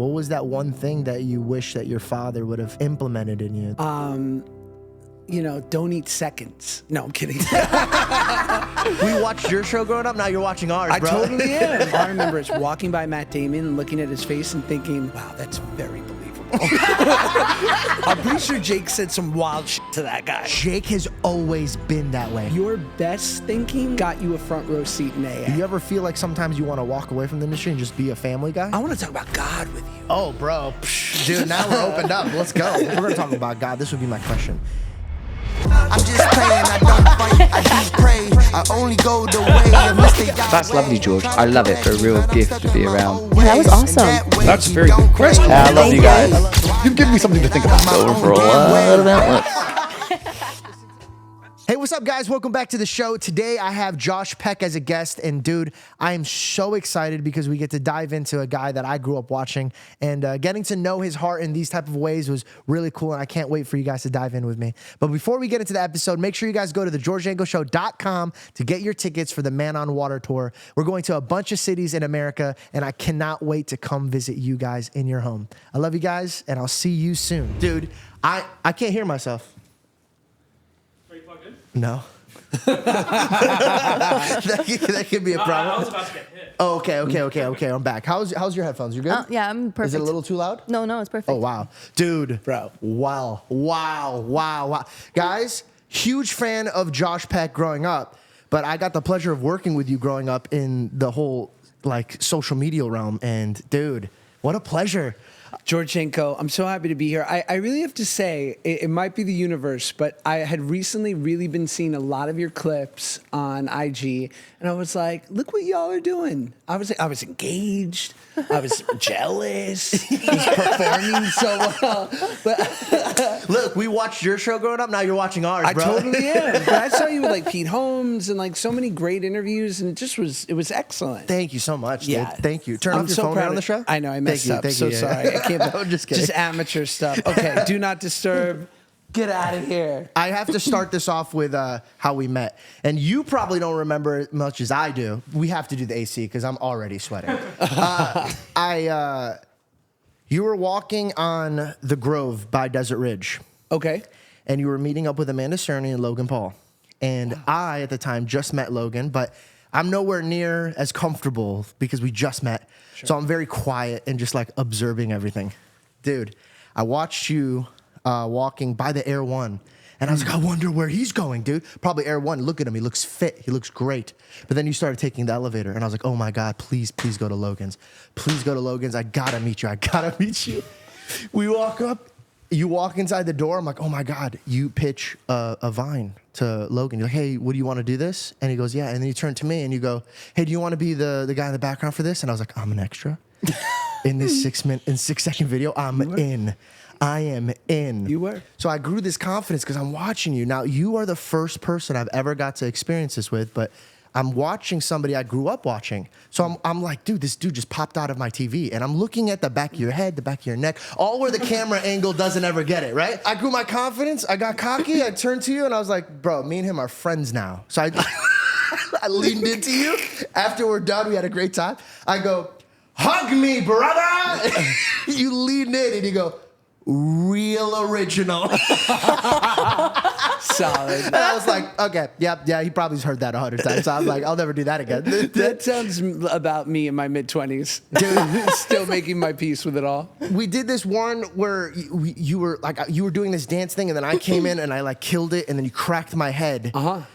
What was that one thing that you wish that your father would have implemented in you? Don't eat seconds. No, I'm kidding. We watched your show growing up. Now you're watching ours, I bro. totally am. All I remember is walking by Matt Damon and looking at his face and thinking, wow, that's very believable. I'm pretty sure Jake said some wild shit to that guy. Jake has always been that way. Your best thinking got you a front row seat in AA. Do you ever feel like sometimes you want to walk away from the industry and just be a family guy? I want to talk about God with you. Oh, bro. Psh, dude, now we're opened up. Let's go. We're going to talk about God. This would be my question. I'm just playing, I don't fight, I just pray. I only go the way of mistake. That's lovely, George. I love it. For a real gift to be around. Yeah, that was awesome. That's a very good question. I love you guys. You've given me something to think about. Over for a lot of outlets. Hey, what's up, guys? Welcome back to the show. Today, I have Josh Peck as a guest. And, dude, I am so excited because we get to dive into a guy that I grew up watching. And getting to know his heart in these type of ways was really cool. And I can't wait for you guys to dive in with me. But before we get into the episode, make sure you guys go to thegeorgejankoshow.com to get your tickets for the Man on Water tour. We're going to a bunch of cities in America, and I cannot wait to come visit you guys in your home. I love you guys, and I'll see you soon. Dude, I can't hear myself. No. that could be a problem. I was about to get hit. Oh, okay. I'm back. How's your headphones? You good? Yeah, I'm perfect. Is it a little too loud? No, it's perfect. Oh, wow. Dude. Bro. Wow. Guys, huge fan of Josh Peck growing up, but I got the pleasure of working with you growing up in the whole, social media realm. And, dude, what a pleasure. George Janko, I'm so happy to be here. I really have to say, it might be the universe, but I had recently really been seeing a lot of your clips on IG, and I was like, look what y'all are doing. I was engaged. I was jealous. I was performing so well. But Look, we watched your show growing up. Now you're watching ours, I bro. totally am. But I saw you with Pete Holmes and so many great interviews, and it was excellent. Thank you so much, dude. Yeah. Thank you. Turn I'm off your so phone proud on of- the show. I know, I messed Thank up. you, So yeah. sorry. I can't. I'm just kidding. Just amateur stuff. Okay, do not disturb. Get out of here. I have to start this off with how we met. And you probably don't remember as much as I do. We have to do the AC because I'm already sweating. You were walking on the Grove by Desert Ridge. Okay. And you were meeting up with Amanda Cerny and Logan Paul. And I, at the time, just met Logan, but I'm nowhere near as comfortable because we just met. Sure. So I'm very quiet and just observing everything. Dude, I watched you walking by the Air One. And I was like, I wonder where he's going, dude. Probably Air One. Look at him. He looks fit. He looks great. But then you started taking the elevator. And I was like, oh, my God, please go to Logan's. Please go to Logan's. I got to meet you. We walk up. You walk inside the door. I'm like, oh, my God. You pitch a Vine to Logan. You're like, hey, what do you want to do this? And he goes, yeah. And then you turn to me and you go, hey, do you want to be the guy in the background for this? And I was like, I'm an extra. In this 6-second video, I'm in. I am in. You were. So I grew this confidence because I'm watching you. Now, you are the first person I've ever got to experience this with, but I'm watching somebody I grew up watching. So I'm like, dude, this dude just popped out of my TV. And I'm looking at the back of your head, the back of your neck, all where the camera angle doesn't ever get it, right? I grew my confidence. I got cocky. I turned to you and I was like, bro, me and him are friends now. So I leaned into you. After we're done, we had a great time. I go, hug me, brother. You lean in and you go, real original. Solid. And I was like, okay, yeah, he probably heard that 100 times. So I'm like, I'll never do that again. That sounds about me in my mid-20s. Dude, still making my peace with it all. We did this one where you were doing this dance thing, and then I came in and I killed it, and then you cracked my head.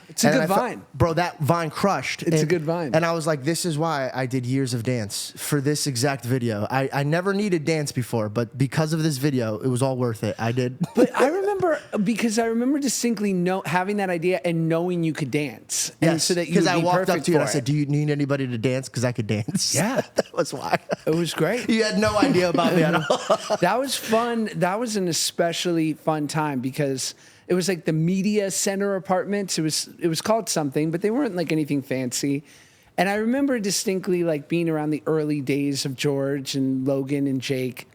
It's a good Vine. Bro, that Vine crushed. It's a good Vine. And I was like, this is why I did years of dance for this exact video. I never needed dance before, but because of this video, it was all worth it. I did. But I remember distinctly having that idea and knowing you could dance. And Yes, so that you because would I be walked up perfect to you and I for said, it. do you need anybody to dance? Because I could dance. Yeah. That was why. It was great. You had no idea about me at all. That was fun. That was an especially fun time because it was the media center apartments. It was called something, but they weren't anything fancy. And I remember distinctly being around the early days of George and Logan and Jake.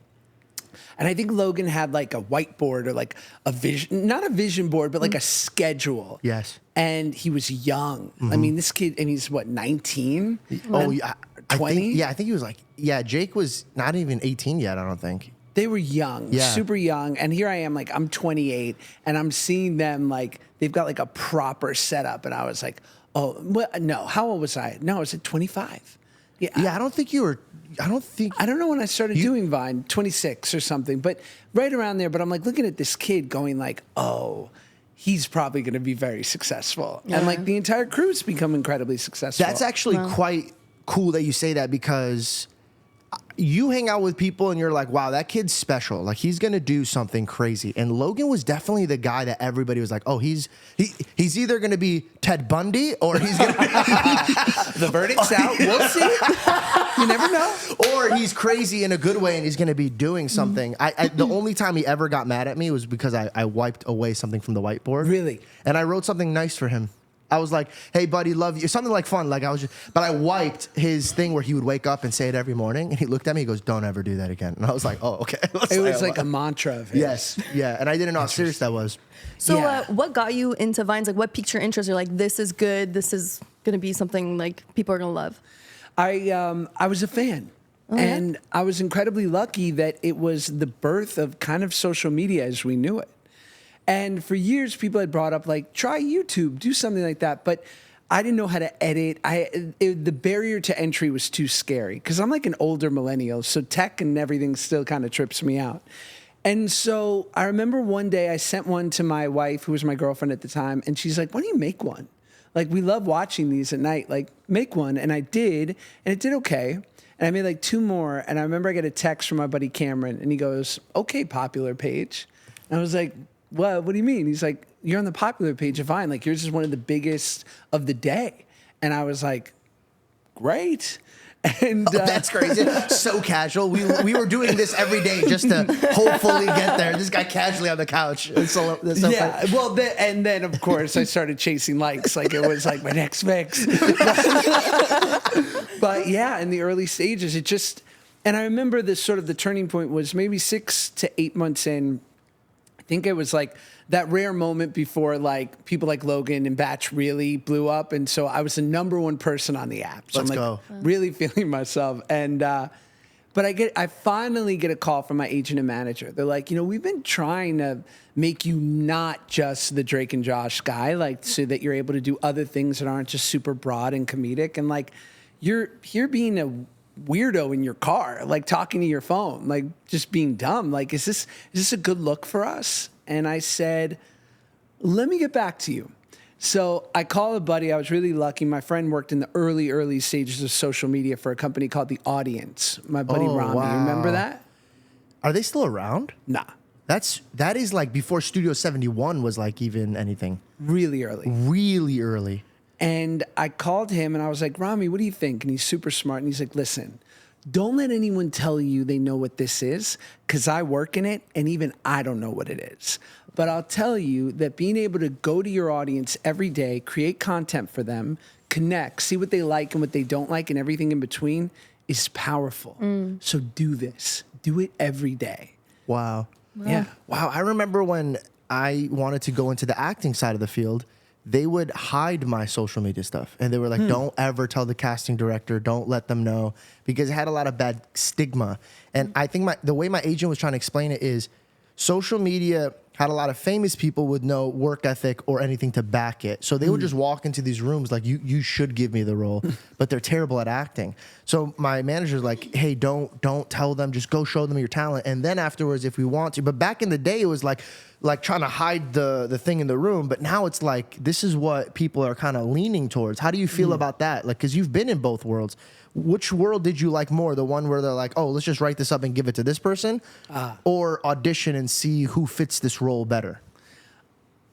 And I think Logan had a whiteboard or a vision, not a vision board, but a schedule. Yes. And he was young. I mean, this kid, and he's what, 19? Oh, yeah. 20? I think he was like, Jake was not even 18 yet, I don't think. They were young, super young. And here I am, like, I'm 28, and I'm seeing them, like, they've got, like, a proper setup. And I was like, oh, no, how old was I? No, I was at 25. Yeah, I don't think you were, I don't know when I started doing Vine, 26 or something, but right around there. But I'm, like, looking at this kid going, like, oh, he's probably going to be very successful. And, like, the entire crew's become incredibly successful. That's actually quite cool that you say that, because you hang out with people and you're like, wow, that kid's special. Like, he's going to do something crazy. And Logan was definitely the guy that everybody was like, oh, he's either going to be Ted Bundy or he's going to be... The verdict's out. We'll see. You never know. Or he's crazy in a good way and he's going to be doing something. The only time he ever got mad at me was because I wiped away something from the whiteboard. Really? And I wrote something nice for him. I was like, hey, buddy, love you. Something like fun. Like, but I wiped his thing where he would wake up and say it every morning. And he looked at me, he goes, don't ever do that again. And I was like, oh, okay. It was like a mantra of his. Yes. Yeah. And I didn't know how serious that was. So what got you into Vines? Like, what piqued your interest? You're like, this is good. This is going to be something like people are going to love. I was a fan. And I was incredibly lucky that it was the birth of kind of social media as we knew it. And for years, people had brought up, like, try YouTube, do something like that. But I didn't know how to edit. The barrier to entry was too scary because I'm like an older millennial. So tech and everything still kind of trips me out. And so I remember one day I sent one to my wife, who was my girlfriend at the time. And she's like, why don't you make one? Like, we love watching these at night. Like, make one. And I did. And it did okay. And I made like 2 more. And I remember I got a text from my buddy Cameron. And he goes, okay, popular page. And I was like, what do you mean? He's like, you're on the popular page of Vine. Like, yours is one of the biggest of the day. And I was like, great. And that's crazy. So casual. We were doing this every day just to hopefully get there. This guy casually on the couch. That's so yeah. Funny. Well, and then of course I started chasing likes. Like, it was like my next fix. But yeah, in the early stages, and I remember the turning point was maybe 6 to 8 months in. I think it was like that rare moment before, like, people like Logan and Batch really blew up. And so I was the #1 person on the app. So Let's I'm like go. Really feeling myself. And, but I finally get a call from my agent and manager. They're like, we've been trying to make you not just the Drake and Josh guy, like, so that you're able to do other things that aren't just super broad and comedic. And like, you're being a weirdo in your car, like talking to your phone, like just being dumb. Like, is this a good look for us? And I said, let me get back to you. So I call a buddy. I was really lucky. My friend worked in the early stages of social media for a company called The Audience. My buddy Rami. Wow. You remember that? Are they still around? Nah. That is like before Studio 71 was like even anything. Really early. Really early. And I called him and I was like, Rami, what do you think? And he's super smart. And he's like, listen, don't let anyone tell you they know what this is, because I work in it and even I don't know what it is. But I'll tell you that being able to go to your audience every day, create content for them, connect, see what they like and what they don't like and everything in between is powerful. So do this. Do it every day. Wow. Yeah. Wow. I remember when I wanted to go into the acting side of the field, they would hide my social media stuff. And they were like, don't ever tell the casting director, don't let them know, because it had a lot of bad stigma. And I think the way my agent was trying to explain it is social media had a lot of famous people with no work ethic or anything to back it. So they would just walk into these rooms like, you should give me the role, but they're terrible at acting. So my manager's like, hey, don't tell them, just go show them your talent. And then afterwards, if we want to. But back in the day, it was like trying to hide the thing in the room. But now it's like, this is what people are kind of leaning towards. How do you feel about that? Like, because you've been in both worlds. Which world did you like more? The one where they're like, oh, let's just write this up and give it to this person? Or audition and see who fits this role better?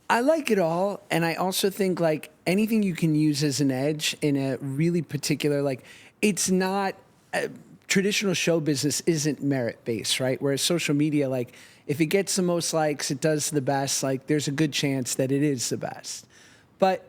I like it all. And I also think, like, anything you can use as an edge in a really particular, like, it's not, traditional show business isn't merit-based, right? Whereas social media, like, if it gets the most likes, it does the best, like, there's a good chance that it is the best. But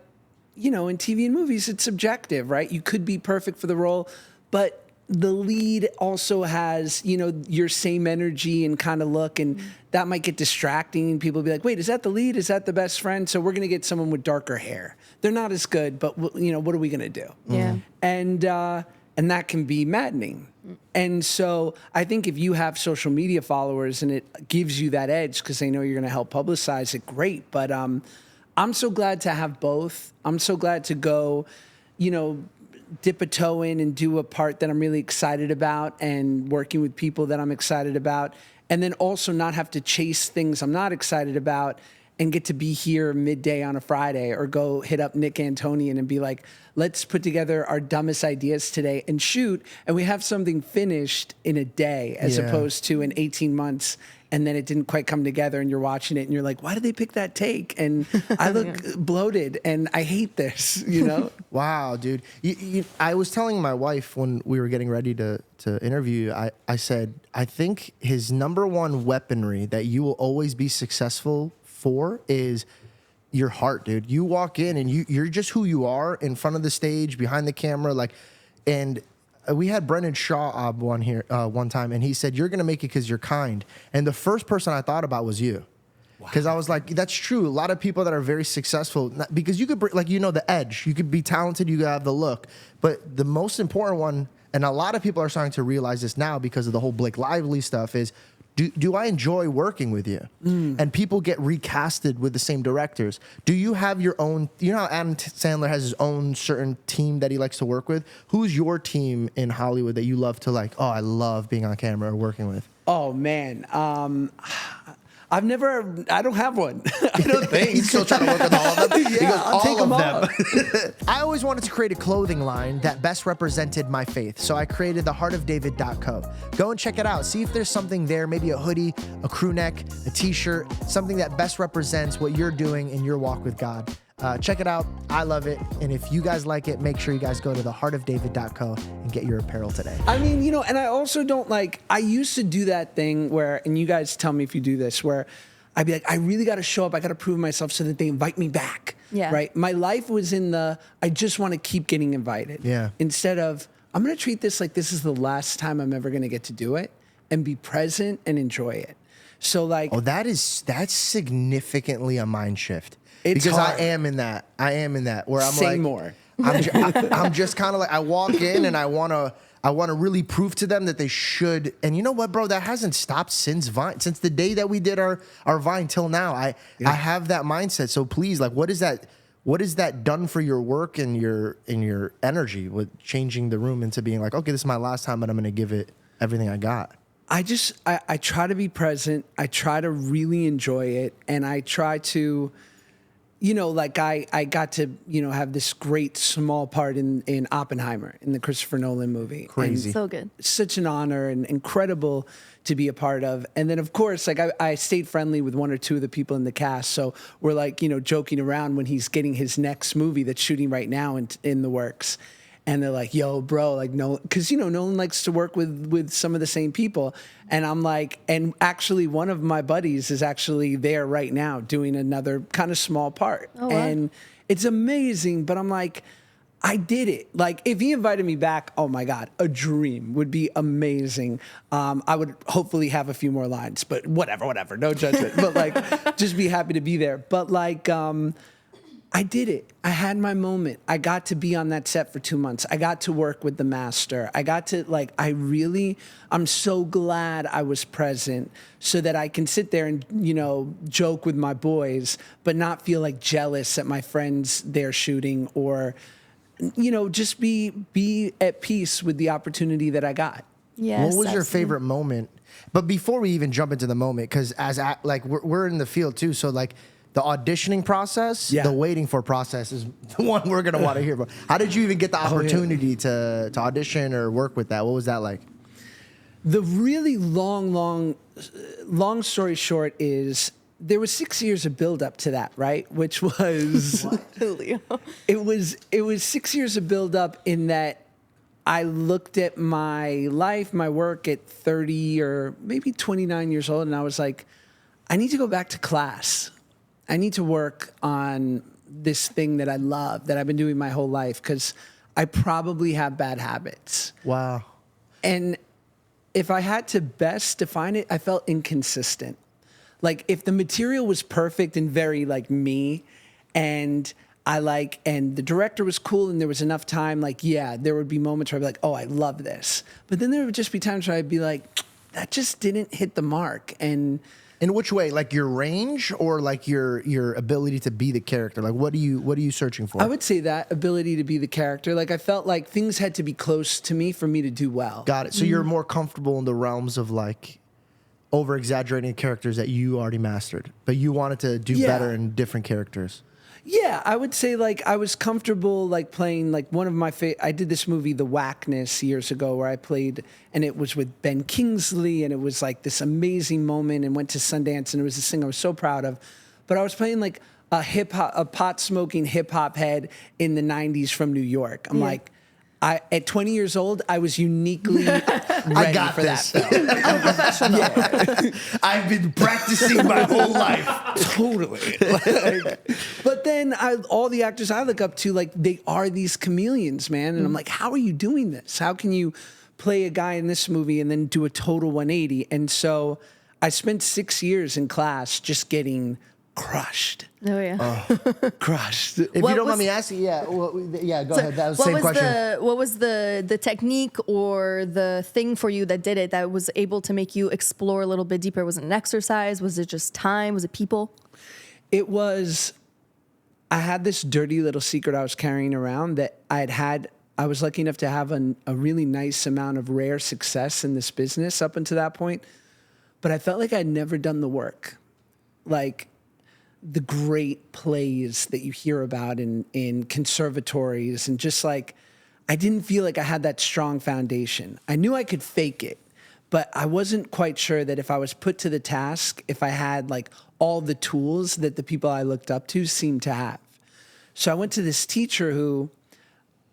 in TV and movies, it's subjective, right? You could be perfect for the role, but the lead also has, your same energy and kind of look, and that might get distracting. And people will be like, wait, is that the lead? Is that the best friend? So we're going to get someone with darker hair. They're not as good, but, what are we going to do? Yeah. And And that can be maddening. And so I think if you have social media followers and it gives you that edge because they know you're going to help publicize it, great. But I'm so glad to have both. I'm so glad to go, dip a toe in and do a part that I'm really excited about and working with people that I'm excited about. And then also not have to chase things I'm not excited about and get to be here midday on a Friday or go hit up Nick Antonian and be like, let's put together our dumbest ideas today and shoot. And we have something finished in a day as opposed to in 18 months. And then it didn't quite come together and you're watching it and you're like, why did they pick that take? And I look bloated and I hate this, Wow, dude. I was telling my wife when we were getting ready to interview you, I said, I think his number one weaponry that you will always be successful for is your heart, dude. You walk in and you're just who you are in front of the stage, behind the camera, and we had Brendan Shaw one time, and he said, you're going to make it because you're kind. And the first person I thought about was you. Because I was like, that's true. A lot of people that are very successful, because you could, the edge. You could be talented, you could have the look. But the most important one, and a lot of people are starting to realize this now because of the whole Blake Lively stuff, is do I enjoy working with you? And people get recasted with the same directors. Do you have your own, how Adam Sandler has his own certain team that he likes to work with? Who's your team in Hollywood that you love to I love being on camera or working with? Oh, man. I don't have one. I don't think. He's still trying to work with all of them. Yeah, I'll take them all. I always wanted to create a clothing line that best represented my faith, so I created the heartofdavid.co. Go and check it out. See if there's something there, maybe a hoodie, a crew neck, a t-shirt, something that best represents what you're doing in your walk with God. Check it out. I love it. And if you guys like it, make sure you guys go to the heartofdavid.co and get your apparel today. I mean, and I also don't I used to do that thing where, and you guys tell me if you do this, where I'd be like, I really got to show up. I got to prove myself so that they invite me back. Yeah. Right. My life was I just want to keep getting invited. Yeah. Instead of, I'm going to treat this like this is the last time I'm ever going to get to do it and be present and enjoy it. So that's significantly a mind shift. It's because hard. I am in that where I'm Say more. I'm just kind of I walk in and I want to really prove to them that they should. And you know what, bro? That hasn't stopped since Vine, since the day that we did our Vine till now. I have that mindset. So please, what is that done for your work and your energy with changing the room into being okay, this is my last time, but I'm going to give it everything I got. I try to be present. I try to really enjoy it. And I try to, I got to, have this great small part in Oppenheimer, in the Christopher Nolan movie. Crazy. And So good. such an honor and incredible to be a part of. And then, of course, I stayed friendly with one or two of the people in the cast. So we're joking around when he's getting his next movie that's shooting right now in the works. And they're like, yo, bro, no, because, Nolan likes to work with some of the same people. And I'm like, and actually one of my buddies is actually there right now doing another kind of small part. Oh, wow. And it's amazing. But I'm like, I did it. If he invited me back, oh my God, a dream would be amazing. I would hopefully have a few more lines, but whatever, no judgment. But just be happy to be there. But I did it. I had my moment. I got to be on that set for 2 months. I got to work with the master. I got to I'm so glad I was present so that I can sit there and, joke with my boys, but not feel jealous that my friends they're shooting or, just be at peace with the opportunity that I got. Yes. What was your favorite moment? But before we even jump into the moment, because we're in the field too, so the auditioning process, the waiting for process is the one we're going to want to hear about. How did you even get the opportunity to audition or work with that? What was that like? The really long story short is there was 6 years of build up to that, right? Which was, it was 6 years of build up in that I looked at my life, my work at 30 or maybe 29 years old. And I was like, I need to go back to class. I need to work on this thing that I love, that I've been doing my whole life, because I probably have bad habits. Wow. And if I had to best define it, I felt inconsistent. If the material was perfect and very me, and and the director was cool, and there was enough time. Like, yeah, there would be moments where I'd be like, oh, I love this. But then there would just be times where I'd be like, that just didn't hit the mark. And in which way? Like your range or like your ability to be the character? Like what are you searching for? I would say that ability to be the character. Like I felt like things had to be close to me for me to do well. Got it. So you're more comfortable in the realms of like over exaggerating characters that you already mastered, but you wanted to do better in different characters. Yeah, I would say like I was comfortable like playing like one of my I did this movie The Whackness years ago where I played, and it was with Ben Kingsley, and it was like this amazing moment, and went to Sundance, and it was this thing I was so proud of. But I was playing like a pot smoking hip hop head in the 90s from New York. I'm like, at 20 years old, I was uniquely ready I got for this. that film. I'm a professional. I've been practicing my whole life. Totally. But then all the actors I look up to, like, they are these chameleons, man. And I'm like, how are you doing this? How can you play a guy in this movie and then do a total 180? And so I spent 6 years in class just getting crushed. Oh yeah. Crushed. If What you don't was- mind me asking, go ahead. That was the same question. What was the technique or the thing for you that did it that was able to make you explore a little bit deeper? Was it an exercise? Was it just time? Was it people? It was, I had this dirty little secret I was carrying around that I was lucky enough to have a really nice amount of rare success in this business up until that point. But I felt like I'd never done the work. Like the great plays that you hear about in conservatories, and just like, I didn't feel like I had that strong foundation. I knew I could fake it, but I wasn't quite sure that if I was put to the task, if I had like all the tools that the people I looked up to seemed to have. So I went to this teacher who,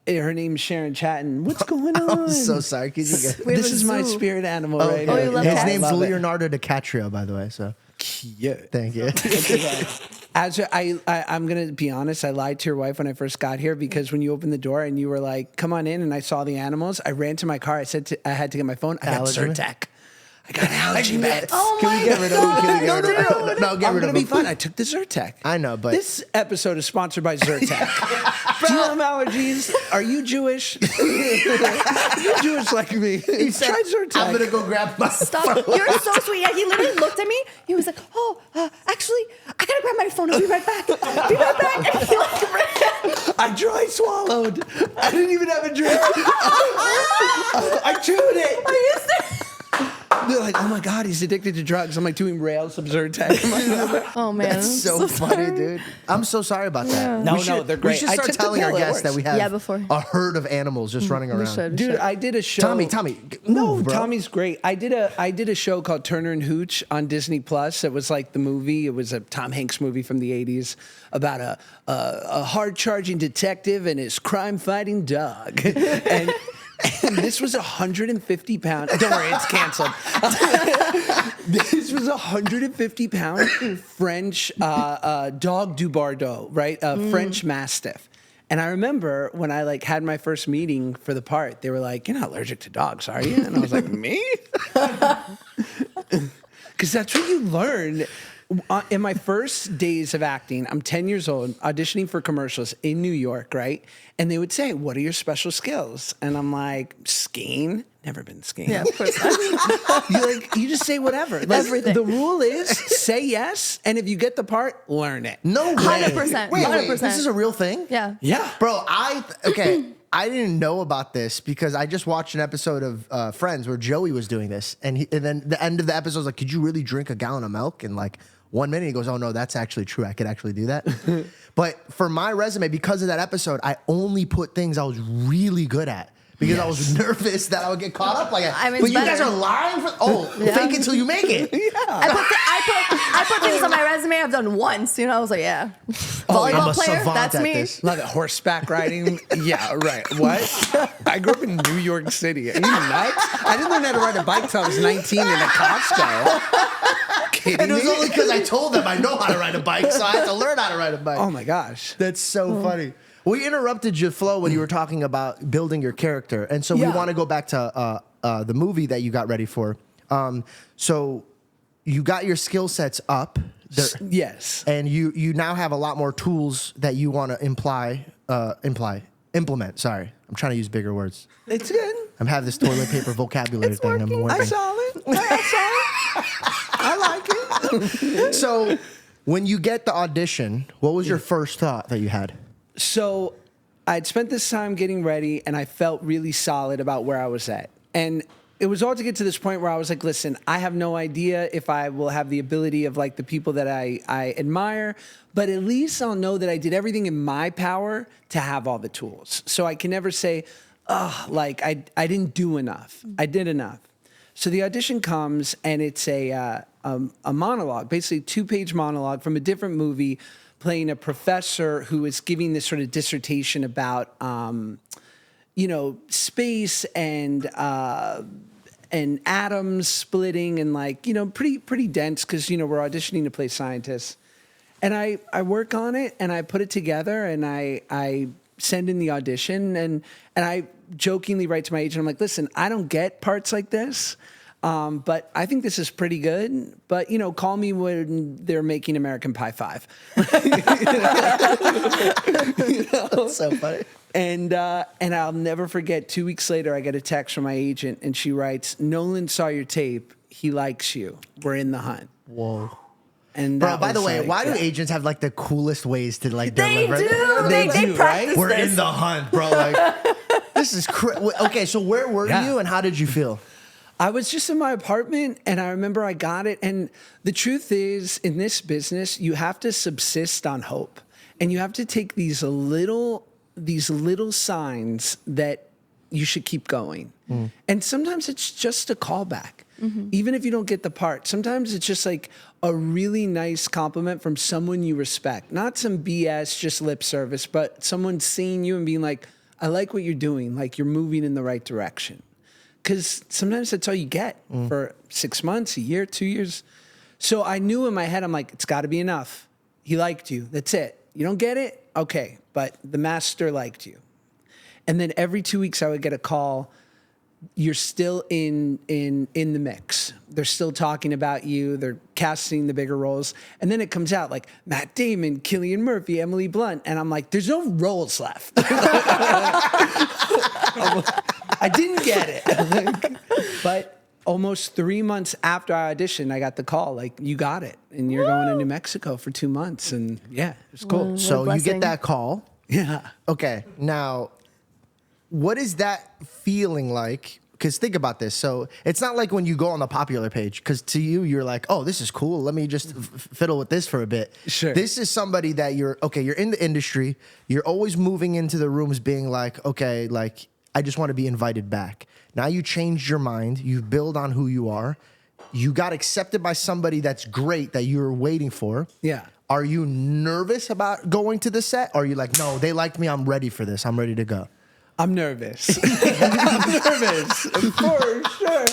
her name's Sharon Chatton. What's going on? I'm so sorry. Could you get... This is my spirit animal right Oh, here. you love His cats? name's Love it. Leonardo DiCaprio, by the way. So Cute. thank you. As I'm going to be honest, I lied to your wife when I first got here, because when you opened the door and you were like, come on in, and I saw the animals, I ran to my car. I said I had to get my phone. I got Allergy meds? Zyrtec. I got allergy meds. Oh Can my we get rid of him? Can we get rid of him? dude. No, get I'm rid going of to be him. fine. I took the Zyrtec. I know, but This episode is sponsored by Zyrtec. Do you have allergies? Are you Jewish? You're Jewish like me. he said, Try Zyrtec. I'm gonna go grab my Stop. You're so sweet. Yeah, he literally looked at me. He was like, oh, actually, I gotta grab my phone. I'll be right back. Be right back. And he like ran. I dry swallowed. I didn't even have a drink. I chewed it. Are you serious? They're like, oh my God, he's addicted to drugs. I'm like doing rails of Zyrtec. I'm like, Oh man, That's so funny, sorry. dude. I'm so sorry about that. No, We should- they're great. We should I start took the telling our pill, it guests that works. we have Yeah, before. a herd of animals just running around. We should. Dude, I did a show. Tommy, No, move, bro. Tommy's great. I did a show called Turner and Hooch on Disney Plus. It was like the movie. It was a Tom Hanks movie from the '80s about a hard charging detective and his crime fighting dog. And this was 150 pound. Don't worry, it's canceled. This was 150 pound French dog du Bordeaux, right? French Mastiff. And I remember when I like had my first meeting for the part, they were like, "You're not allergic to dogs, are you?" And I was like, "Me?" Because that's what you learn. In my first days of acting, I'm 10 years old, auditioning for commercials in New York, right? And they would say, what are your special skills? And I'm like, skiing. Never been skiing. Yeah, of course. You just say whatever. Like, Everything. The rule is say yes, and if you get the part, learn it. No way. 100%. Wait, 100%. this is a real thing? Yeah. Yeah. Bro, I didn't know about this because I just watched an episode of Friends where Joey was doing this. And then the end of the episode was like, could you really drink a gallon of milk in like 1 minute? He goes, oh no, that's actually true. I could actually do that. But for my resume, because of that episode, I only put things I was really good at. Because I was nervous that I would get caught up like that. I mean, but it's you guys better. are lying for fake it till you make it. I put things on my resume I've done once. You know, I was like, yeah. I'm Volleyball a player, savant that's at me. this. Like a horseback riding. Yeah, right. What? I grew up in New York City. Are you nuts? I didn't learn how to ride a bike till I was 19 in a Costco. Kidding And it was me? only because I told them I know how to ride a bike, so I had to learn how to ride a bike. Oh my gosh. That's so funny. We interrupted your flow when you were talking about building your character. And so we Yeah. want to go back to the movie that you got ready for. So you got your skill sets up Yes. And you now have a lot more tools that you want to implement. Sorry, I'm trying to use bigger words. It's good. I'm having this toilet paper vocabulary thing. I'm working. I saw it. I like it. So, when you get the audition, what was your first thought that you had? So, I'd spent this time getting ready, and I felt really solid about where I was at. And it was all to get to this point where I was like, listen, I have no idea if I will have the ability of like the people that I admire, but at least I'll know that I did everything in my power to have all the tools. So I can never say, oh, like I didn't do enough. I did enough. So the audition comes and it's a monologue, basically a 2-page monologue from a different movie playing a professor who is giving this sort of dissertation about, space and atoms splitting and like, pretty dense because, we're auditioning to play scientists. And I work on it and I put it together and I send in the audition and I jokingly write to my agent, I'm like, listen, I don't get parts like this, but I think this is pretty good. But, call me when they're making American Pie 5. That's so funny. And I'll never forget, 2 weeks later, I get a text from my agent, and she writes, Nolan saw your tape. He likes you. We're in the hunt. Whoa. And bro, by the way, why do agents have like the coolest ways to like They deliver? do. They practice right? We're this. in the hunt, bro. Like, this is okay. So where were you, and how did you feel? I was just in my apartment, and I remember I got it. And the truth is, in this business, you have to subsist on hope, and you have to take these little signs that you should keep going. And sometimes it's just a callback. Even if you don't get the part, sometimes it's just like a really nice compliment from someone you respect. Not some BS, just lip service, but someone seeing you and being like, I like what you're doing. Like you're moving in the right direction. Because sometimes that's all you get for 6 months, a year, 2 years. So I knew in my head, I'm like, it's got to be enough. He liked you. That's it. You don't get it? Okay. But the master liked you. And then every 2 weeks I would get a call. You're still in the mix. They're still talking about you. They're casting the bigger roles. And then it comes out like Matt Damon, Cillian Murphy, Emily Blunt. And I'm like, there's no roles left. I didn't get it. But almost 3 months after I auditioned, I got the call, like, you got it. And you're going to New Mexico for 2 months. And yeah, it was cool. So you get that call. Yeah. Okay. Now, what is that feeling like? Because think about this. So it's not like when you go on the popular page, because to you, you're like, oh, this is cool. Let me just fiddle with this for a bit. Sure. This is somebody that you're in the industry. You're always moving into the rooms being like, okay, like, I just want to be invited back. Now you changed your mind. You build on who you are. You got accepted by somebody that's great that you were waiting for. Yeah. Are you nervous about going to the set? Or are you like, no, they liked me. I'm ready for this. I'm ready to go. I'm nervous. I'm nervous, for sure.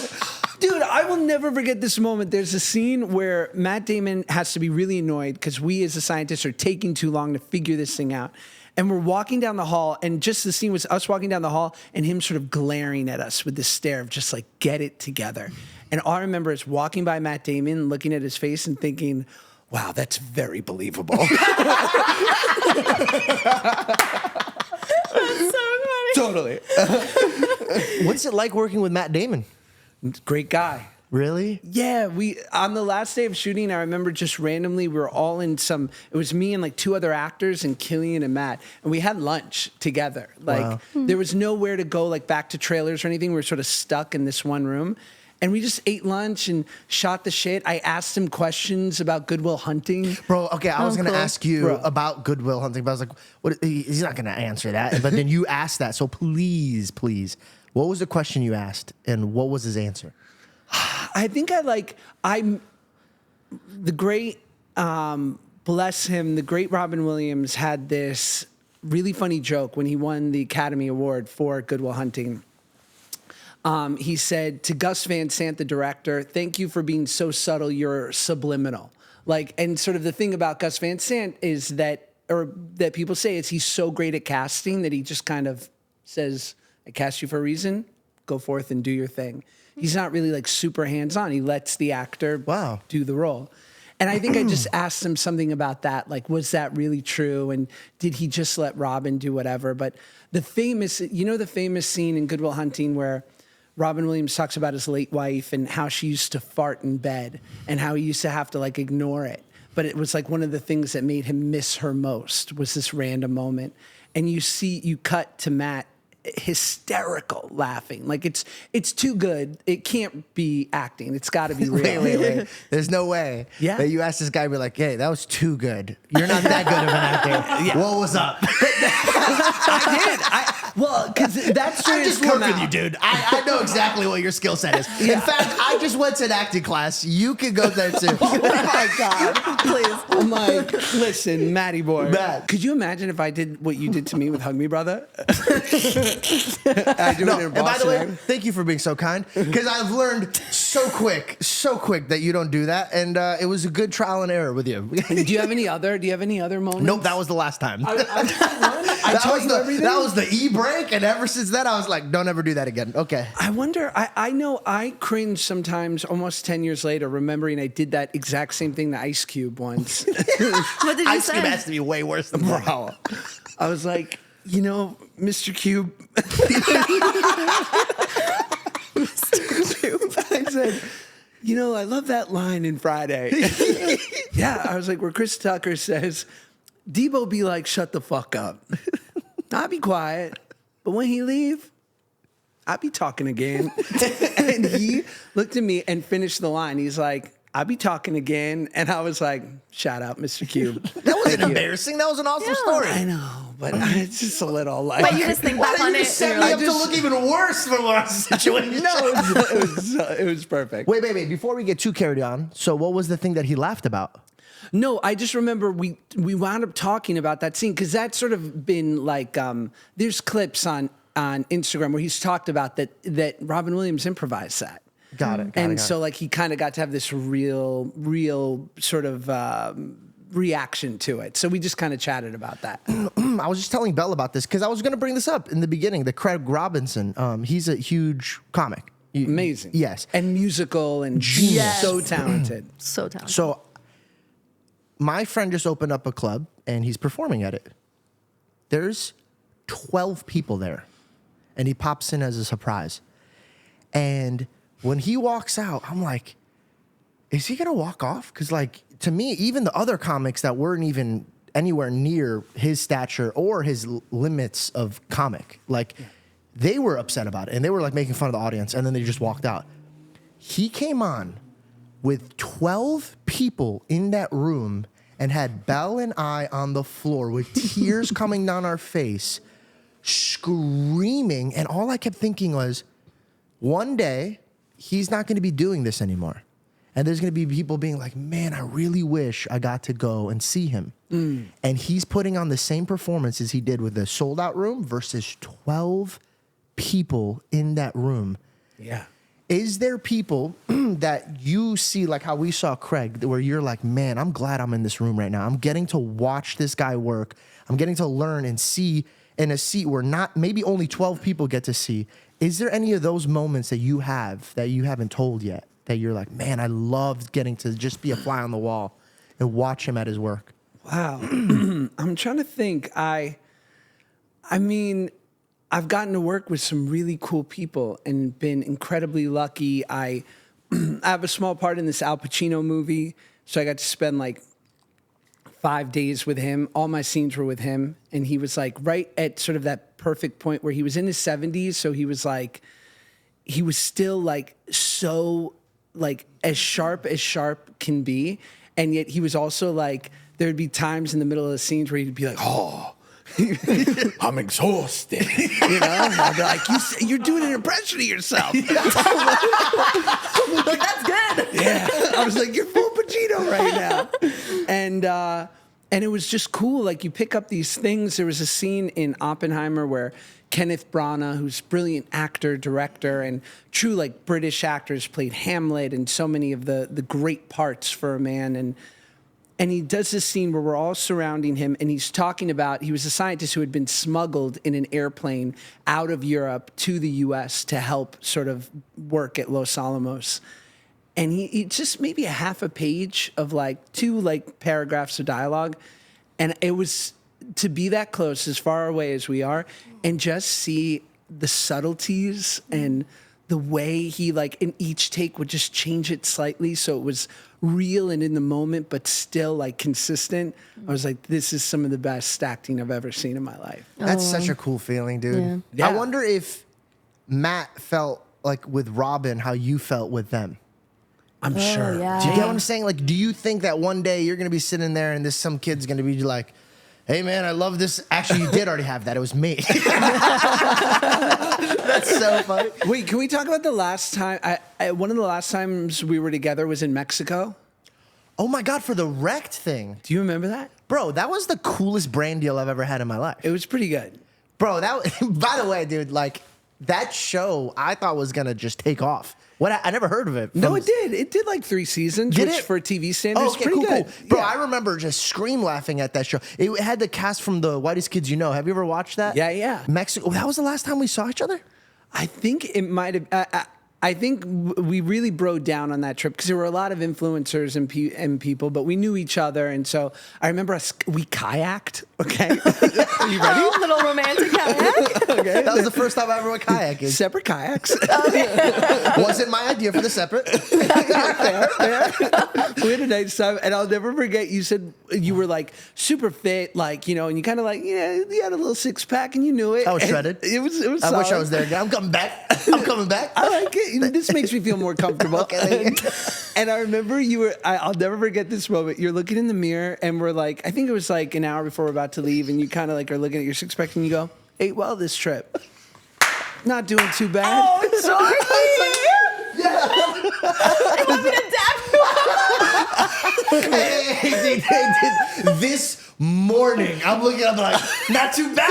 Dude, I will never forget this moment. There's a scene where Matt Damon has to be really annoyed because we as a scientist are taking too long to figure this thing out. And we're walking down the hall, and just the scene was us walking down the hall and him sort of glaring at us with this stare of just like, get it together. And all I remember is walking by Matt Damon, looking at his face and thinking, wow, that's very believable. Totally. What's it like working with Matt Damon? Great guy. Really? Yeah, on the last day of shooting, I remember just randomly we were all in it was me and like 2 other actors and Cillian and Matt, and we had lunch together. Like there was nowhere to go like back to trailers or anything. We were sort of stuck in this one room. And we just ate lunch and shot the shit. I asked him questions about Good Will Hunting. Bro, okay, I was going to ask you about Good Will Hunting, but I was like, what? He's not going to answer that. But then you asked that. So please, what was the question you asked and what was his answer? I think the great, bless him, the great Robin Williams had this really funny joke when he won the Academy Award for Good Will Hunting. He said to Gus Van Sant, the director, thank you for being so subtle, you're subliminal. Like, and sort of the thing about Gus Van Sant is that people say is he's so great at casting that he just kind of says, I cast you for a reason, go forth and do your thing. He's not really like super hands-on. He lets the actor do the role. And I think I just asked him something about that, like, was that really true? And did he just let Robin do whatever? But the famous scene in Good Will Hunting where Robin Williams talks about his late wife and how she used to fart in bed and how he used to have to like ignore it. But it was like one of the things that made him miss her most was this random moment. And you cut to Matt hysterical laughing. Like it's too good. It can't be acting. It's got to be real. Wait. There's no way that you ask this guy, be like, hey, that was too good. You're not that good of an actor. What was up? I did. Because that's I just work with you, dude. I know exactly what your skill set is. In fact, I just went to an acting class. You can go there too. Oh my God. Please. I'm like, listen, Matty boy. Matt. Could you imagine if I did what you did to me with Hug Me Brother? I do it in And by the Boston. way, thank you for being so kind, because I've learned so quick that you don't do that, and it was a good trial and error with you. Do you have any other moments? Nope, that was the last time. I That was the e-break, and ever since then I was like, don't ever do that again. Okay. I wonder, I know I cringe sometimes almost 10 years later, remembering I did that exact same thing to Ice Cube once. What did you Ice say? Cube has to be way worse than that. I was like, Mr. Cube. I said, I love that line in Friday. Yeah, I was like, where Chris Tucker says, Debo be like, shut the fuck up. I'll be quiet. But when he leave, I'll be talking again. And he looked at me and finished the line. He's like, I'll be talking again. And I was like, shout out, Mr. Cube. That wasn't embarrassing. That was an awesome story. I know, but it's just a little like. But you just think back Why on did you it. set and me you're up like, to look even worse for our situation? No, it was perfect. Wait. Before we get too carried on, so what was the thing that he laughed about? No, I just remember we wound up talking about that scene because that's sort of been like there's clips on Instagram where he's talked about that Robin Williams improvised that. Got it. And so like he kind of got to have this real sort of reaction to it. So we just kind of chatted about that. I was just telling Belle about this because I was going to bring this up in the beginning. The Craig Robinson, he's a huge comic. Amazing. Yes. And musical and Genius. so talented. so talented. So my friend just opened up a club and he's performing at it. There's 12 people there and he pops in as a surprise. And when he walks out, I'm like, is he going to walk off? Because like, to me, even the other comics that weren't even anywhere near his stature or his limits of comic, like they were upset about it and they were like making fun of the audience and then they just walked out. He came on with 12 people in that room and had Belle and I on the floor with tears coming down our face, screaming. And all I kept thinking was, one day, he's not going to be doing this anymore. And there's going to be people being like, man, I really wish I got to go and see him. And he's putting on the same performance as he did with the sold-out room versus 12 people in that room. Yeah. Is there people that you see, like how we saw Craig, where you're like, man, I'm glad I'm in this room right now. I'm getting to watch this guy work. I'm getting to learn and see in a seat where maybe only 12 people get to see. Is there any of those moments that you have that you haven't told yet that you're like, man, I loved getting to just be a fly on the wall and watch him at his work? Wow. I'm trying to think. I mean, I've gotten to work with some really cool people and been incredibly lucky. I have a small part in this Al Pacino movie, so I got to spend like 5 days with him. All my scenes were with him, and he was like right at sort of that perfect point where he was in his 70s, so he was still like so like as sharp can be, and yet he was also like there'd be times in the middle of the scenes where he'd be like, oh, I'm exhausted. I'd be like, you're doing an impression of yourself. Like, that's good. Yeah. I was like, you're full Pacino right now. And it was just cool. Like, you pick up these things. There was a scene in Oppenheimer where Kenneth Branagh, who's a brilliant actor, director, and true like British actors, played Hamlet and so many of the great parts for a man. And he does this scene where we're all surrounding him, and he's talking about, he was a scientist who had been smuggled in an airplane out of Europe to the U.S. to help sort of work at Los Alamos. and he just maybe a half a page of like 2 like paragraphs of dialogue. And it was to be that close, as far away as we are, and just see the subtleties and the way he like in each take would just change it slightly so it was real and in the moment, but still like consistent. I was like, this is some of the best acting I've ever seen in my life. That's such a cool feeling, dude. Yeah. I wonder if Matt felt like with Robin how you felt with them. I'm sure. yeah. Do you get what I'm saying? Like, do you think that one day you're gonna be sitting there and some kid's gonna be like, "Hey man, I love this." Actually, you did already have that. It was me. That's so funny. Wait, can we talk about the last time? One of the last times we were together was in Mexico. Oh my God, for the wrecked thing. Do you remember that? Bro, that was the coolest brand deal I've ever had in my life. It was pretty good. Bro, by the way, dude, like that show I thought was gonna just take off. I never heard of it. No, it did. It did like 3 seasons, Did which it? for TV standards, Oh, okay, pretty cool, good. cool. Bro, Yeah. I remember just scream laughing at that show. It had the cast from The Whitest Kids You Know. Have you ever watched that? Yeah, yeah. Mexico. That was the last time we saw each other? I think it might have. I think we really broke down on that trip because there were a lot of influencers and people, but we knew each other, and so I remember we kayaked. Okay, are you ready? A little romantic kayak. Okay, That was the first time I ever went kayaking. separate kayaks. Wasn't my idea for the separate. We had a nice time, and I'll never forget. You said you were like super fit, like and you kind of like you had a little 6-pack, and you knew it. I was And shredded. It was. I wish I solid. was there again. I'm coming back. I'm coming back. I like it. This makes me feel more comfortable. Okay. And I remember I'll never forget this moment. You're looking in the mirror and we're like, I think it was like an hour before we're about to leave, and you kind of like are looking at your 6-pack and you go, ate well this trip. Not doing too bad. Oh, sorry. You want me to dab? Hey, this morning, I'm looking up like, not too bad.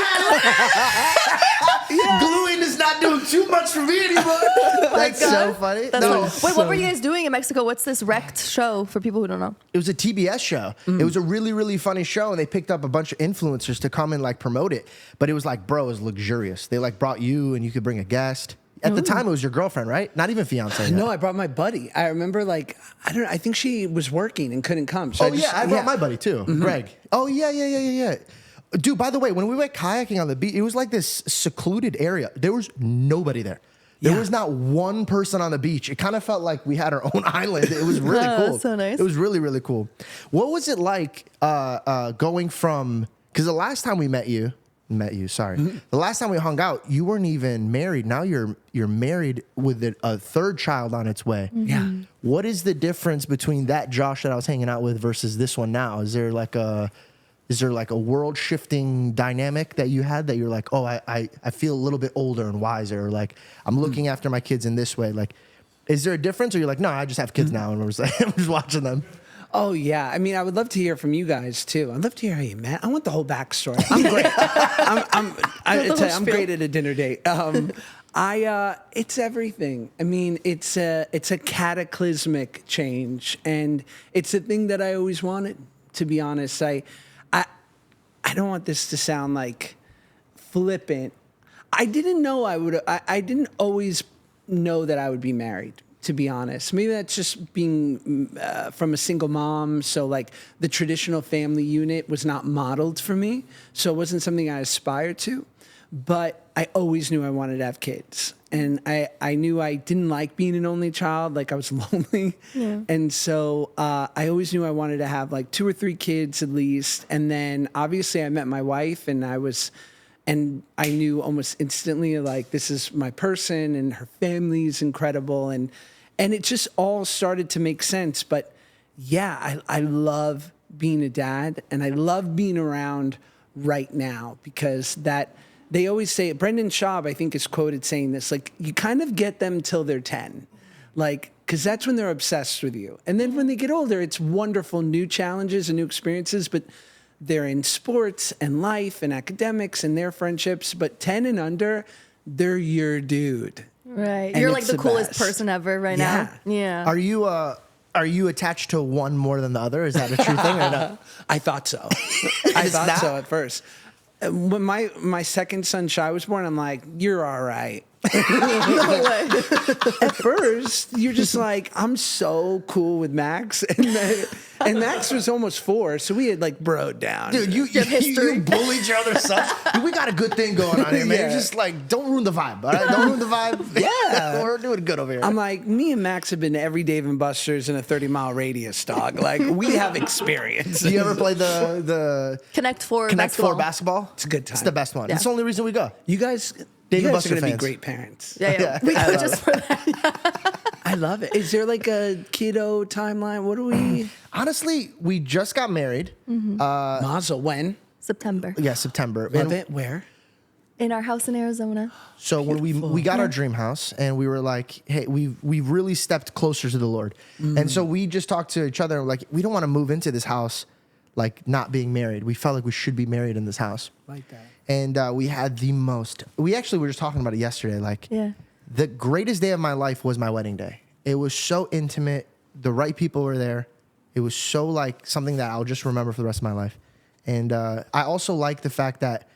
Gluing is not doing too much for me anymore. That's so funny. That's No, cool. Wait, what were you guys doing in Mexico? What's this wrecked show for people who don't know? it was a TBS show. It was a really, really funny show, and they picked up a bunch of influencers to come and like promote it. But it was like, bro, it was luxurious. They like brought you, and you could bring a guest. At the time, it was your girlfriend, right? Not even fiance. yet. No, I brought my buddy. I remember like, I don't know, I think she was working and couldn't come. So Oh yeah, I brought my buddy too, Greg. Oh yeah. Dude, by the way, when we went kayaking on the beach, it was like this secluded area. There was nobody there. There Yeah. was not one person on the beach. It kind of felt like we had our own island. It was really cool. So nice. It was really, really cool. What was it like going from? Because the last time we met you. The last time we hung out, you weren't even married. Now you're married with a third child on its way. Yeah. What is the difference between that Josh that I was hanging out with versus this one now? Is there like a world shifting dynamic that you had that you're like, oh, I feel a little bit older and wiser, or like I'm looking after my kids in this way? Like, is there a difference, or you're like, no, I just have kids now and I'm just watching them? Oh yeah, I mean, I would love to hear from you guys too. I'd love to hear how you met. I want the whole backstory. I'm great. I'm great at a dinner date. It's everything. I mean, it's a cataclysmic change, and it's a thing that I always wanted. To be honest, I don't want this to sound like flippant. I didn't know I would. I didn't always know that I would be married. To be honest, maybe that's just being from a single mom. So like the traditional family unit was not modeled for me. So it wasn't something I aspired to, but I always knew I wanted to have kids. And I knew I didn't like being an only child. Like I was lonely. Yeah. And so I always knew I wanted to have like 2 or 3 kids at least. And then obviously I met my wife, and I knew almost instantly, like, this is my person, and her family is incredible. And it just all started to make sense. But yeah, I love being a dad, and I love being around right now, because they always say, Brendan Schaub, I think, is quoted saying this, like, you kind of get them till they're 10. Like, because that's when they're obsessed with you. And then when they get older, it's wonderful new challenges and new experiences, but they're in sports and life and academics and their friendships. But 10 and under, they're your dude. Right. And You're like it's the the coolest best. person ever right now. Yeah. Are you attached to one more than the other? Is that a true thing or no? I thought so. It's not? so at first. When my second son, Shai, was born, I'm like, you're all right. No way. At first, you're just like, I'm so cool with Max. And Max was almost 4, so we had like broed down. Dude, you bullied your other son. Dude, we got a good thing going on here, man. Yeah. You're just like, don't ruin the vibe. All right, don't ruin the vibe. Yeah. We're doing good over here. I'm like, me and Max have been to every Dave and Buster's in a 30-mile radius, dog. Like, we have experience. Do you ever play the Connect Four Connect Four basketball? It's a good time. It's the best one. Yeah. It's the only reason we go. You guys, Dave you and guys Buster are going to be fans. great parents. Yeah. We go just for that. I love it. Is there like a kiddo timeline? What do we? Honestly, we just got married. Mazel, when? September. Yeah, September. Love And it. Where? In our house in Arizona. So when we got our dream house and we were like, hey, we really stepped closer to the Lord. And so we just talked to each other and like, we don't want to move into this house like not being married. We felt like we should be married in this house. Like that. And we had we actually were just talking about it yesterday. Like the greatest day of my life was my wedding day. It was so intimate. The right people were there. It was so like something that I'll just remember for the rest of my life. And I also like the fact that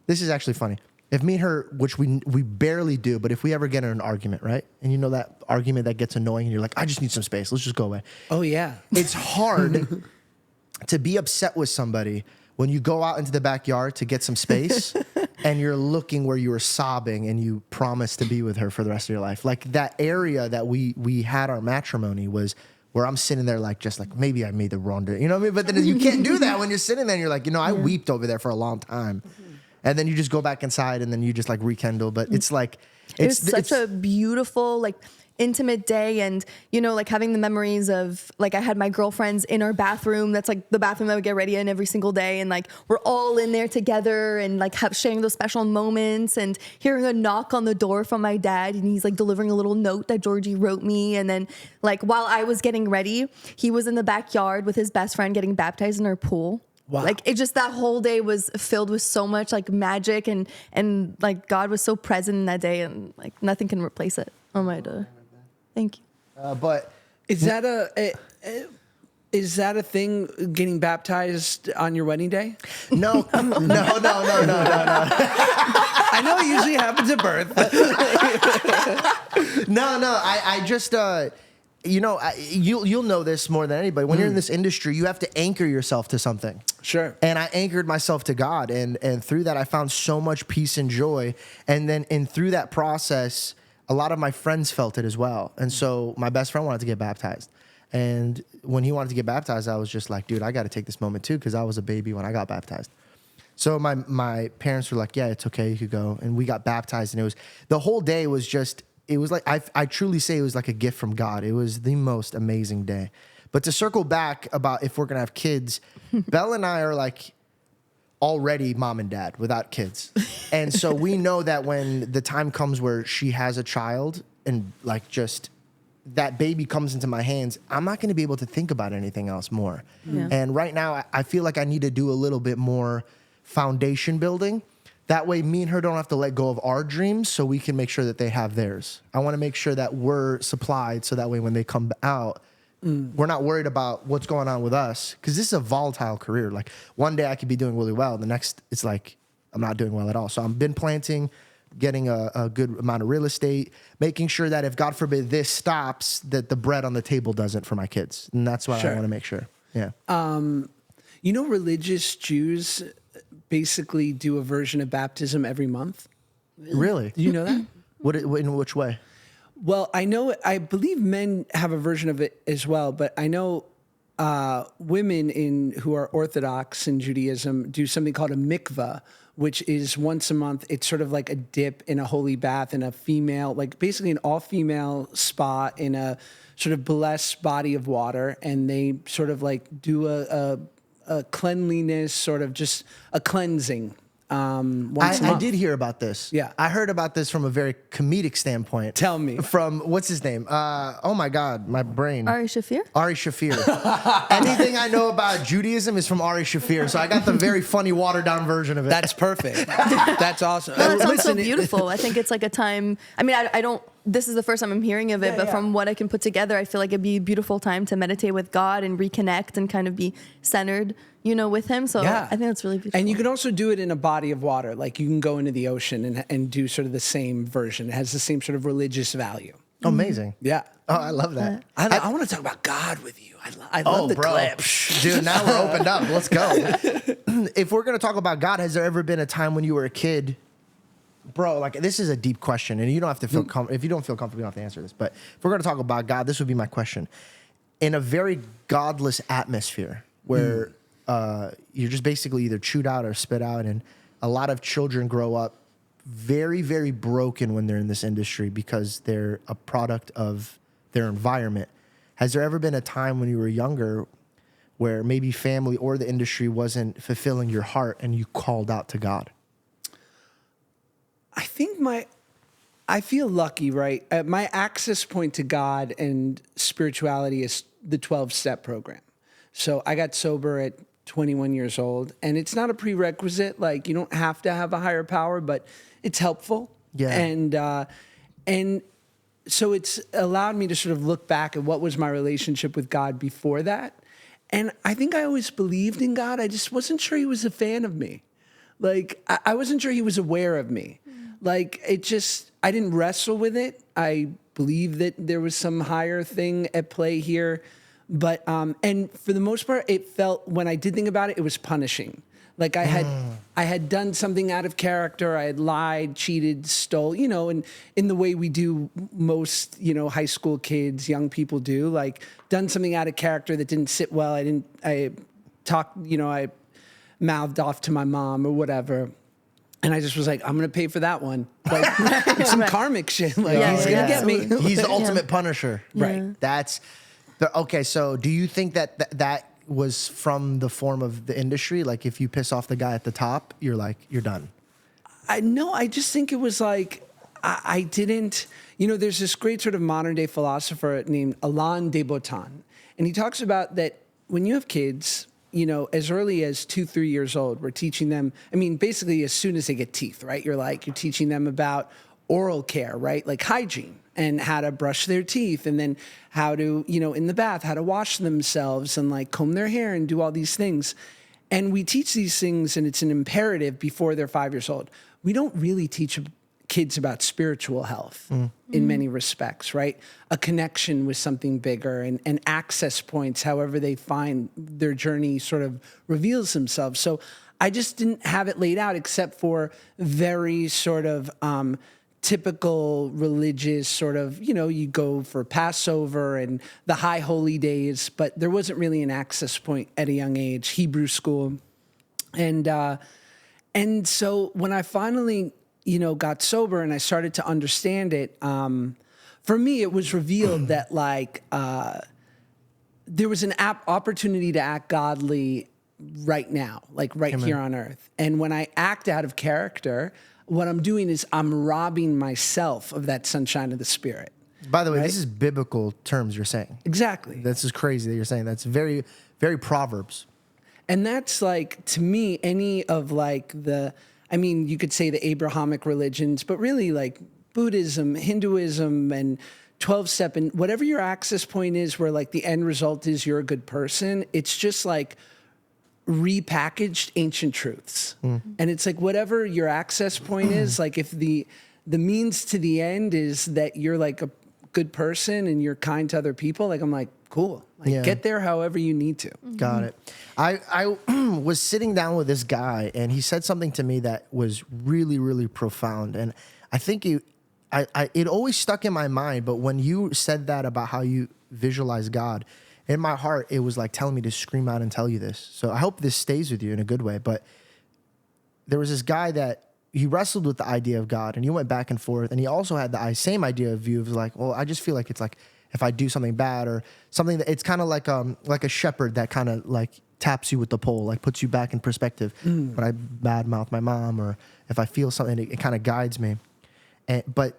this is actually funny. If me and her, which we barely do, but if we ever get in an argument, right? And you know that argument that gets annoying and you're like, I just need some space. Let's just go away. Oh, yeah. It's hard to be upset with somebody when you go out into the backyard to get some space and you're looking where you were sobbing and you promised to be with her for the rest of your life. Like that area that we had our matrimony was where I'm sitting there like, just like, maybe I made the wrong day. You know what I mean? But then you can't do that when you're sitting there and you're like, you know, I weeped over there for a long time. And then you just go back inside and then you just like rekindle. But it's like, It was such a beautiful, like, intimate day. And, you know, like having the memories of, like, I had my girlfriends in our bathroom. That's like the bathroom that we get ready in every single day. And like, we're all in there together and like sharing those special moments and hearing a knock on the door from my dad. And he's like delivering a little note that Georgie wrote me. And then like, while I was getting ready, he was in the backyard with his best friend getting baptized in our pool. Wow. Like it just, that whole day was filled with so much like magic and like God was so present in that day and like nothing can replace it. Oh my God. Thank you. but Is that a thing, getting baptized on your wedding day? no. I know it usually happens at birth. I just, you know, you'll know this more than anybody. When you're in this industry, you have to anchor yourself to something. Sure. And I anchored myself to God. And through that, I found so much peace and joy. And then through that process, a lot of my friends felt it as well. And so my best friend wanted to get baptized. And when he wanted to get baptized, I was just like, dude, I got to take this moment too, because I was a baby when I got baptized. So my parents were like, yeah, it's okay, you could go. And we got baptized. And the whole day was just, it was like, I truly say it was like a gift from God. It was the most amazing day. But to circle back about if we're going to have kids, Belle and I are like already mom and dad without kids. And so we know that when the time comes where she has a child and like just that baby comes into my hands, I'm not going to be able to think about anything else more. Yeah. And right now I feel like I need to do a little bit more foundation building. That way me and her don't have to let go of our dreams so we can make sure that they have theirs. I want to make sure that we're supplied so that way when they come out, we're not worried about what's going on with us, because this is a volatile career. Like one day I could be doing really well. The next, it's like I'm not doing well at all. So I've been planting, getting a good amount of real estate, making sure that if God forbid this stops, that the bread on the table doesn't for my kids. And that's why I want to make sure. Yeah. You know, religious Jews basically do a version of baptism every month. Really? Do you know that? In which way? Well, I believe men have a version of it as well, but I know women who are Orthodox in Judaism do something called a mikvah, which is once a month. It's sort of like a dip in a holy bath in a female, like basically an all-female spa in a sort of blessed body of water, and they sort of like do a cleanliness, sort of just a cleansing. Once a month. I did hear about this. Yeah. I heard about this from a very comedic standpoint. Tell me. From, what's his name? Oh my God, my brain. Ari Shafir? Ari Shafir. Anything I know about Judaism is from Ari Shafir. So I got the very funny watered down version of it. That's perfect. That's awesome. No, that sounds so Listen, beautiful. I think it's like a time. I mean, I don't this is the first time I'm hearing of it, but yeah. from what I can put together, I feel like it'd be a beautiful time to meditate with God and reconnect and kind of be centered, with him. So I think that's really beautiful. And you can also do it in a body of water. Like you can go into the ocean and do sort of the same version. It has the same sort of religious value. Oh, amazing. Yeah. Oh, I love that. I want to talk about God with you. I love the clip. Dude, now we're opened up. Let's go. If we're going to talk about God, has there ever been a time when you were a kid? Bro, like this is a deep question, and you don't have to feel if you don't feel comfortable, you don't have to answer this. But if we're going to talk about God, this would be my question. In a very godless atmosphere where you're just basically either chewed out or spit out, and a lot of children grow up very, very broken when they're in this industry because they're a product of their environment. Has there ever been a time when you were younger where maybe family or the industry wasn't fulfilling your heart and you called out to God? I think I feel lucky, right? My access point to God and spirituality is the 12-step program. So I got sober at 21 years old, and it's not a prerequisite. Like you don't have to have a higher power, but it's helpful. Yeah. And so it's allowed me to sort of look back at what was my relationship with God before that. And I think I always believed in God. I just wasn't sure he was a fan of me. Like I wasn't sure he was aware of me. Like I didn't wrestle with it. I believe that there was some higher thing at play here. But, and for the most part, it felt, when I did think about it, it was punishing. Like I had done something out of character. I had lied, cheated, stole, and in the way we do most, high school kids, young people do, like done something out of character that didn't sit well. I mouthed off to my mom or whatever. And I just was like, I'm going to pay for that one. Like it's some karmic shit. Like he's going to get me. He's the ultimate punisher. Right. That's okay. So do you think that was from the form of the industry? Like if you piss off the guy at the top, you're done. I just think it was like, I didn't, there's this great sort of modern day philosopher named Alain de Botton. And he talks about that when you have kids, as early as 2-3 years old, we're teaching them, basically as soon as they get teeth, right? You're teaching them about oral care, right? Like hygiene and how to brush their teeth, and then how to, in the bath, how to wash themselves and like comb their hair and do all these things. And we teach these things, and it's an imperative before they're 5 years old. We don't really teach kids about spiritual health in many respects, right? A connection with something bigger and access points, however they find their journey sort of reveals themselves. So I just didn't have it laid out except for very sort of typical religious sort of, you go for Passover and the high holy days, but there wasn't really an access point at a young age, Hebrew school. And so when I finally got sober and I started to understand it, for me, it was revealed that there was an opportunity to act godly right now, like right Amen. Here on earth. And when I act out of character, what I'm doing is I'm robbing myself of that sunshine of the Spirit. By the way, right? This is biblical terms you're saying. Exactly. This is crazy that you're saying. That's very, very Proverbs. And that's like, to me, any of you could say the Abrahamic religions, but really like Buddhism, Hinduism, and 12-step, and whatever your access point is where like the end result is you're a good person, it's just like repackaged ancient truths. And it's like whatever your access point is, like if the means to the end is that you're like a good person and you're kind to other people, like I'm like, cool. Like get there however you need to. Got it. I was sitting down with this guy, and he said something to me that was really, really profound. And I think it always stuck in my mind. But when you said that about how you visualize God, in my heart, it was like telling me to scream out and tell you this. So I hope this stays with you in a good way. But there was this guy that he wrestled with the idea of God, and he went back and forth. And he also had the same idea of view of like, well, I just feel like it's like if I do something bad or something that it's kind of like a shepherd that kind of like taps you with the pole, like puts you back in perspective. When I badmouth my mom or if I feel something, it kind of guides me. But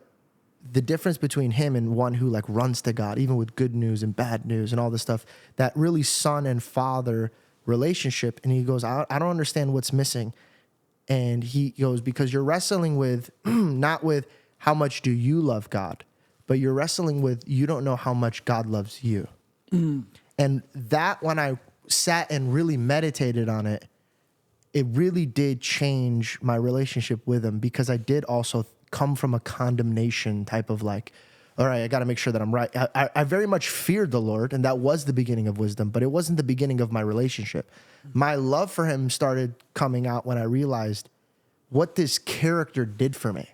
the difference between him and one who like runs to God, even with good news and bad news and all this stuff, that really son and father relationship. And he goes, I don't understand what's missing. And he goes, because you're wrestling with, not with how much do you love God, but you're wrestling with, you don't know how much God loves you. And that, when I sat and really meditated on it, it really did change my relationship with him, because I did also come from a condemnation type of like, all right, I got to make sure that I'm right. I very much feared the Lord, and that was the beginning of wisdom, but it wasn't the beginning of my relationship. My love for him started coming out when I realized what this character did for me.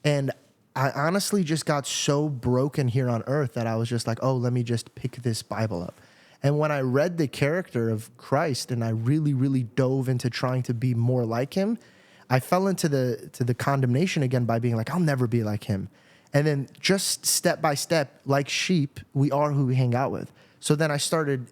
And I honestly just got so broken here on earth that I was just like, oh, let me just pick this Bible up. And when I read the character of Christ and I really, really dove into trying to be more like him, I fell into the condemnation again by being like, I'll never be like him. And then just step by step, like sheep, we are who we hang out with. So then I started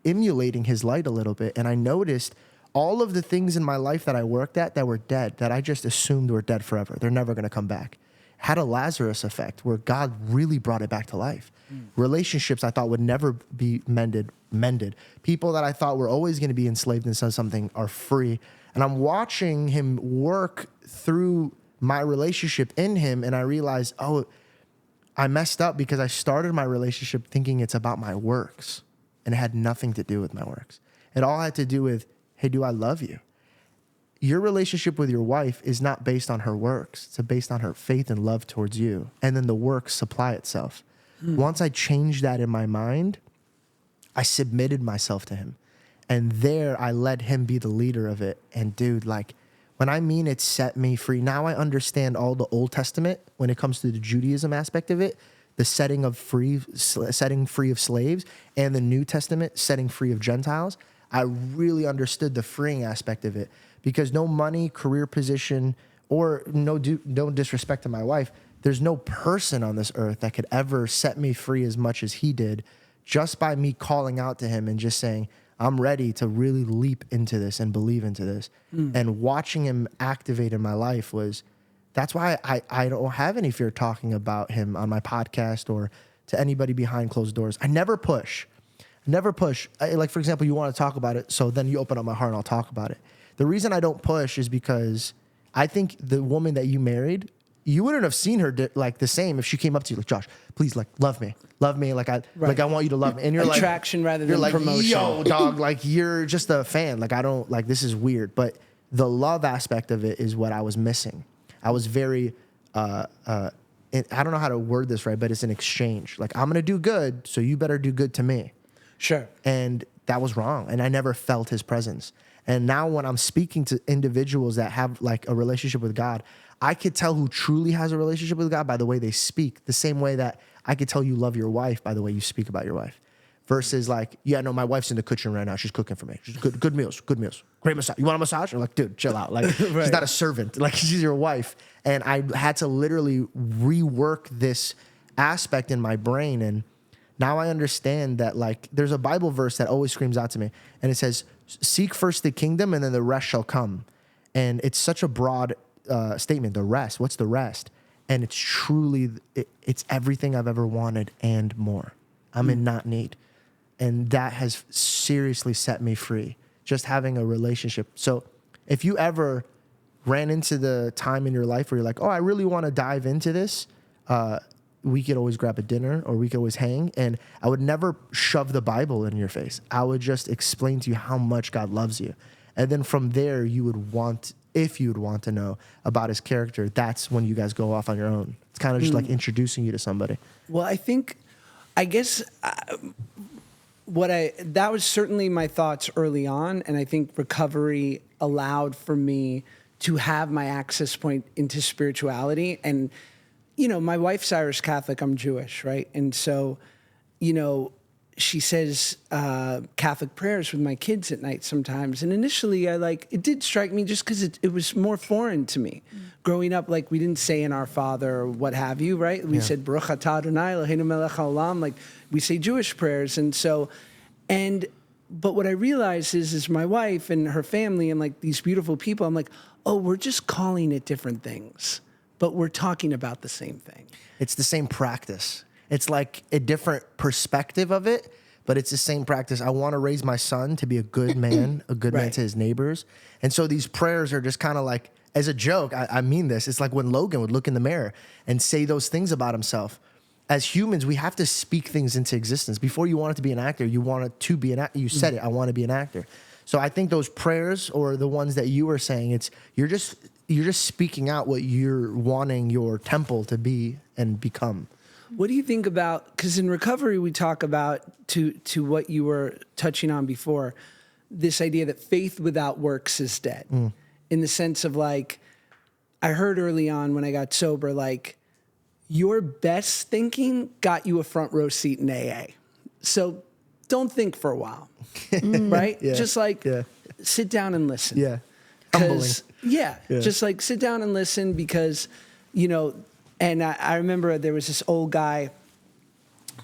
emulating his light a little bit, and I noticed all of the things in my life that I worked at that were dead, that I just assumed were dead forever. They're never going to come back. Had a Lazarus effect where God really brought it back to life. Relationships I thought would never be mended. People that I thought were always going to be enslaved in something are free. And I'm watching him work through my relationship in him, and I realized, oh, I messed up because I started my relationship thinking it's about my works, and it had nothing to do with my works. It all had to do with, hey, do I love you? Your relationship with your wife is not based on her works. It's based on her faith and love towards you. And then the works supply itself. Once I changed that in my mind, I submitted myself to him. And there I let him be the leader of it. And dude, like, when I mean it set me free, now I understand all the Old Testament when it comes to the Judaism aspect of it, the setting free of slaves, and the New Testament setting free of Gentiles. I really understood the freeing aspect of it, because no money, career position, or no disrespect to my wife, there's no person on this earth that could ever set me free as much as he did, just by me calling out to him and just saying, I'm ready to really leap into this and believe into this. And watching him activate in my life that's why I don't have any fear talking about him on my podcast or to anybody behind closed doors. I never push. Like, for example, you want to talk about it, so then you open up my heart and I'll talk about it. The reason I don't push is because I think the woman that you married, you wouldn't have seen her like the same if she came up to you like, Josh, please, like, love me, like I want you to love me. And you're attraction rather than you're like, promotion. yo, dog, like, you're just a fan. Like, I don't, like, this is weird. But the love aspect of it is what I was missing. I was very, I don't know how to word this right, but it's an exchange. Like, I'm gonna do good, so you better do good to me. Sure. And that was wrong. And I never felt his presence. And now when I'm speaking to individuals that have like a relationship with God, I could tell who truly has a relationship with God by the way they speak, the same way that I could tell you love your wife by the way you speak about your wife. Versus like, yeah, no, my wife's in the kitchen right now. She's cooking for me. She's good meals. Great massage. You want a massage? I'm like, dude, chill out. Like, she's not a servant. Like, she's your wife. And I had to literally rework this aspect in my brain. And now I understand that, like, there's a Bible verse that always screams out to me. And it says, seek first the kingdom and then the rest shall come. And it's such a broad statement, the rest. What's the rest? And it's truly, it's everything I've ever wanted and more. I'm in not need. And that has seriously set me free, just having a relationship. So if you ever ran into the time in your life where you're like, oh, I really want to dive into this, we could always grab a dinner or we could always hang. And I would never shove the Bible in your face. I would just explain to you how much God loves you. And then from there, you would want, if you would want to know about his character, that's when you guys go off on your own. It's kind of just like introducing you to somebody. Well, I guess that was certainly my thoughts early on. And I think recovery allowed for me to have my access point into spirituality. And, you know, my wife's Irish Catholic, I'm Jewish, right? And so, you know, she says Catholic prayers with my kids at night sometimes. And initially it did strike me just because it was more foreign to me. Growing up, like, we didn't say in Our Father or what have you, right? We said Baruch atah Adonai Eloheinu melech haolam, like we say Jewish prayers. And so, but what I realized is my wife and her family and like these beautiful people, I'm like, oh, we're just calling it different things, but we're talking about the same thing. It's the same practice. It's like a different perspective of it, but it's the same practice. I want to raise my son to be a good man, a good man to his neighbors. And so these prayers are just kind of like, as a joke, I mean this, it's like when Logan would look in the mirror and say those things about himself. as humans, we have to speak things into existence. Before you wanted to be an actor, you wanted to be an actor. You said it, I want to be an actor. So I think those prayers, or the ones that you were saying, you're just speaking out what you're wanting your temple to be and become. What do you think about, because in recovery we talk about, to what you were touching on before, this idea that faith without works is dead. In the sense of like, I heard early on when I got sober, like, your best thinking got you a front row seat in AA. So don't think for a while, right? Yeah. Just like sit down and listen. Yeah. Humbling. Yeah, just like sit down and listen because, you know, and I remember there was this old guy,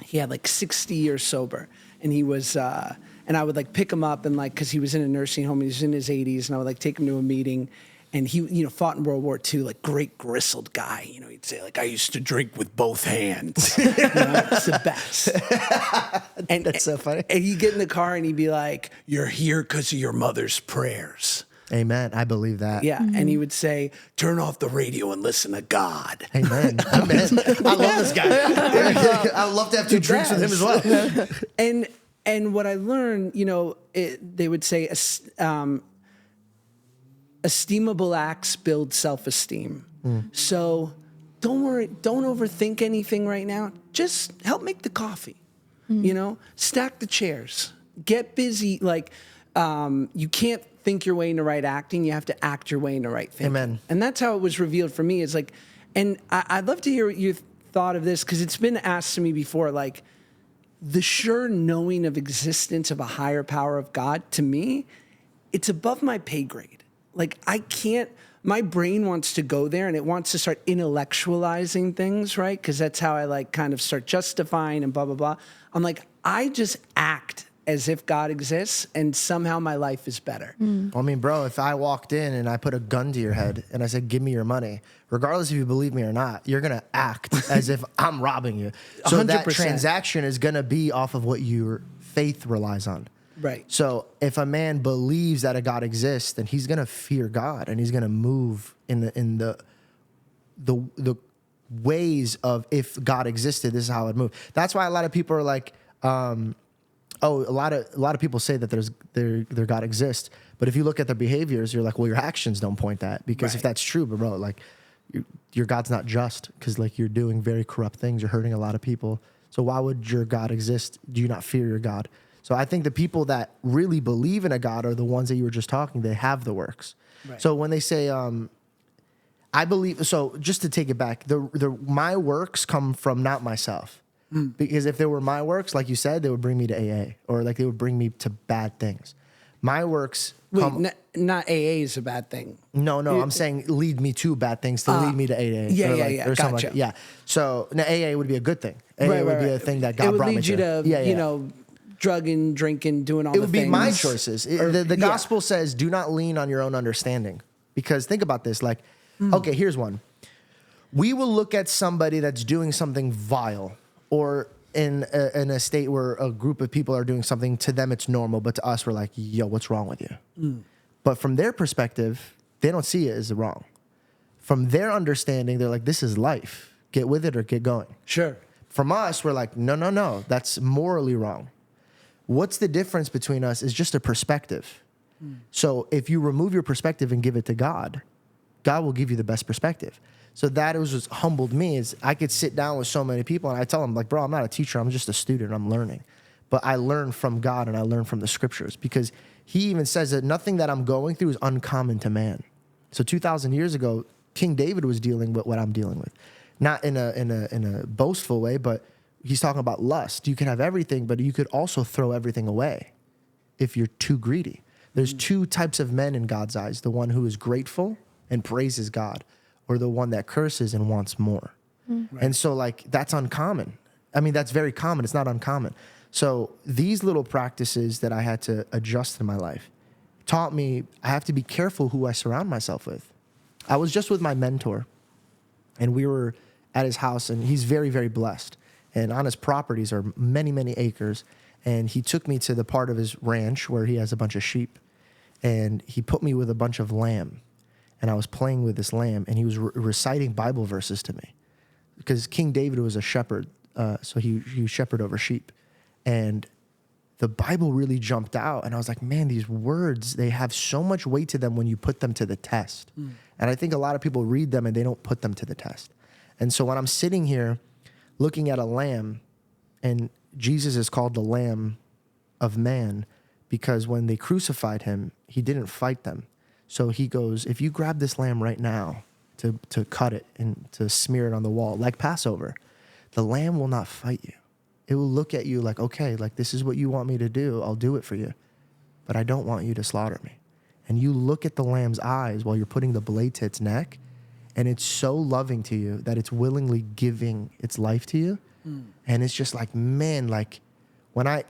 he had like 60 years sober, and he was, and I would like pick him up and like, cause he was in a nursing home, he was in his 80s, and I would like take him to a meeting, and he, you know, fought in World War II, like great gristled guy, you know, he'd say like, I used to drink with both hands. You know, it's the best. And That's so funny. And he'd get in the car and he'd be like, you're here because of your mother's prayers. Amen. I believe that. Yeah. And he would say, turn off the radio and listen to God. Amen. Amen. I love this guy. I would love to have 2 drinks with him as well. And what I learned, you know, they would say, esteemable acts build self-esteem. So don't worry, don't overthink anything right now. Just help make the coffee, you know, stack the chairs, get busy. Like, you can't think your way into right acting. You have to act your way into right thinking. Amen. And that's how it was revealed for me. It's like, and I'd love to hear what you thought of this, because it's been asked to me before, like, the sure knowing of existence of a higher power of God, to me, it's above my pay grade. Like, I can't, my brain wants to go there and it wants to start intellectualizing things, right? Because that's how I like kind of start justifying and blah, blah, blah. I'm like, I just act as if God exists and somehow my life is better. I mean, bro, if I walked in and I put a gun to your head and I said, give me your money, regardless if you believe me or not, you're going to act as if I'm robbing you. So 100%. that transaction is going to be off of what your faith relies on. Right. So if a man believes that a God exists, then he's going to fear God and he's going to move in the ways of, if God existed, this is how it moved. That's why a lot of people are like, a lot of people say that their God exists, but if you look at their behaviors, you're like, well, your actions don't point that, because if that's true, bro, like your God's not just, because like you're doing very corrupt things, you're hurting a lot of people. So why would your God exist? Do you not fear your God? So I think the people that really believe in a God are the ones that you were just talking. They have the works. Right. So when they say, I believe, so just to take it back, my works come from not myself. Because if they were my works, like you said, they would bring me to AA, or like they would bring me to bad things. My works not AA is a bad thing. No, I'm saying lead me to bad things to lead me to AA. Yeah. Or something like, yeah. So now AA would be a good thing. AA would be a thing that God brought me to. It would lead you to, you know, drugging, drinking, doing all the things. It would be my choices. The gospel says, do not lean on your own understanding. Because think about this, like, okay, here's one. We will look at somebody that's doing something vile, or in a state where a group of people are doing something, to them it's normal, but to us we're like, yo, what's wrong with you? But from their perspective, they don't see it as wrong. From their understanding, they're like, this is life. Get with it or get going. Sure. From us, we're like, no, that's morally wrong. What's the difference between us is just a perspective. So if you remove your perspective and give it to God, God will give you the best perspective. So that was what humbled me, is I could sit down with so many people and I tell them, like, bro, I'm not a teacher. I'm just a student. I'm learning. But I learn from God and I learn from the scriptures, because he even says that nothing that I'm going through is uncommon to man. So 2,000 years ago, King David was dealing with what I'm dealing with. Not in a boastful way, but he's talking about lust. You can have everything, but you could also throw everything away if you're too greedy. There's 2 types of men in God's eyes: the one who is grateful and praises God, or the one that curses and wants more. Right. And so like, that's uncommon. I mean, that's very common. It's not uncommon. So these little practices that I had to adjust in my life taught me I have to be careful who I surround myself with. I was just with my mentor, and we were at his house, and he's very, very blessed. And on his properties are many, many acres. And he took me to the part of his ranch where he has a bunch of sheep. And he put me with a bunch of lamb. And I was playing with this lamb, and he was reciting Bible verses to me. Because King David was a shepherd so he shepherd over sheep. And the Bible really jumped out. And I was like, man, these words, they have so much weight to them when you put them to the test. And I think a lot of people read them and they don't put them to the test. And so when I'm sitting here looking at a lamb, and Jesus is called the Lamb of Man because when they crucified him, he didn't fight them. So he goes, if you grab this lamb right now to cut it and to smear it on the wall, like Passover, the lamb will not fight you. It will look at you like, okay, like this is what you want me to do. I'll do it for you. But I don't want you to slaughter me. And you look at the lamb's eyes while you're putting the blade to its neck, and it's so loving to you that it's willingly giving its life to you. And it's just like, man, like when I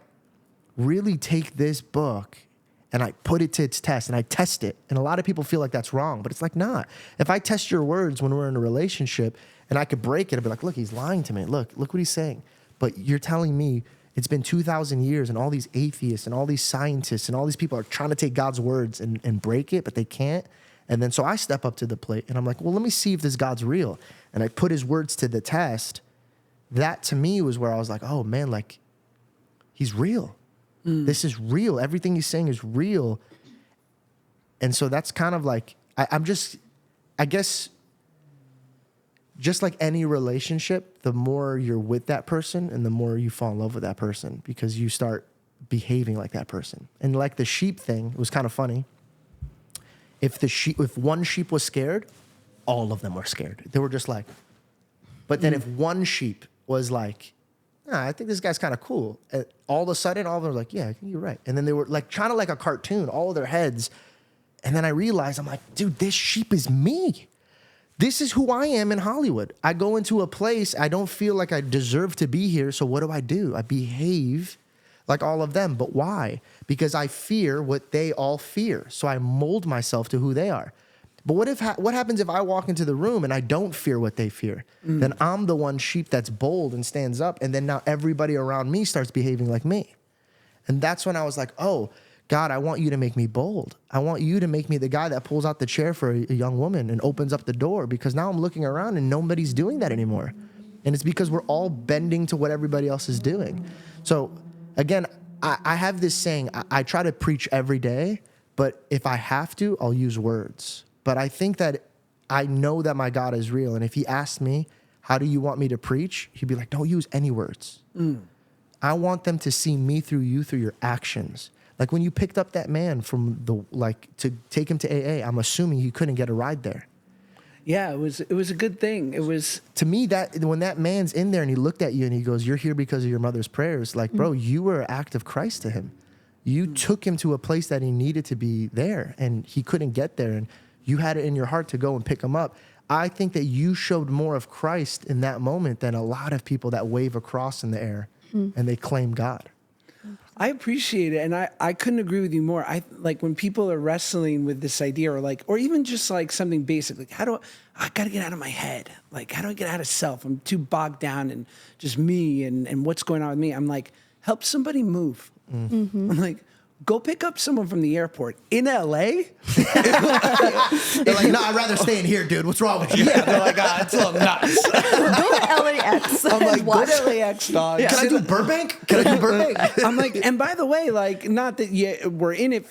really take this book and I put it to its test and I test it, and a lot of people feel like that's wrong, but it's like, nah. If I test your words when we're in a relationship and I could break it, I'd be like, look, he's lying to me. Look what he's saying. But you're telling me it's been 2,000 years and all these atheists and all these scientists and all these people are trying to take God's words and break it, but they can't. And then so I step up to the plate and I'm like, well, let me see if this God's real. And I put his words to the test. That to me was where I was like, oh man, like he's real. This is real. Everything he's saying is real. And so that's kind of like, I guess, just like any relationship, the more you're with that person and the more you fall in love with that person because you start behaving like that person. And like the sheep thing, it was kind of funny. If one sheep was scared, all of them were scared. They were just like, but then if one sheep was like, I think this guy's kind of cool. All of a sudden, all of them were like, yeah, I think you're right. And then they were like, kind of like a cartoon, all of their heads. And then I realized, I'm like, dude, this sheep is me. This is who I am in Hollywood. I go into a place, I don't feel like I deserve to be here. So what do? I behave like all of them. But why? Because I fear what they all fear. So I mold myself to who they are. But what happens if I walk into the room and I don't fear what they fear? Then I'm the one sheep that's bold and stands up. And then now everybody around me starts behaving like me. And that's when I was like, oh, God, I want you to make me bold. I want you to make me the guy that pulls out the chair for a young woman and opens up the door, because now I'm looking around and nobody's doing that anymore. And it's because we're all bending to what everybody else is doing. So again, I have this saying, I try to preach every day, but if I have to, I'll use words. But I think that I know that my God is real. And if he asked me, how do you want me to preach? He'd be like, don't use any words. I want them to see me through you, through your actions. Like when you picked up that man from to take him to AA, I'm assuming you couldn't get a ride there. Yeah, it was a good thing. It was, to me, that when that man's in there and he looked at you and he goes, you're here because of your mother's prayers. Like, bro, you were an act of Christ to him. You took him to a place that he needed to be there and he couldn't get there. And you had it in your heart to go and pick him up. I think that you showed more of Christ in that moment than a lot of people that wave a cross in the air and they claim God. I appreciate it. And I couldn't agree with you more. I like when people are wrestling with this idea or even just like something basic, like I got to get out of my head. Like, how do I get out of self? I'm too bogged down in just me and what's going on with me. I'm like, help somebody move. I'm like, go pick up someone from the airport in LA. They're like, no, I'd rather stay in here, dude. What's wrong with you? Yeah, they're like, it's a little nuts. Go to LAX. I'm like, go watch. to LAX, dog. Can I do Burbank? I'm like, and by the way, like, not that we're in it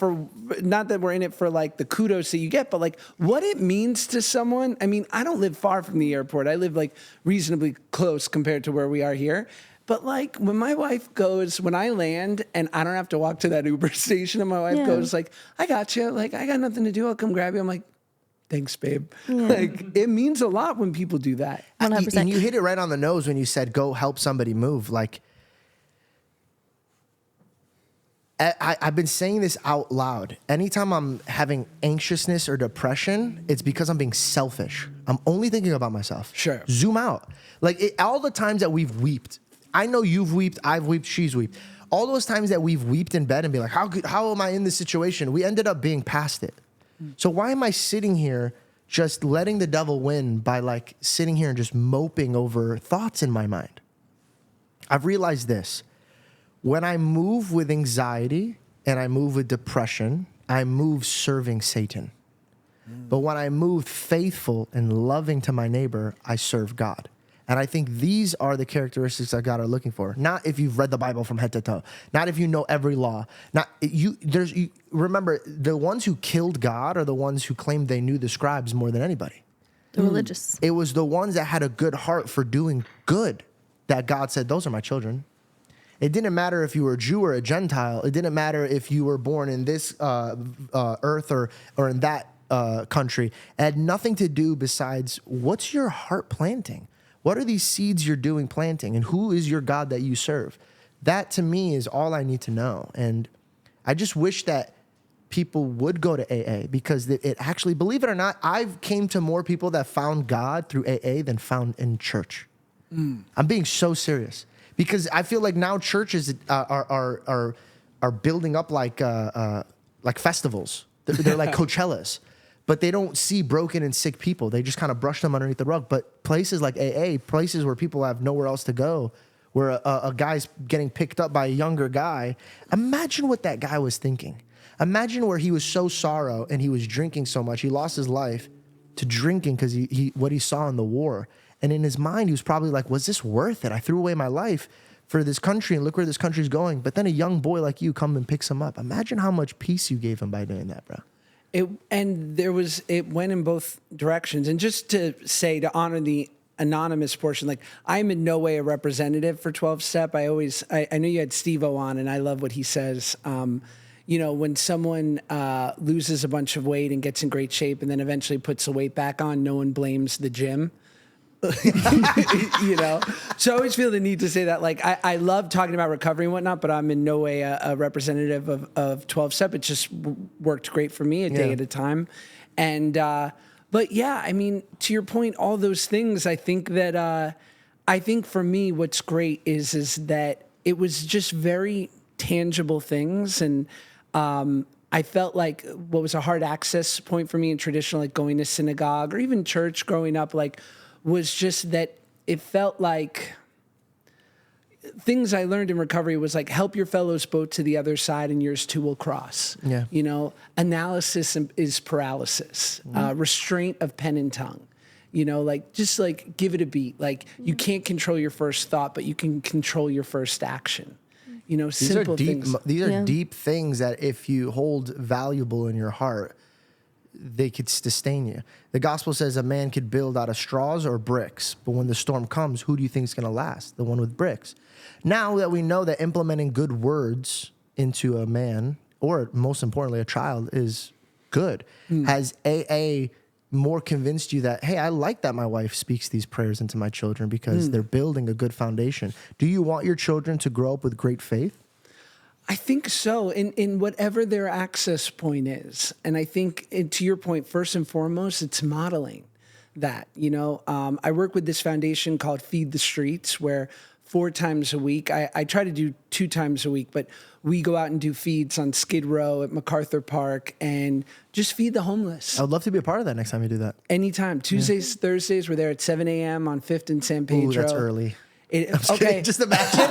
for like the kudos that you get, but like what it means to someone. I mean, I don't live far from the airport. I live like reasonably close compared to where we are here. But like when my wife goes, when I land and I don't have to walk to that Uber station and my wife goes like, I got you. Like, I got nothing to do. I'll come grab you. I'm like, thanks, babe. Like, it means a lot when people do that. 100%. And you hit it right on the nose when you said, go help somebody move. Like, I've been saying this out loud. Anytime I'm having anxiousness or depression, it's because I'm being selfish. I'm only thinking about myself. Sure. Zoom out. Like, all the times that we've weeped, I know you've weeped, I've weeped, she's weeped. All those times that we've weeped in bed and be like, how am I in this situation? We ended up being past it. So why am I sitting here just letting the devil win by like sitting here and just moping over thoughts in my mind? I've realized this. When I move with anxiety and I move with depression, I move serving Satan. But when I move faithful and loving to my neighbor, I serve God. And I think these are the characteristics that God are looking for. Not if you've read the Bible from head to toe. Not if you know every law. Not you. Remember, the ones who killed God are the ones who claimed they knew the scribes more than anybody. The religious. It was the ones that had a good heart for doing good that God said, those are my children. It didn't matter if you were a Jew or a Gentile. It didn't matter if you were born in this earth or in that country. It had nothing to do besides what's your heart planting? What are these seeds you're doing planting? And who is your God that you serve? That to me is all I need to know. And I just wish that people would go to AA because it actually, believe it or not, I've came to more people that found God through AA than found in church. I'm being so serious because I feel like now churches are building up like festivals. They're like Coachellas. But they don't see broken and sick people. They just kind of brush them underneath the rug. But places like AA, places where people have nowhere else to go, where a guy's getting picked up by a younger guy, imagine what that guy was thinking. Imagine where he was so sorrow and he was drinking so much. He lost his life to drinking because what he saw in the war. And in his mind, he was probably like, was this worth it? I threw away my life for this country and look where this country's going. But then a young boy like you come and picks him up. Imagine how much peace you gave him by doing that, bro. It went in both directions. And just to say, to honor the anonymous portion, like I'm in no way a representative for 12-step. I know you had Steve-O on and I love what he says. When someone loses a bunch of weight and gets in great shape and then eventually puts the weight back on, no one blames the gym. So I always feel the need to say that. Like I love talking about recovery and whatnot, but I'm in no way a representative of 12-step. It just worked great for me a day at a time. And but yeah, I mean, to your point, all those things. I think that I think for me, what's great is that it was just very tangible things, and I felt like what was a hard access point for me in traditional, like going to synagogue or even church growing up, like, was just that it felt like things I learned in recovery was like, help your fellow's boat to the other side and yours too will cross. Yeah. Analysis is paralysis, restraint of pen and tongue, just like give it a beat. Like you can't control your first thought, but you can control your first action. Simple things. These are deep things that if you hold valuable in your heart, they could sustain you. The gospel says a man could build out of straws or bricks, but when the storm comes, who do you think is going to last? The one with bricks. Now that we know that implementing good words into a man, or most importantly, a child, is good, has AA more convinced you that, hey, I like that my wife speaks these prayers into my children because they're building a good foundation? Do you want your children to grow up with great faith? I think so, in whatever their access point is. And I think, to your point, first and foremost, it's modeling that. I work with this foundation called Feed the Streets, where 4 times a week, I try to do 2 times a week, but we go out and do feeds on Skid Row at MacArthur Park and just feed the homeless. I would love to be a part of that next time you do that. Anytime. Tuesdays, Thursdays, we're there at 7 a.m. on 5th and San Pedro. Ooh, that's early. Okay. Just imagine.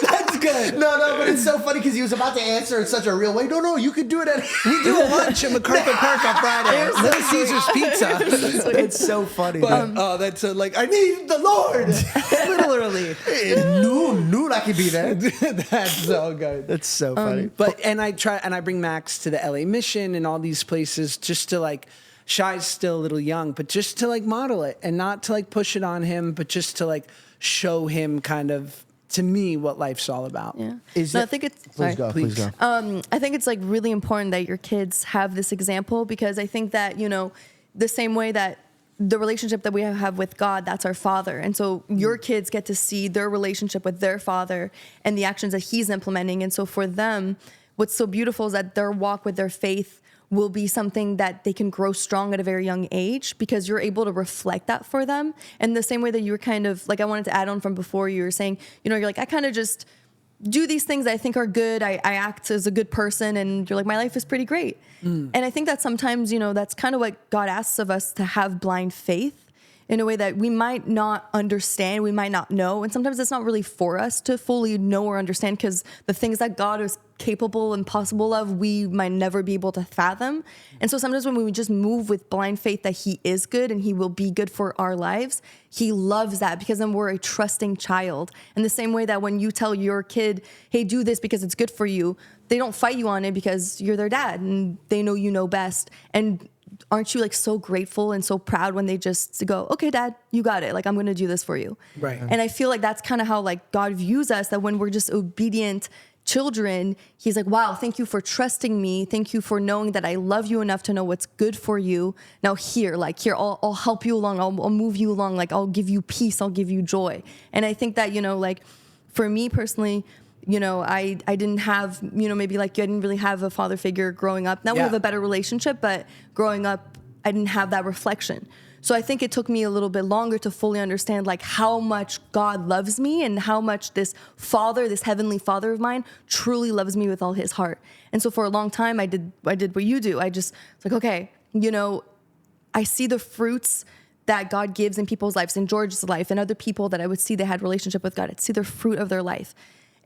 That's good. No, but it's so funny because he was about to answer in such a real way. No, you could do it at... We do a lunch at MacArthur Park on Friday. Little Caesar's Pizza. It's so funny. But, that's I need the Lord. Literally. Noon, I could be there. That's so good. That's so funny. And I bring Max to the LA Mission and all these places just to Shy's still a little young, but just to model it and not to push it on him, but just to show him kind of, to me, what life's all about. Yeah. I think it's... Please go. I think it's really important that your kids have this example, because I think that, the same way that the relationship that we have with God, that's our Father. And so your kids get to see their relationship with their Father and the actions that He's implementing. And so for them, what's so beautiful is that their walk with their faith will be something that they can grow strong at a very young age, because you're able to reflect that for them. And the same way that you were kind of I wanted to add on from before, you were saying, you're I kind of just do these things that I think are good. I act as a good person, and you're my life is pretty great. And I think that sometimes, that's kind of what God asks of us, to have blind faith. in a way that we might not understand, we might not know. And sometimes it's not really for us to fully know or understand, because the things that God is capable and possible of, we might never be able to fathom. And so sometimes when we just move with blind faith that he is good and he will be good for our lives, he loves that, because then we're a trusting child. In the same way that when you tell your kid, hey, do this because it's good for you, they don't fight you on it because you're their dad and they know you know best. And aren't you like so grateful and so proud when they just go, okay, dad, you got it. Like, I'm going to do this for you. Right. And I feel like that's kind of how like God views us, that when we're just obedient children, he's like, wow, thank you for trusting me. Thank you for knowing that I love you enough to know what's good for you. Now here, I'll help you along. I'll move you along. Like, I'll give you peace. I'll give you joy. And I think that, like for me personally, I didn't have, maybe like you, I didn't really have a father figure growing up. Now we have a better relationship, but growing up, I didn't have that reflection. So I think it took me a little bit longer to fully understand like how much God loves me and how much this Father, this heavenly Father of mine, truly loves me with all his heart. And so for a long time, I did what you do. I just was like, okay, I see the fruits that God gives in people's lives, in George's life, and other people that I would see they had relationship with God. I'd see the fruit of their life.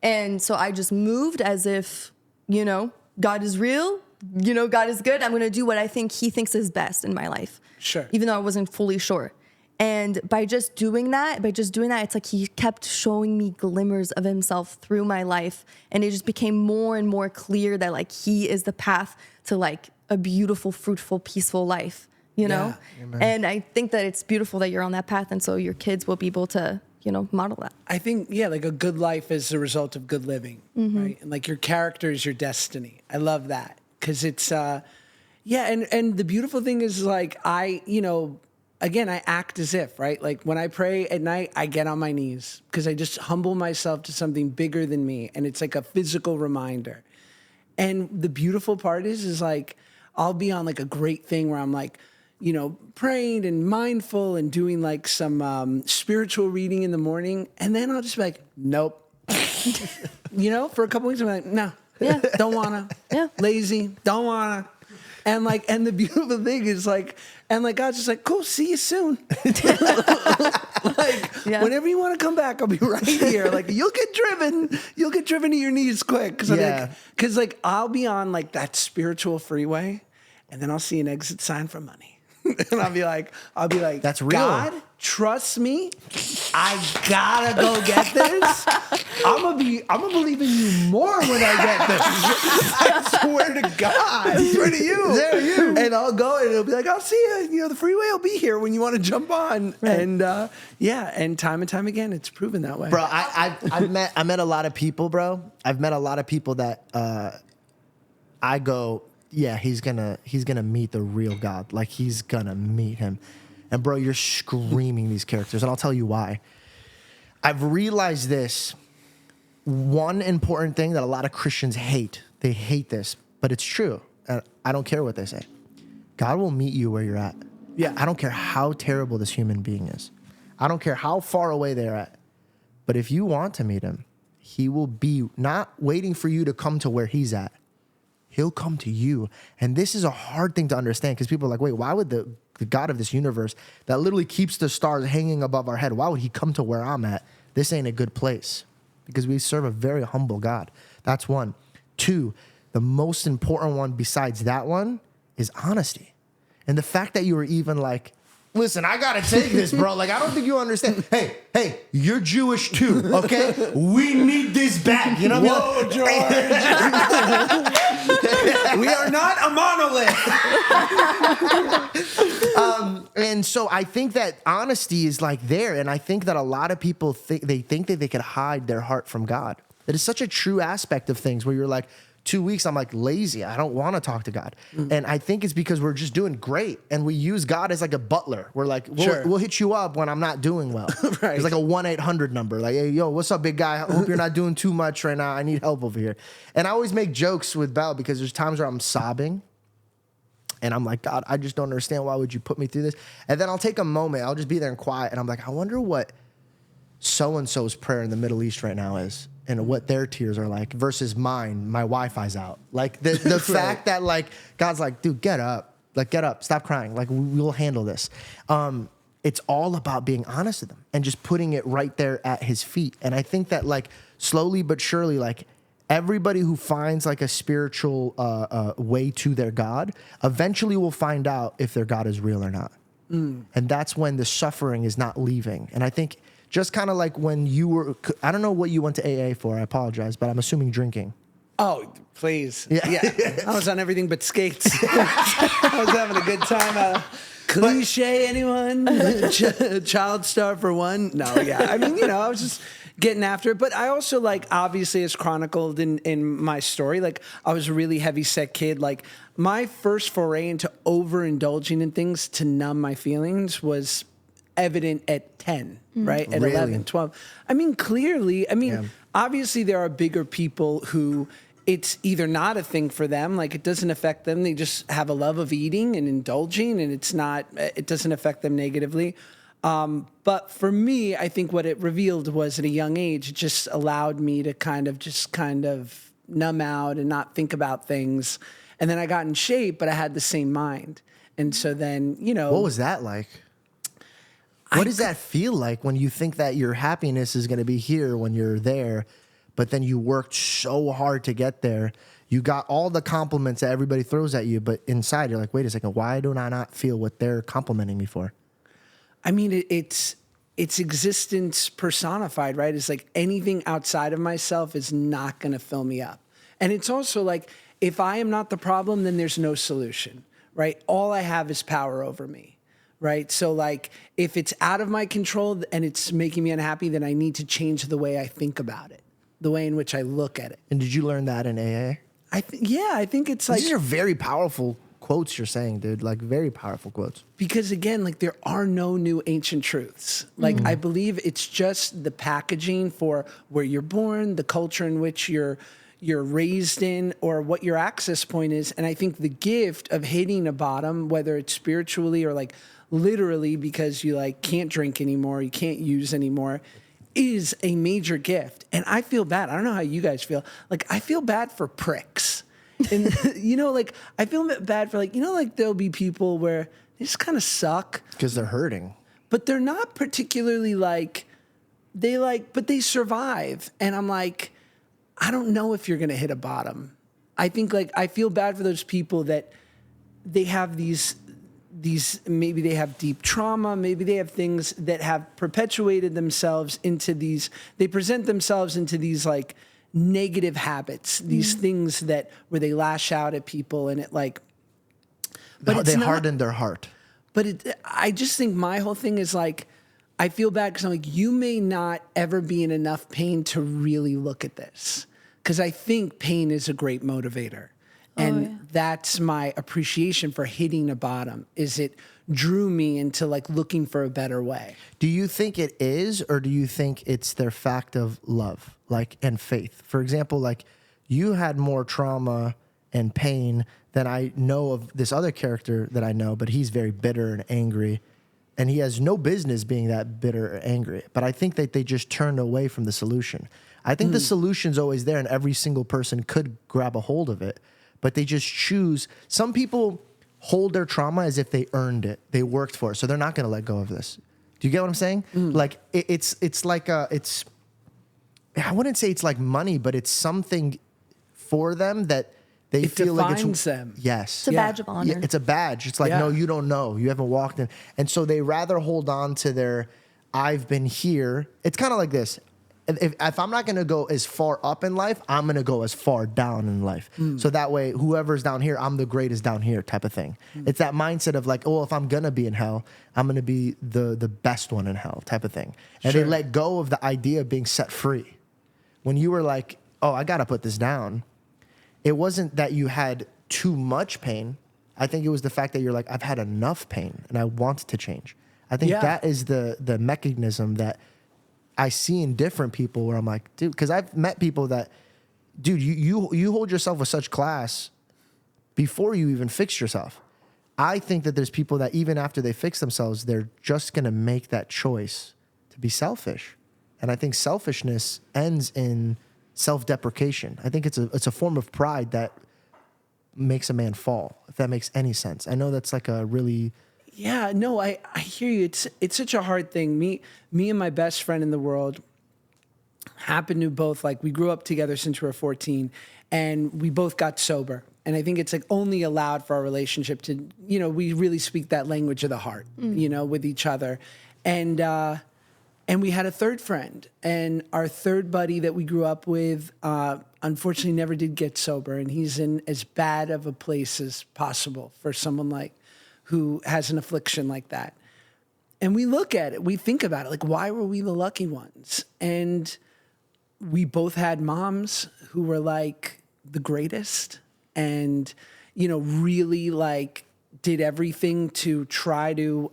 And so I just moved as if, God is real, God is good. I'm going to do what I think he thinks is best in my life. Sure. Even though I wasn't fully sure. And by just doing that, it's like he kept showing me glimmers of himself through my life. And it just became more and more clear that like he is the path to like a beautiful, fruitful, peaceful life, Yeah. And I think that it's beautiful that you're on that path. And so your kids will be able to, model that. I think, like a good life is the result of good living, right? And like your character is your destiny. I love that. Cause it's, and the beautiful thing is like, again, I act as if, right? Like when I pray at night, I get on my knees because I just humble myself to something bigger than me. And it's like a physical reminder. And the beautiful part is like, I'll be on like a great thing where I'm like, praying and mindful and doing like some spiritual reading in the morning. And then I'll just be like, nope. For a couple weeks, I'm like, no, don't wanna. Lazy, don't wanna. And like, and the beautiful thing is like, and like, God's just like, cool, see you soon. Whenever you want to come back, I'll be right here. Like, you'll get driven to your knees quick. Cause like, I'll be on like that spiritual freeway and then I'll see an exit sign for money. And I'll be like, that's real. God, trust me. I gotta go get this. I'm gonna believe in you more when I get this. I swear to God. I swear to you. Yeah, And I'll go and it'll be like, I'll see you. The freeway will be here when you want to jump on. Right. And time again, it's proven that way. Bro, I met a lot of people, bro. I've met a lot of people that I go, yeah, he's gonna meet the real God. Like, he's gonna meet him. And bro, you're screaming these characters, and I'll tell you why. I've realized this. One important thing that a lot of Christians hate. They hate this, but it's true. And I don't care what they say. God will meet you where you're at. Yeah. I don't care how terrible this human being is. I don't care how far away they're at. But if you want to meet him, he will be not waiting for you to come to where he's at. He'll come to you. And this is a hard thing to understand, because people are like, wait, why would the God of this universe that literally keeps the stars hanging above our head, why would he come to where I'm at? This ain't a good place, because we serve a very humble God. That's one. Two, the most important one besides that one is honesty. And the fact that you were even like, listen, I got to take this, bro. Like, I don't think you understand. Hey, you're Jewish too, okay? We need this back. You know what I mean? Whoa, George. We are not a monolith. And so I think that honesty is like there. And I think that a lot of people think that they could hide their heart from God. That is such a true aspect of things where you're like, 2 weeks, I'm like lazy. I don't want to talk to God. And I think it's because we're just doing great. And we use God as like a butler. We're like, we'll hit you up when I'm not doing well. Right. It's like a 1-800 number. Like, hey, yo, what's up, big guy? I hope you're not doing too much right now. I need help over here. And I always make jokes with Belle because there's times where I'm sobbing. And I'm like, God, I just don't understand. Why would you put me through this? And then I'll take a moment. I'll just be there and quiet. And I'm like, I wonder what so-and-so's prayer in the Middle East right now is. And what their tears are like versus mine. My Wi-Fi's out. Like the fact that like God's like, dude, get up. Like, get up. Stop crying. Like, we'll handle this. it's all about being honest with him and just putting it right there at his feet. And I think that like slowly but surely, like everybody who finds like a spiritual way to their God eventually will find out if their God is real or not. And that's when the suffering is not leaving. And I think just kind of like when you were, I don't know what you went to AA for, I apologize, but I'm assuming drinking. Oh, please. Yeah. I was on everything but skates. I was having a good time. Cliche, anyone? Child star for one? No, yeah. I mean, I was just getting after it. But I also, like, obviously, as chronicled in my story, like, I was a really heavy-set kid. Like, my first foray into overindulging in things to numb my feelings was evident at 10, right? At Really? 11, 12. I mean, clearly, obviously, there are bigger people who it's either not a thing for them, like it doesn't affect them. They just have a love of eating and indulging, and it doesn't affect them negatively. But for me, I think what it revealed was at a young age, it just allowed me to kind of numb out and not think about things. And then I got in shape, but I had the same mind. And so then, What was that like? What does that feel like when you think that your happiness is going to be here when you're there, but then you worked so hard to get there? You got all the compliments that everybody throws at you, but inside you're like, wait a second, why do I not feel what they're complimenting me for? I mean, it's existence personified, right? It's like anything outside of myself is not going to fill me up. And it's also like, if I am not the problem, then there's no solution, right? All I have is power over me, right? So like, if it's out of my control and it's making me unhappy, then I need to change the way I think about it, the way in which I look at it. And did you learn that in AA? I think it's like... These are very powerful quotes you're saying, dude. Like, very powerful quotes. Because again, like, there are no new ancient truths. Like, I believe it's just the packaging for where you're born, the culture in which you're raised in, or what your access point is. And I think the gift of hitting a bottom, whether it's spiritually or like literally because you like can't drink anymore, you can't use anymore, is a major gift. And I feel bad. I don't know how you guys feel. Like, I feel bad for pricks. And, like, I feel bad for, like, like, there'll be people where they just kind of suck. Because they're hurting. But they're not particularly, but they survive. And I'm like, I don't know if you're going to hit a bottom. I think, like, I feel bad for those people that they have these, maybe they have deep trauma, maybe they have things that have perpetuated themselves into these, they present themselves into these like negative habits, these things that where they lash out at people and it like, but they harden their heart. But I just think my whole thing is like, I feel bad because I'm like, you may not ever be in enough pain to really look at this. Because I think pain is a great motivator. And that's my appreciation for hitting a bottom, is it drew me into like looking for a better way. Do you think it is, or do you think it's their fact of love, like, and faith? For example, like, you had more trauma and pain than I know of this other character that I know, but he's very bitter and angry, and he has no business being that bitter or angry. But I think that they just turned away from the solution. I think the solution's always there, and every single person could grab a hold of it. But they just choose. Some people hold their trauma as if they earned it. They worked for it. So they're not going to let go of this. Do you get what I'm saying? Like, it's like, I wouldn't say it's like money, but it's something for them that they feel like it's... It defines them. Yes. It's a badge of honor. Yeah, it's a badge. It's like, no, you don't know. You haven't walked in. And so they rather hold on to their, I've been here. It's kind of like this. If I'm not going to go as far up in life, I'm going to go as far down in life. So that way, whoever's down here, I'm the greatest down here type of thing. It's that mindset of like, oh, if I'm going to be in hell, I'm going to be the best one in hell type of thing. And they let go of the idea of being set free. When you were like, oh, I got to put this down, it wasn't that you had too much pain. I think it was the fact that you're like, I've had enough pain and I want to change. I think that is the mechanism that I see in different people where I'm like, dude, because I've met people that, dude, you hold yourself with such class before you even fix yourself. I think that there's people that even after they fix themselves, they're just going to make that choice to be selfish. And I think selfishness ends in self-deprecation. I think it's a form of pride that makes a man fall, if that makes any sense. I know that's like a really Yeah, no, I hear you. It's such a hard thing. Me and my best friend in the world happen to both, like, we grew up together since we were 14, and we both got sober. And I think it's like only allowed for our relationship to, you know, we really speak that language of the heart, you know, with each other. And we had a third friend, and our third buddy that we grew up with, unfortunately never did get sober. And he's in as bad of a place as possible for someone like who has an affliction like that. And we look at it, we think about it, like, why were we the lucky ones? And we both had moms who were like the greatest and, you know, really like did everything to try to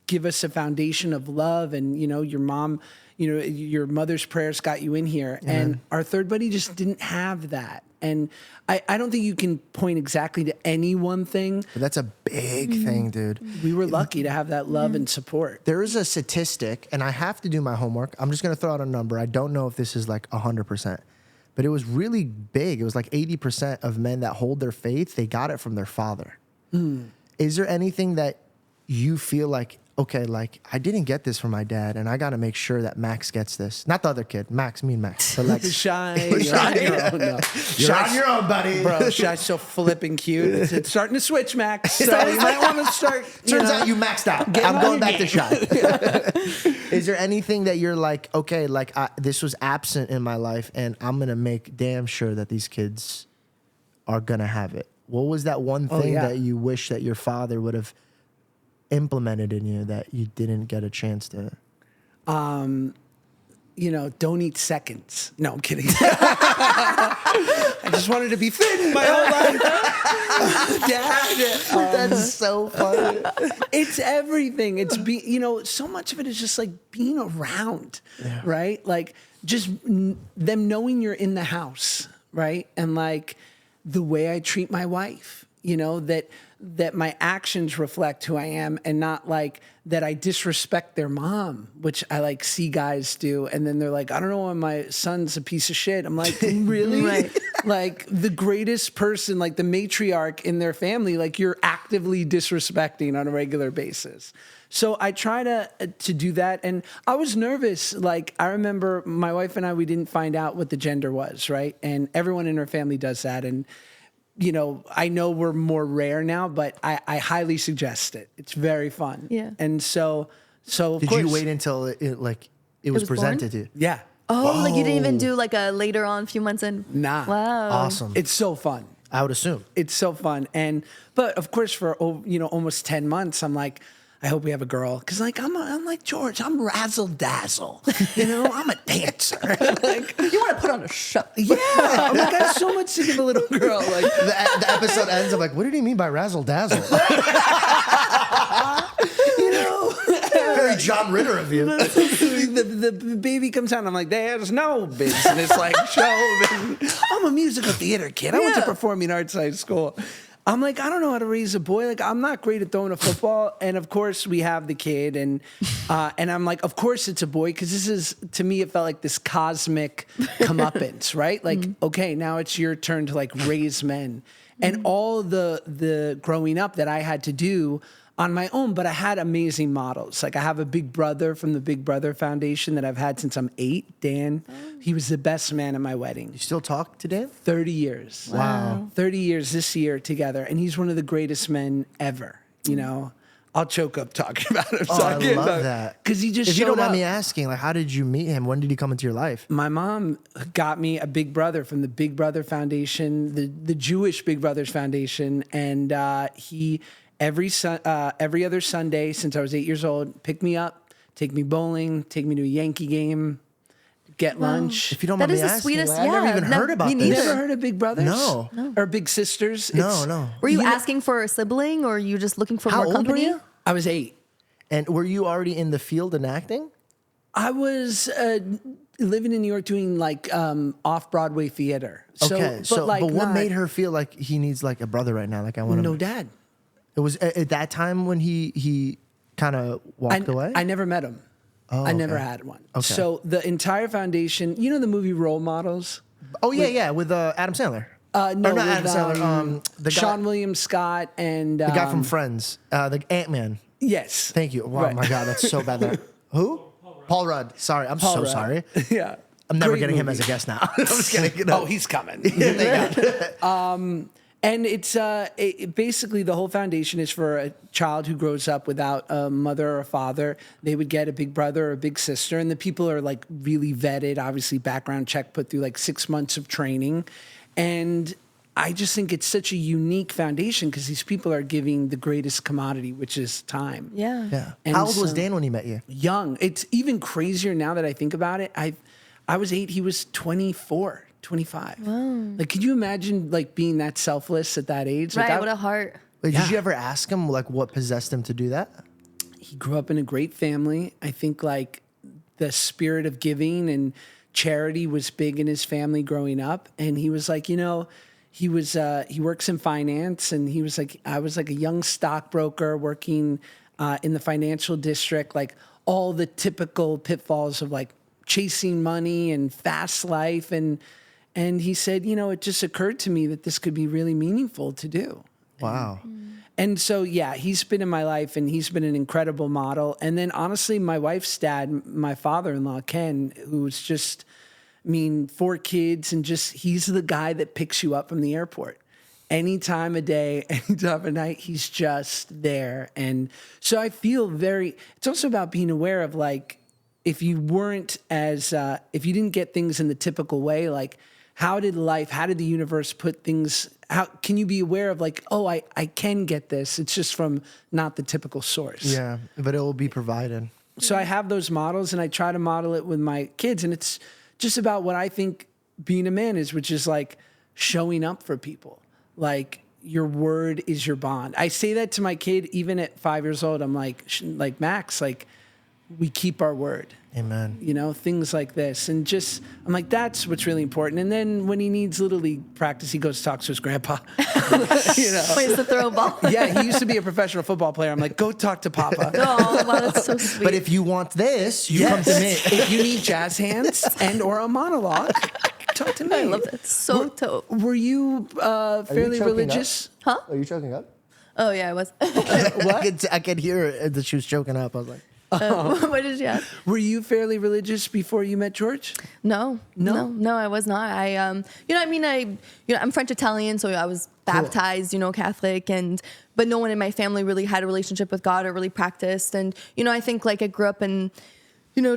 give us a foundation of love. And, you know, your mom, you know, your mother's prayers got you in here. Mm-hmm. And our third buddy just didn't have that. And I don't think you can point exactly to any one thing. But that's a big thing, dude. We were lucky to have that love and support. There is a statistic, and I have to do my homework. I'm just going to throw out a number. I don't know if this is like 100%, but it was really big. It was like 80% of men that hold their faith, they got it from their father. Is there anything that you feel like, okay, like, I didn't get this from my dad, and I got to make sure that Max gets this? Not the other kid, Max, me and Max. But like, Shine on your own. No. You're on your own, buddy. Bro, Shy's so flipping cute. It's starting to switch, Max. So you might want to start. Turns out you maxed out. I'm going back to Shy. Is there anything that you're like, okay, like, this was absent in my life, and I'm going to make damn sure that these kids are going to have it? What was that one thing that you wish that your father would have implemented in you that you didn't get a chance to? You know, don't eat seconds. No, I'm kidding. I just wanted to be fit my whole life. Dad, That's so funny. it's everything. It's you know, so much of it is just like being around, right? Like just them knowing you're in the house, right? And like the way I treat my wife, you know, that my actions reflect who I am, and not like that I disrespect their mom, which I like see guys do. And then they're like, I don't know why my son's a piece of shit. I'm like, really? Right. Like the greatest person, like the matriarch in their family, like you're actively disrespecting on a regular basis. So I try to do that. And I was nervous. Like I remember my wife and I, we didn't find out what the gender was, right? And everyone in her family does that. And you know, I know we're more rare now, but I highly suggest it. It's very fun. Yeah. And so of Did course, you wait until it was was presented to you? Yeah. Oh, like you didn't even do like a later on, few months in? Nah. Wow. Awesome. It's so fun. I would assume. It's so fun. But of course, for, you know, almost 10 months, I'm like, I hope we have a girl. Cause like, I'm like, George, I'm razzle dazzle. You know, I'm a dancer. Like, You want to put on a show. yeah. I'm like, I have so much to give a little girl. Like, The episode ends, I'm like, what did he mean by razzle dazzle? you know, Very John Ritter of you. the baby comes out and I'm like, there's no business like show. I'm a musical theater kid. I went to Yeah. performing arts high school. I'm like, I don't know how to raise a boy. Like, I'm not great at throwing a football. And of course we have the kid, and I'm like, of course it's a boy. Because this is, to me, it felt like this cosmic comeuppance, right? Like, okay, now it's your turn to like raise men. And all the growing up that I had to do on my own, but I had amazing models. Like I have a big brother from the Big Brother Foundation that I've had since I'm 8, Dan. He was the best man at my wedding. You still talk to Dan? 30 years. Wow. 30 years this year together. And he's one of the greatest men ever, you know. I'll choke up talking about him. Oh, I love that. Because he just If you don't showed mind up. me asking, like, how did you meet him? When did he come into your life? My mom got me a big brother from the Big Brother Foundation, the Jewish Big Brothers Foundation. And he, every other Sunday since I was 8 years old, pick me up, take me bowling, take me to a Yankee game, get lunch. If you don't That mind me is the asking, sweetest. like, I never even heard about me this. You neither. never heard of Big Brothers? No. Or Big Sisters? No. Were you You know- asking for a sibling, or you just looking for How more old company? were you? I was 8. And were you already in the field and acting? I was living in New York doing like off-Broadway theater. Okay, but what not- made her feel like he needs like a brother right now? Like I want to. No dad. It was at that time when he kind of walked away. I never met him. Oh, I never okay. had one. Okay. So the entire foundation, you know the movie Role Models? Oh yeah, with Adam Sandler. No, Or not Adam with, Sandler. The guy, Sean William Scott and the guy from Friends, the Ant-Man. Yes. Thank you. Oh Right. my God, that's so bad. Who? Paul Rudd. Sorry, I'm so Rudd. sorry. Yeah. I'm never Great getting him movie. as a guest now. I'm just kidding. No. Oh, he's coming. Thank God. And it's basically the whole foundation is for a child who grows up without a mother or a father. They would get a big brother or a big sister, and the people are like really vetted, obviously background check, put through like 6 months of training. And I just think it's such a unique foundation because these people are giving the greatest commodity, which is time. Yeah. Yeah. And How old was so- Dan when he met you? Young. It's even crazier now that I think about it. I was 8, he was 24. 25. Wow. Like, could you imagine like being that selfless at that age? Like, Right. What a heart. Wait, Yeah. Did you ever ask him like what possessed him to do that? He grew up in a great family. I think like the spirit of giving and charity was big in his family growing up. And he was like, he works in finance, and he was like, I was like a young stockbroker working in the financial district, like all the typical pitfalls of like chasing money and fast life. And he said, it just occurred to me that this could be really meaningful to do. Wow. And so, yeah, he's been in my life, and he's been an incredible model. And then, honestly, my wife's dad, my father-in-law, Ken, who's just, 4 kids, and just, he's the guy that picks you up from the airport. Any time of day, any time of night, he's just there. And so I feel it's also about being aware of, like, if you weren't if you didn't get things in the typical way, like, how did the universe put things, how can you be aware of like, oh, I can get this. It's just from not the typical source. Yeah, but it will be provided. So I have those models, and I try to model it with my kids. And it's just about what I think being a man is, which is like showing up for people. Like, your word is your bond. I say that to my kid, even at 5 years old. I'm like Max, like, we keep our word. Amen. Things like this. And just, I'm like, that's what's really important. And then when he needs Little League practice, he goes to talk to his grandpa. Plays the throw ball. Yeah, he used to be a professional football player. I'm like, go talk to Papa. Oh, wow, that's so sweet. But if you want this, you come to me. If you need jazz hands and or a monologue, talk to me. I love that. So dope. Were you fairly choking religious? Huh? Are you choking up? Oh, yeah, I was. I could hear that she was choking up. I was like, What did you ask? Were you fairly religious before you met George? No, I was not. I'm French Italian, so I was baptized, Catholic, but no one in my family really had a relationship with God or really practiced. And, I think like I grew up in,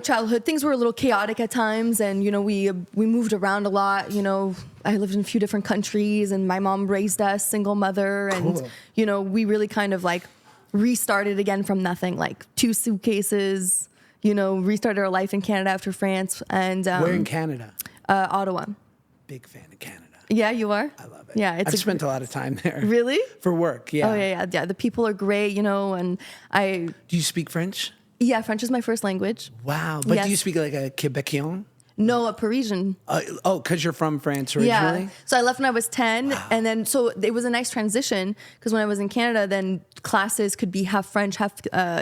childhood, things were a little chaotic at times, and, we moved around a lot. I lived in a few different countries, and my mom raised us, single mother, and, we really kind of like restarted again from nothing, like 2 suitcases, restarted our life in Canada after France. And Where in Canada? Ottawa. Big fan of Canada. Yeah, you are? I love it. Yeah, I've spent a lot of time there. Really? For work, yeah. Oh, yeah. The people are great, and Do you speak French? Yeah, French is my first language. Wow. But do you Yes. speak like a Quebecian? No, a Parisian. Because you're from France originally? Yeah. So I left when I was 10. Wow. And then, so it was a nice transition because when I was in Canada, then classes could be half French, half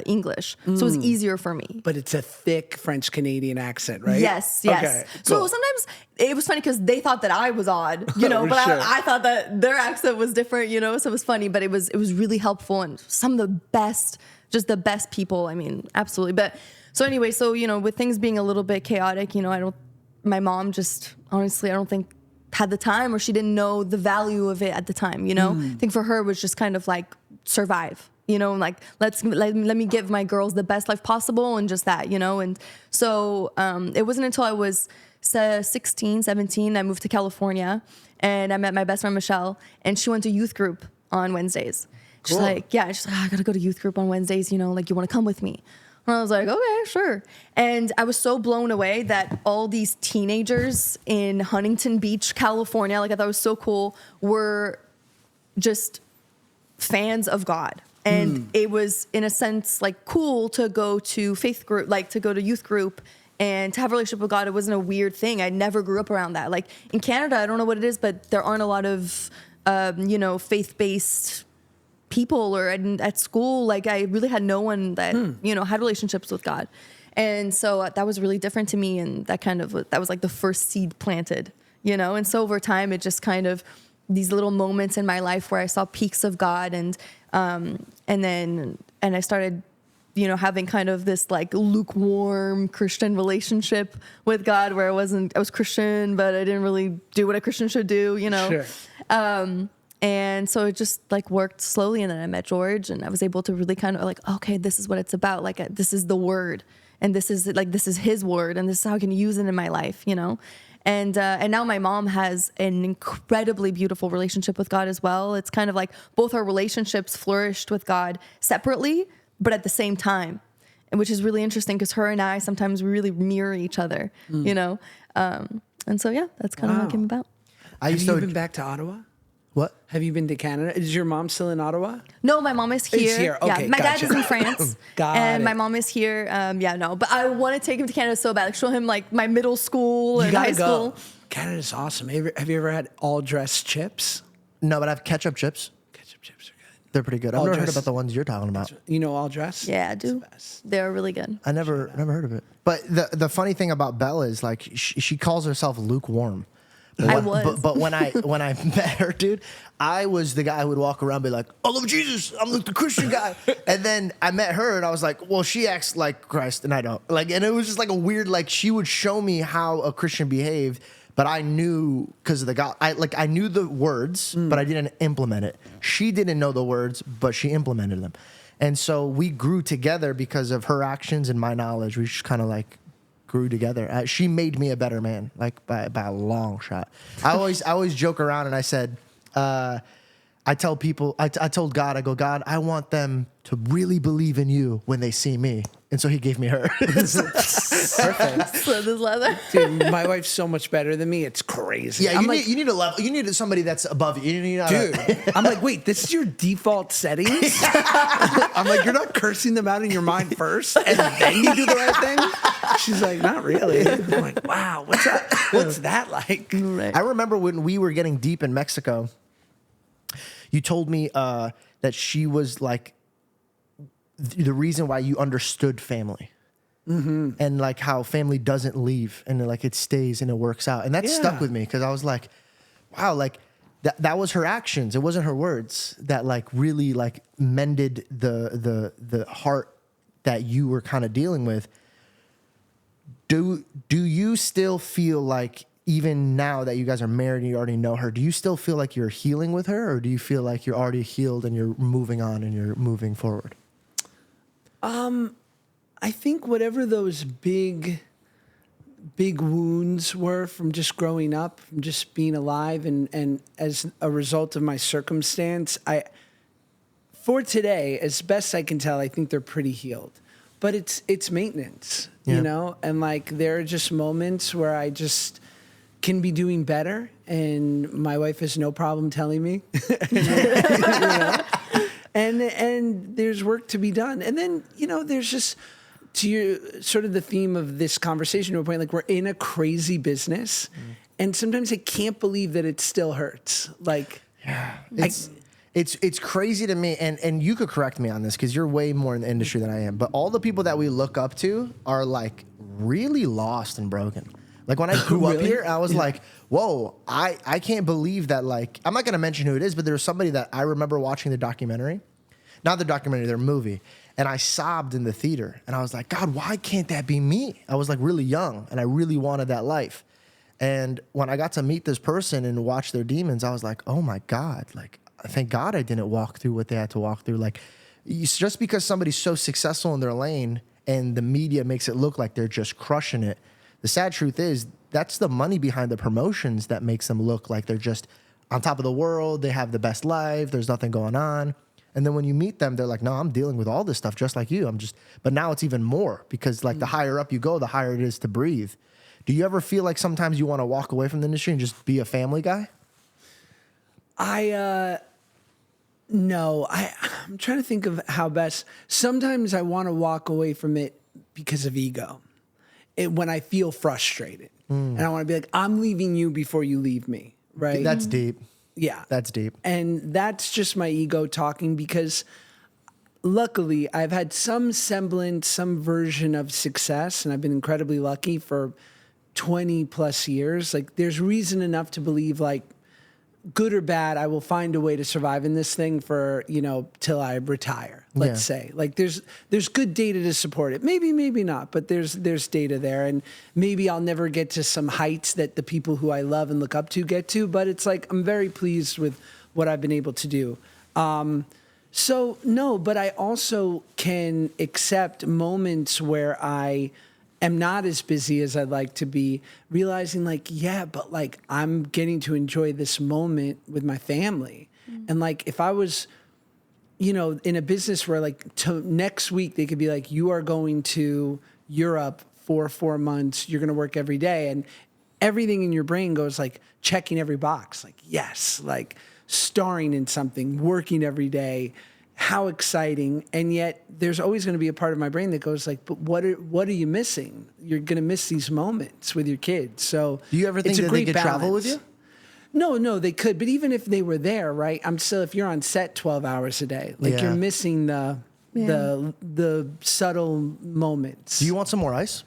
English. So it was easier for me. But it's a thick French Canadian accent, right? Yes. Okay, So cool. sometimes it was funny because they thought that I was odd, but Sure. I thought that their accent was different, so it was funny, but it was really helpful, and some of the best, just the best people. I mean, absolutely. But so anyway, with things being a little bit chaotic, my mom just, honestly, I don't think had the time, or she didn't know the value of it at the time, I think for her it was just kind of like survive, like let me give my girls the best life possible, and just that, and so it wasn't until I was 16, 17, I moved to California, and I met my best friend Michelle, and she went to youth group on Wednesdays. She's Cool. like, I gotta go to youth group on Wednesdays, like, you wanna come with me? And I was like, okay, sure. And I was so blown away that all these teenagers in Huntington Beach, California, like I thought it was so cool, were just fans of God. And it was, in a sense, like cool to go to faith group, like to go to youth group and to have a relationship with God. It wasn't a weird thing. I never grew up around that. Like in Canada, I don't know what it is, but there aren't a lot of, faith-based people, or at school, like I really had no one that, had relationships with God. And so that was really different to me. And that was like the first seed planted, and so over time, it just kind of these little moments in my life where I saw peaks of God, and I started, you know, having kind of this like lukewarm Christian relationship with God, where I was Christian, but I didn't really do what a Christian should do, you know? Sure. And so it just like worked slowly. And then I met George, and I was able to really kind of like, okay, this is what it's about. Like, this is the word, and this is his word, and this is how I can use it in my life, you know? And now my mom has an incredibly beautiful relationship with God as well. It's kind of like both our relationships flourished with God separately, but at the same time, and which is really interesting because her and I sometimes really mirror each other, you know? And so, yeah, that's kind of how it came about. Have you been back to Ottawa? What? Have you been to Canada? Is your mom still in Ottawa? No, my mom is here. It's here. Okay, yeah, my dad gotcha. is in France, and my mom is here. But I want to take him to Canada so bad. Like, show him like my middle school and high school. Canada's awesome. Have you ever had all dressed chips? No, but I have ketchup chips. Ketchup chips are good. They're pretty good. I've never heard about the ones you're talking about. You know all dressed? Yeah, I do. They're really good. I never heard of it. But the funny thing about Bella is like she calls herself lukewarm. But when I met her, dude, I was the guy who would walk around and be like, I love Jesus, I'm like the Christian guy. And then I met her and I was like, well, she acts like Christ and I don't. Like, and it was just like a weird, like she would show me how a Christian behaved, but I knew because of the God, I knew the words, but I didn't implement it. She didn't know the words, but she implemented them. And so we grew together because of her actions and my knowledge. We just kind of like grew together. She made me a better man, like by a long shot. I always joke around and I said, I tell people, I told God, I go, God, I want them to really believe in you when they see me. And so he gave me her. Perfect. So this leather. Dude, my wife's so much better than me. It's crazy. Yeah, you need a level. You need somebody that's above you. Dude, I'm like, wait, this is your default settings? I'm like, you're not cursing them out in your mind first, and then you do the right thing? She's like, not really. I'm like, wow, what's that like? Right. I remember when we were getting deep in Mexico, you told me that she was like the reason why you understood family. Mm-hmm. And like how family doesn't leave and like it stays and it works out. And that stuck with me because I was like, wow, like that was her actions. It wasn't her words that like really like mended the heart that you were kind of dealing with. Do you still feel like even now that you guys are married and you already know her, do you still feel like you're healing with her, or do you feel like you're already healed and you're moving on and you're moving forward? I think whatever those big wounds were from just growing up, from just being alive, and as a result of my circumstance, for today, as best I can tell, I think they're pretty healed. But it's maintenance, you know? And like there are just moments where I just can be doing better, and my wife has no problem telling me. You know? And there's work to be done. And then, you know, there's just, to your sort of the theme of this conversation, to a point, like we're in a crazy business. And sometimes I can't believe that it still hurts. Like, It's crazy to me, and you could correct me on this because you're way more in the industry than I am, but all the people that we look up to are like really lost and broken. Like when I grew up here, I was like, whoa, I can't believe that. Like, I'm not going to mention who it is, but there was somebody that I remember watching the documentary, not the documentary, their movie. And I sobbed in the theater and I was like, God, why can't that be me? I was like really young and I really wanted that life. And when I got to meet this person and watch their demons, I was like, oh my God, like, thank God I didn't walk through what they had to walk through. Like, just because somebody's so successful in their lane and the media makes it look like they're just crushing it, the sad truth is that's the money behind the promotions that makes them look like they're just on top of the world. They have the best life. There's nothing going on. And then when you meet them, they're like, no, I'm dealing with all this stuff just like you. But now it's even more because like the higher up you go, the higher it is to breathe. Do you ever feel like sometimes you want to walk away from the industry and just be a family guy? No, I'm trying to think of how best. Sometimes I want to walk away from it because of ego. When I feel frustrated and I want to be like, I'm leaving you before you leave me. Right. That's deep. Yeah. That's deep. And that's just my ego talking because luckily I've had some semblance, some version of success, and I've been incredibly lucky for 20 plus years. Like there's reason enough to believe like good or bad, I will find a way to survive in this thing for, till I retire, let's say. Like there's good data to support it. Maybe not, but there's data there. And maybe I'll never get to some heights that the people who I love and look up to get to, but it's like, I'm very pleased with what I've been able to do. So no, but I also can accept moments where I am not as busy as I'd like to be, realizing like, but like I'm getting to enjoy this moment with my family. And like, if I was, in a business where like next week they could be like, you are going to Europe for 4 months, you're going to work every day. And everything in your brain goes like checking every box, like, yes, like starring in something, working every day. How exciting. And yet there's always going to be a part of my brain that goes like, but what are you missing? You're going to miss these moments with your kids. So do you ever think that they could travel with you? No, they could. But even if they were there, right? I'm still, if you're on set 12 hours a day, like you're missing the subtle moments. Do you want some more ice?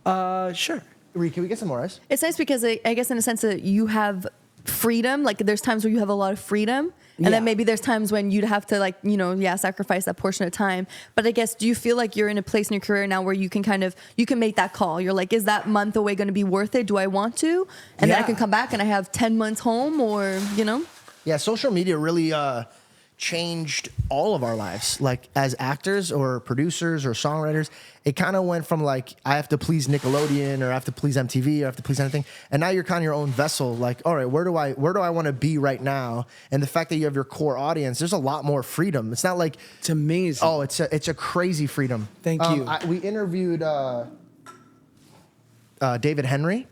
Sure. Can we get some more ice? It's nice because I guess in a sense that you have freedom. Like there's times where you have a lot of freedom. And then maybe there's times when you'd have to like, sacrifice that portion of time. But I guess, do you feel like you're in a place in your career now where you can you can make that call? You're like, is that month away going to be worth it? Do I want to? And then I can come back and I have 10 months home or, Yeah, social media really changed all of our lives. Like as actors or producers or songwriters, it kind of went from like, I have to please Nickelodeon or I have to please MTV or I have to please anything. And now you're kind of your own vessel. Like, all right, where do I want to be right now? And the fact that you have your core audience, there's a lot more freedom. It's not like it's amazing. Oh, it's a crazy freedom. Thank you. We interviewed David Henrie.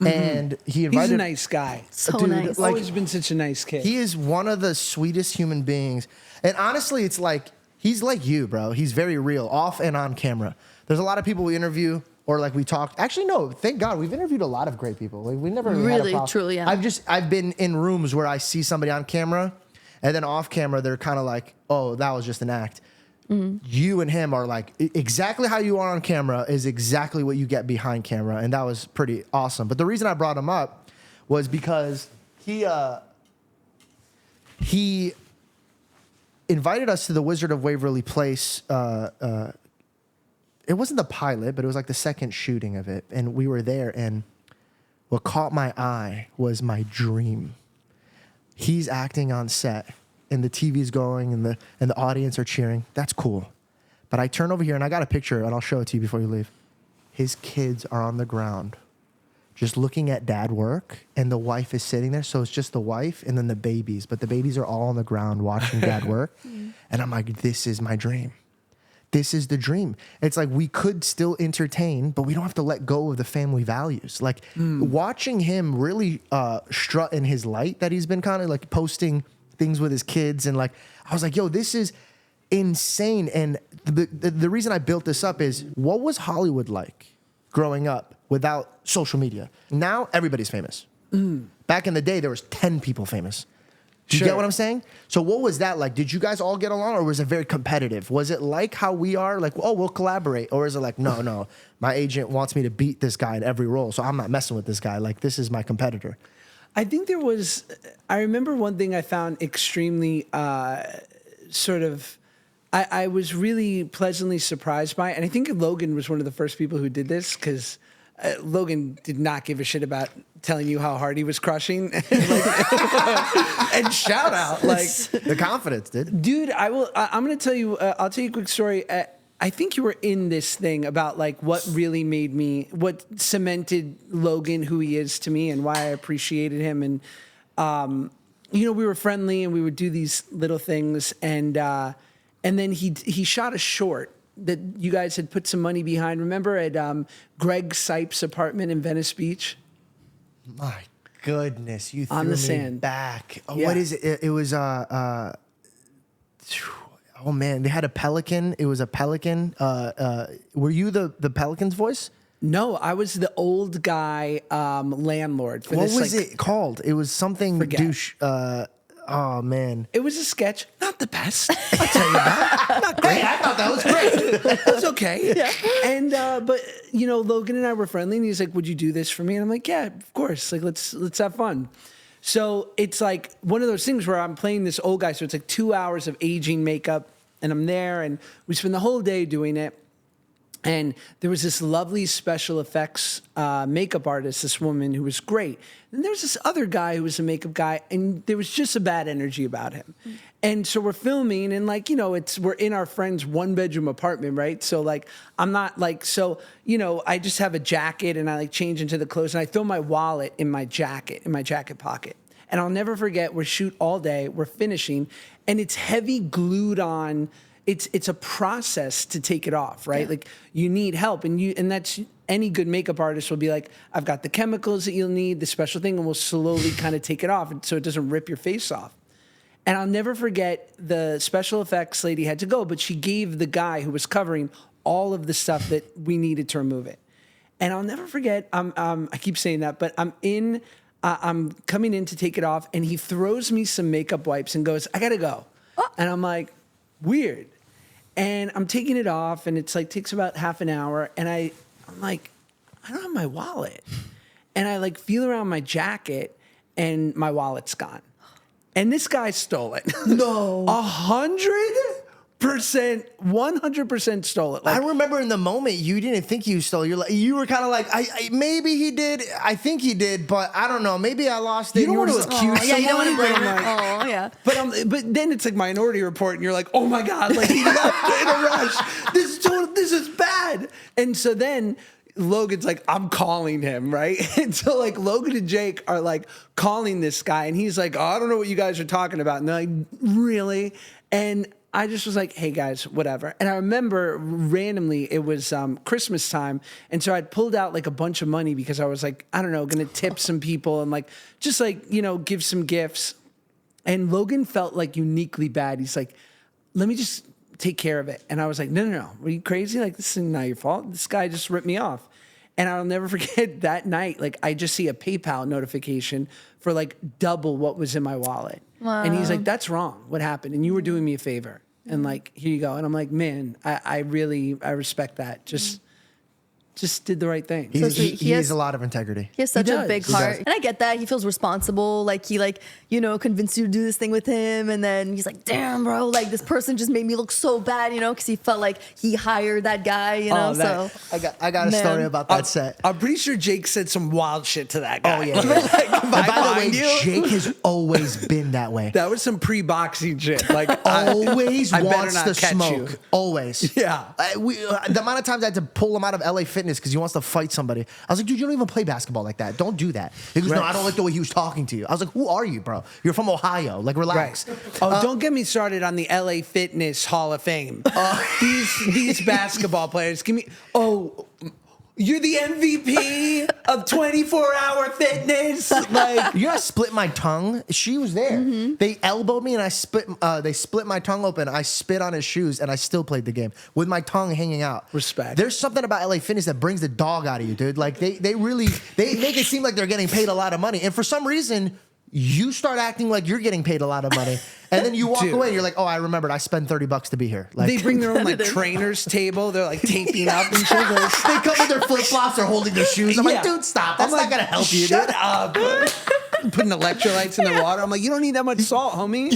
And he invited. He's a nice guy. So nice. Like, always been such a nice kid. He is one of the sweetest human beings. And honestly, it's like, he's like you, bro. He's very real, off and on camera. There's a lot of people we interview or like we talked. Actually, no, thank God. We've interviewed a lot of great people. Like we never really had a problem. Truly, yeah. I've been in rooms where I see somebody on camera and then off camera, they're kind of like, oh, that was just an act. You and him are like, exactly how you are on camera is exactly what you get behind camera. And that was pretty awesome. But the reason I brought him up was because he invited us to the Wizard of Waverly Place. It wasn't the pilot, but it was like the second shooting of it. And we were there. And what caught my eye was my dream. He's acting on set. And the TV's going and the audience are cheering. That's cool. But I turn over here and I got a picture and I'll show it to you before you leave. His kids are on the ground just looking at dad work and the wife is sitting there. So it's just the wife and then the babies. But the babies are all on the ground watching dad work. And I'm like, this is my dream. This is the dream. It's like we could still entertain, but we don't have to let go of the family values. Like watching him really strut in his light that he's been kind of like posting things with his kids. And like, I was like, yo, this is insane. And the reason I built this up is what was Hollywood like growing up without social media? Now everybody's famous. Back in the day, there was 10 people famous. Do you get what I'm saying? So what was that like? Did you guys all get along or was it very competitive? Was it like how we are like, oh, we'll collaborate? Or is it like, no, my agent wants me to beat this guy in every role. So I'm not messing with this guy. Like this is my competitor. I think I remember one thing I found extremely I was really pleasantly surprised by, and I think Logan was one of the first people who did this because Logan did not give a shit about telling you how hard he was crushing. And shout out. Like the confidence, dude, I'm going to tell you, I'll tell you a quick story. I think you were in this thing about like what really what cemented Logan who he is to me and why I appreciated him. And, we were friendly and we would do these little things. And then he shot a short that you guys had put some money behind. Remember at Greg Sipes' apartment in Venice Beach? My goodness, you threw on the me sand back. Oh, yeah. What is it? It was oh man, they had a pelican. It was a pelican. Were you the pelican's voice? No, I was the old guy landlord. For what this, was it called? It was something douche. Oh man, it was a sketch. Not the best. I'll tell you that. Not great. Hey, I thought that was great. It was okay. Yeah. And but Logan and I were friendly, and he's like, "Would you do this for me?" And I'm like, "Yeah, of course. Like let's have fun." So it's like one of those things where I'm playing this old guy. So it's like 2 hours of aging makeup, and I'm there, and we spend the whole day doing it. And there was this lovely special effects makeup artist, this woman who was great. And there was this other guy who was a makeup guy, and there was just a bad energy about him. And so we're filming, and like, we're in our friend's 1-bedroom apartment, right? So like, I'm not like, I just have a jacket, and I like change into the clothes, and I throw my wallet in my jacket pocket. And I'll never forget, we're shoot all day, we're finishing, and it's heavy glued on. It's a process to take it off, right? Yeah. Like you need help, and that's any good makeup artist will be like, I've got the chemicals that you'll need, the special thing, and we'll slowly kind of take it off so it doesn't rip your face off. And I'll never forget, the special effects lady had to go, but she gave the guy who was covering all of the stuff that we needed to remove it. And I'll never forget, I keep saying that, but I'm coming in to take it off, and he throws me some makeup wipes and goes, I gotta go. Oh. And I'm like, weird. And I'm taking it off, and it's like takes about half an hour, and I'm like, I don't have my wallet. And I like feel around my jacket, and my wallet's gone. And this guy stole it. No. 100% stole it. Like, I remember in the moment you didn't think you stole. You were kind of like, I maybe he did. I think he did, but I don't know. Maybe I lost it. You don't want to accuse someone. Yeah, you don't want to blame like, Oh, yeah. But then it's like Minority Report, and you're like, oh my God, like he left in a rush. This is bad. And so then Logan's like, I'm calling him, right? And so like Logan and Jake are like calling this guy, and he's like, oh, I don't know what you guys are talking about. And they're like, really? And I just was like, hey guys, whatever. And I remember randomly it was Christmas time. And so I'd pulled out like a bunch of money because I was like, I don't know, going to tip some people and like, just like, give some gifts. And Logan felt like uniquely bad. He's like, let me just take care of it. And I was like, no. Are you crazy? Like, this is not your fault. This guy just ripped me off. And I'll never forget that night, like I just see a PayPal notification for like double what was in my wallet. Wow. And he's like, that's wrong. What happened? And you were doing me a favor. And like, here you go. And I'm like, man, I respect that. Just did the right thing. He has a lot of integrity. He has such a big heart. And I get that. He feels responsible. Like he convinced you to do this thing with him. And then he's like, damn, bro, like this person just made me look so bad, because he felt like he hired that guy, so. I got a story about that set. I'm pretty sure Jake said some wild shit to that guy. Oh, yeah. And by the way, Jake has always been that way. That was some pre-boxing shit. Like always I wants not to catch smoke. You. Always. Yeah. The amount of times I had to pull him out of LA Fitness because he wants to fight somebody. I was like, dude, you don't even play basketball like that. Don't do that. He goes, no, I don't like the way he was talking to you. I was like, who are you, bro? You're from Ohio. Like, relax. Right. Oh, don't get me started on the LA Fitness Hall of Fame. These basketball players, you're the MVP of 24-hour fitness. Like, I split my tongue. She was there. Mm-hmm. They elbowed me, and they split my tongue open. I spit on his shoes, and I still played the game with my tongue hanging out. Respect. There's something about LA Fitness that brings the dog out of you, dude. Like they make it seem like they're getting paid a lot of money, and for some reason, you start acting like you're getting paid a lot of money, and then you walk away and you're like, oh, I remembered. I spent $30 to be here. Like, they bring their own like trainer's table. They're like taping up and shit. They come with their flip-flops. They're holding their shoes. I'm like, dude, stop. That's not going to help you, Shut dude. up. Putting electrolytes in the water. I'm like, you don't need that much salt, homie.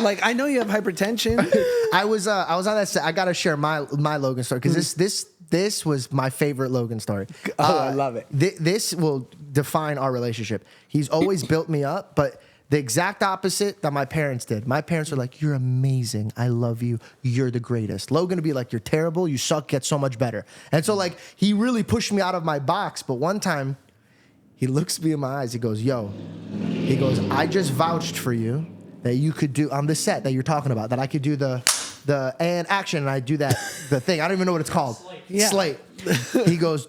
Like, I know you have hypertension. I was on that set. I got to share my Logan story because this was my favorite Logan story. I love it. This will define our relationship. He's always built me up, but the exact opposite that my parents did. My parents were like, you're amazing. I love you. You're the greatest. Logan would be like, you're terrible. You suck. Get so much better. And so like, he really pushed me out of my box. But one time he looks me in my eyes. He goes, I just vouched for you that you could do on the set that you're talking about, that I could do the and action, and I do the thing. I don't even know what it's called. Slate. He goes,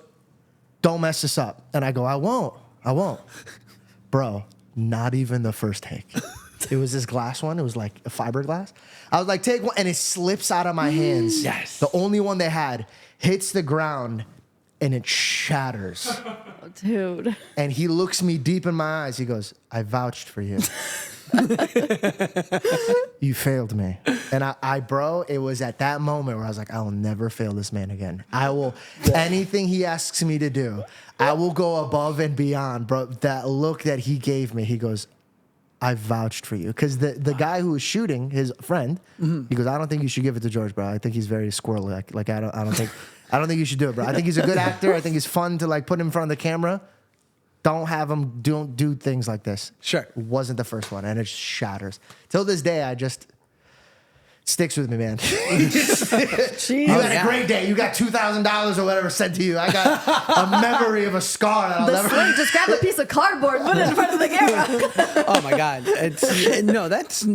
don't mess this up. And I go, I won't. Bro, not even the first take. It was this glass one. It was like a fiberglass. I was like, take one. And it slips out of my hands. Yes. The only one they had hits the ground and it shatters. Oh, dude. And he looks me deep in my eyes. He goes, I vouched for you. You failed me. And bro, it was at that moment where I was like, I will never fail this man again. I will, anything he asks me to do, I will go above and beyond, bro. That look that he gave me, he goes, I vouched for you because the guy who was shooting, his friend, he goes, I don't think you should give it to George, bro. I think he's very squirrely. Like I don't think you should do it, bro. I think he's a good actor. I think he's fun to like put him in front of the camera. Don't do things like this. Sure. It wasn't the first one, and it shatters. Till this day, sticks with me, man. You had a great day. You got $2,000 or whatever sent to you. I got a memory of a scar that I'll never. Just grab a piece of cardboard, put it in front of the camera. Oh my God.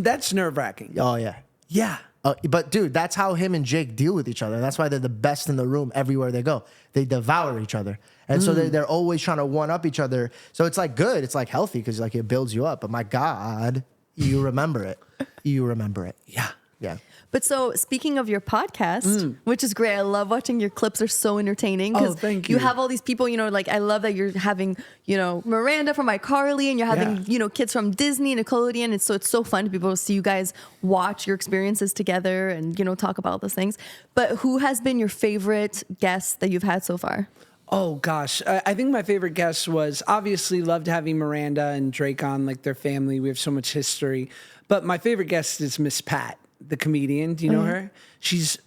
That's nerve-wracking. Oh yeah. Yeah. But dude, that's how him and Jake deal with each other. That's why they're the best in the room everywhere they go. They devour each other. And so they're always trying to one up each other. So it's like good. It's like healthy because like it builds you up. But my God, you remember it. You remember it. Yeah. Yeah. But so speaking of your podcast, which is great. I love watching your clips. They're so entertaining. Oh, thank you. You have all these people, like I love that you're having, Miranda from iCarly and you're having, kids from Disney, Nickelodeon. It's so fun to be able to see you guys watch your experiences together and, talk about those things. But who has been your favorite guest that you've had so far? Oh gosh, I think my favorite guest was obviously loved having Miranda and Drake on, like their family. We have so much history. But my favorite guest is Miss Pat, the comedian. Do you know her? She's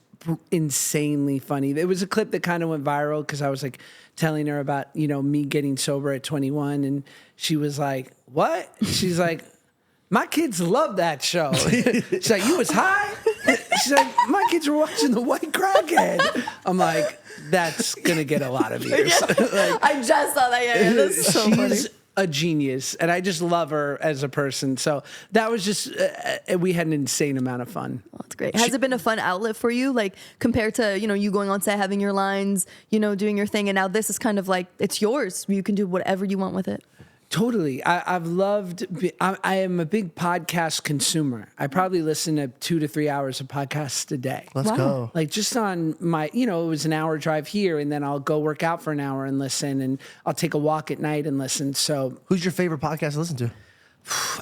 insanely funny. It was a clip that kind of went viral because I was like telling her about, me getting sober at 21. And she was like, what? She's like, my kids love that show. She's like, you was high? She's like, my kids were watching The White Crackhead. I'm like, that's going to get a lot of views. I just saw that. Yeah, that's so funny. She's a genius, and I just love her as a person. So that was just, we had an insane amount of fun. Oh, that's great. Has it been a fun outlet for you, like compared to, you going on set, having your lines, doing your thing, and now this is kind of like, it's yours. You can do whatever you want with it. Totally. I am a big podcast consumer. I probably listen to 2 to 3 hours of podcasts a day. Let's go. Like just on my, it was an hour drive here and then I'll go work out for an hour and listen and I'll take a walk at night and listen. So Who's your favorite podcast to listen to?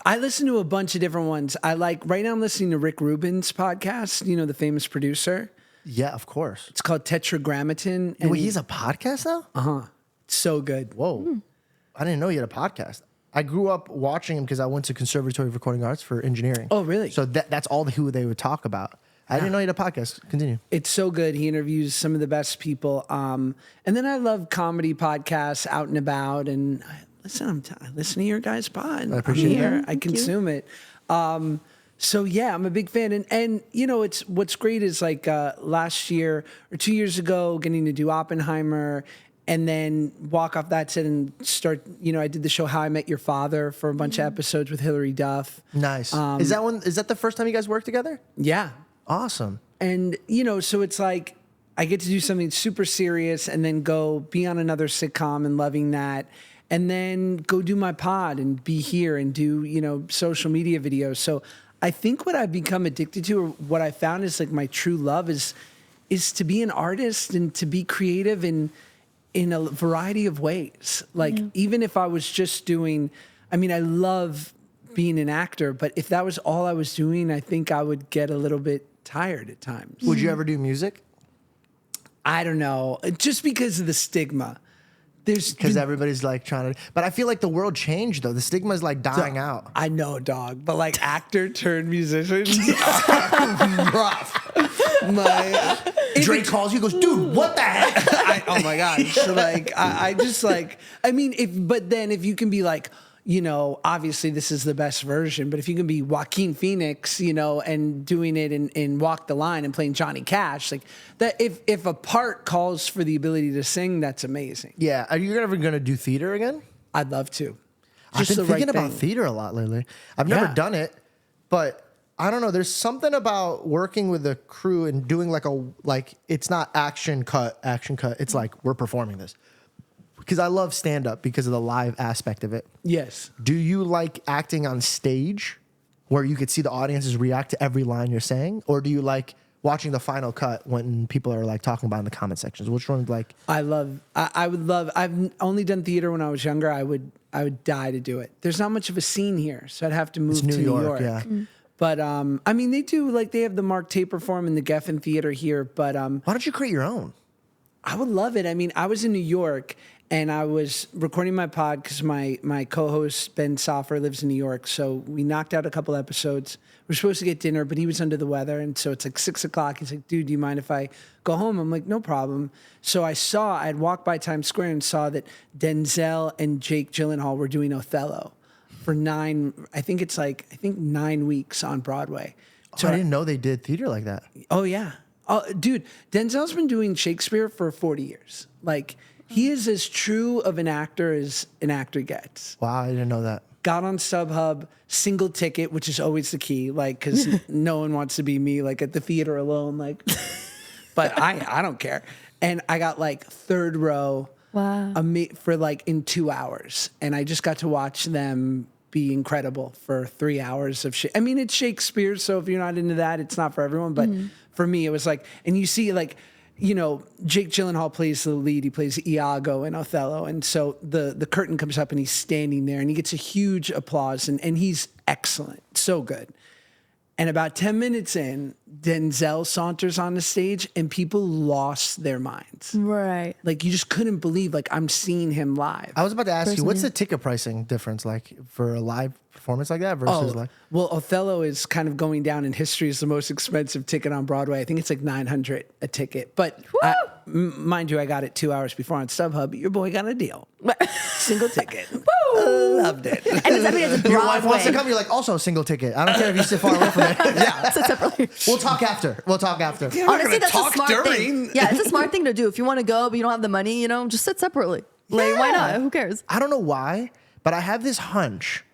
I listen to a bunch of different ones. Right now I'm listening to Rick Rubin's podcast, the famous producer. Yeah, of course. It's called Tetragrammaton. And Wait, he's a podcast now? Uh-huh. It's so good. Whoa. I didn't know he had a podcast. I grew up watching him because I went to Conservatory of Recording Arts for engineering. Oh, really? So that's all who they would talk about. I didn't know he had a podcast. Continue. It's so good. He interviews some of the best people. And then I love comedy podcasts out and about. And I listen to your guys' pod. I appreciate it. I consume it. So yeah, I'm a big fan. And it's what's great is like last year or 2 years ago, getting to do Oppenheimer and then walk off that set and start, I did the show How I Met Your Father for a bunch of episodes with Hilary Duff. Nice. Is that the first time you guys worked together? Yeah. Awesome. And, so it's like I get to do something super serious and then go be on another sitcom and loving that. And then go do my pod and be here and do, social media videos. So I think what I've become addicted to or what I found is like my true love is to be an artist and to be creative in a variety of ways. Like even if I was just doing, I love being an actor, but if that was all I was doing, I think I would get a little bit tired at times. Would you ever do music? I don't know. Just because of the stigma. Because everybody's like trying to, but I feel like the world changed though. The stigma is like dying out. I know, dog, but like actor turned musicians are rough. Drake calls you, goes, dude, what the heck? Oh my gosh! So like, I just like, but then if you can be like, obviously this is the best version, but if you can be Joaquin Phoenix, and doing it in Walk the Line and playing Johnny Cash, like that, if a part calls for the ability to sing, that's amazing. Yeah. Are you ever going to do theater again? I'd love to. I've been thinking about theater a lot lately. I've never done it, but I don't know. There's something about working with a crew and doing like it's not action cut. It's like we're performing this. Because I love stand-up because of the live aspect of it. Yes. Do you like acting on stage where you could see the audiences react to every line you're saying? Or do you like watching the final cut when people are like talking about in the comment sections? Which one like? I would love, I've only done theater when I was younger. I would die to do it. There's not much of a scene here, so I'd have to move to New York. Yeah. But, they do, like they have the Mark Taper Forum and the Geffen Theater here, but. Why don't you create your own? I would love it. I was in New York and I was recording my pod because my co-host Ben Soffer lives in New York. So we knocked out a couple episodes. We're supposed to get dinner, but he was under the weather, and so it's like 6 o'clock. He's like, "Dude, do you mind if I go home?" I'm like, "No problem." So I had walked by Times Square and saw that Denzel and Jake Gyllenhaal were doing Othello for 9 weeks on Broadway. So I didn't know they did theater like that. Oh yeah. Oh, dude, Denzel's been doing Shakespeare for 40 years. Like, he is as true of an actor as an actor gets. Wow, I didn't know that. Got on StubHub, single ticket, which is always the key, like, because no one wants to be me, like, at the theater alone, like, but I don't care. And I got, like, third row for, like, in 2 hours. And I just got to watch them be incredible for 3 hours of shit. I mean, it's Shakespeare, so if you're not into that, it's not for everyone. But for me, it was like, and you see, like, you know, Jake Gyllenhaal plays the lead. He plays Iago in Othello. And so the curtain comes up and he's standing there and he gets a huge applause and he's excellent. So good. And about 10 minutes in, Denzel saunters on the stage and people lost their minds. Right. Like, you just couldn't believe, like, I'm seeing him live. I was about to ask you, what's the ticket pricing difference like for a live performance like that versus like? Well, Othello is kind of going down in history as the most expensive ticket on Broadway. I think it's like $900 a ticket. But mind you, I got it 2 hours before on StubHub. Your boy got a deal. Single ticket. Loved it. And it's, I mean, it's Your wife wants to Broadway. come, you're like, also a single ticket. I don't care if you sit far away from it. Yeah. Sit separately. We'll talk after. Honestly, that's a smart thing. Yeah, it's a smart thing to do. If you want to go, but you don't have the money, you know, just sit separately. Like, why not? Who cares? I don't know why, but I have this hunch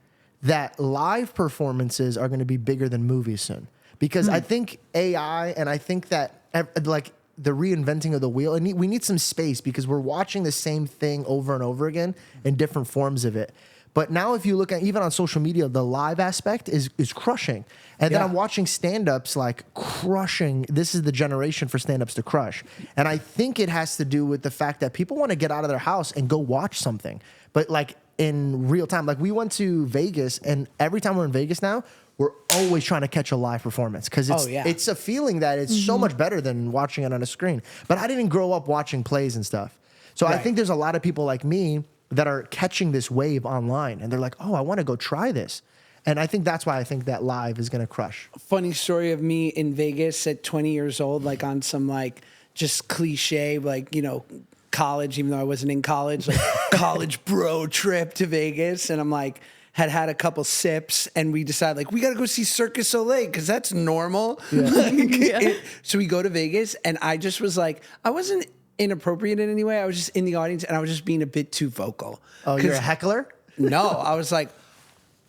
that live performances are going to be bigger than movies soon. Because I think AI and I think that, like, the reinventing of the wheel, and we need some space because we're watching the same thing over and over again in different forms of it. But now if you look at, even on social media, the live aspect is crushing. And then I'm watching stand-ups like crushing. This is the generation for stand-ups to crush. And I think it has to do with the fact that people want to get out of their house and go watch something. But like in real time, like we went to Vegas, and every time we're in Vegas now, we're always trying to catch a live performance because it's a feeling that it's so much better than watching it on a screen. But I didn't grow up watching plays and stuff. So I think there's a lot of people like me that are catching this wave online, and they're like, oh, I want to go try this. And I think that's why I think that live is going to crush. Funny story of me in Vegas at 20 years old, like on some like just cliche, like, you know, college, even though I wasn't in college, like college bro trip to Vegas. And I'm like, had a couple sips and we decided like, we got to go see Cirque du Soleil because that's normal. Yeah. So we go to Vegas and I just was like, I wasn't inappropriate in any way. I was just in the audience and I was just being a bit too vocal. Oh, you're a heckler? No, I was like,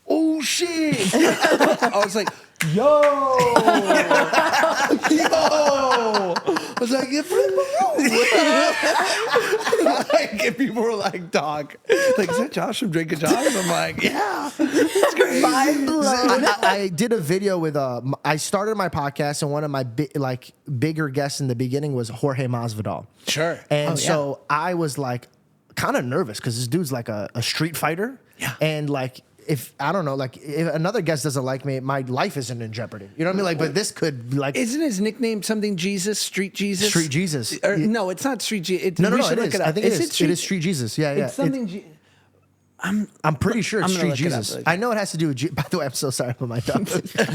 oh shit. I was like, yo. I was like, and people were like, dog. Like, is that Josh from Drink and Josh? I'm like, yeah. That's great. Mind blown. I did a video with, I started my podcast, and one of my bigger guests in the beginning was Jorge Masvidal. Sure. And so I was like kind of nervous because this dude's like a street fighter. Yeah. And like, if I don't know, like if another guest doesn't like me, my life isn't in jeopardy. You know what I mean? Like, but this could like. Isn't his nickname something Jesus? Street Jesus? Street Jesus. No, it's not Street Jesus. No, it is. I think it is. It is Street Jesus. Yeah, yeah. It's something. I'm pretty sure it's Street Jesus. It I know it has to do with. By the way, I'm so sorry about my dog.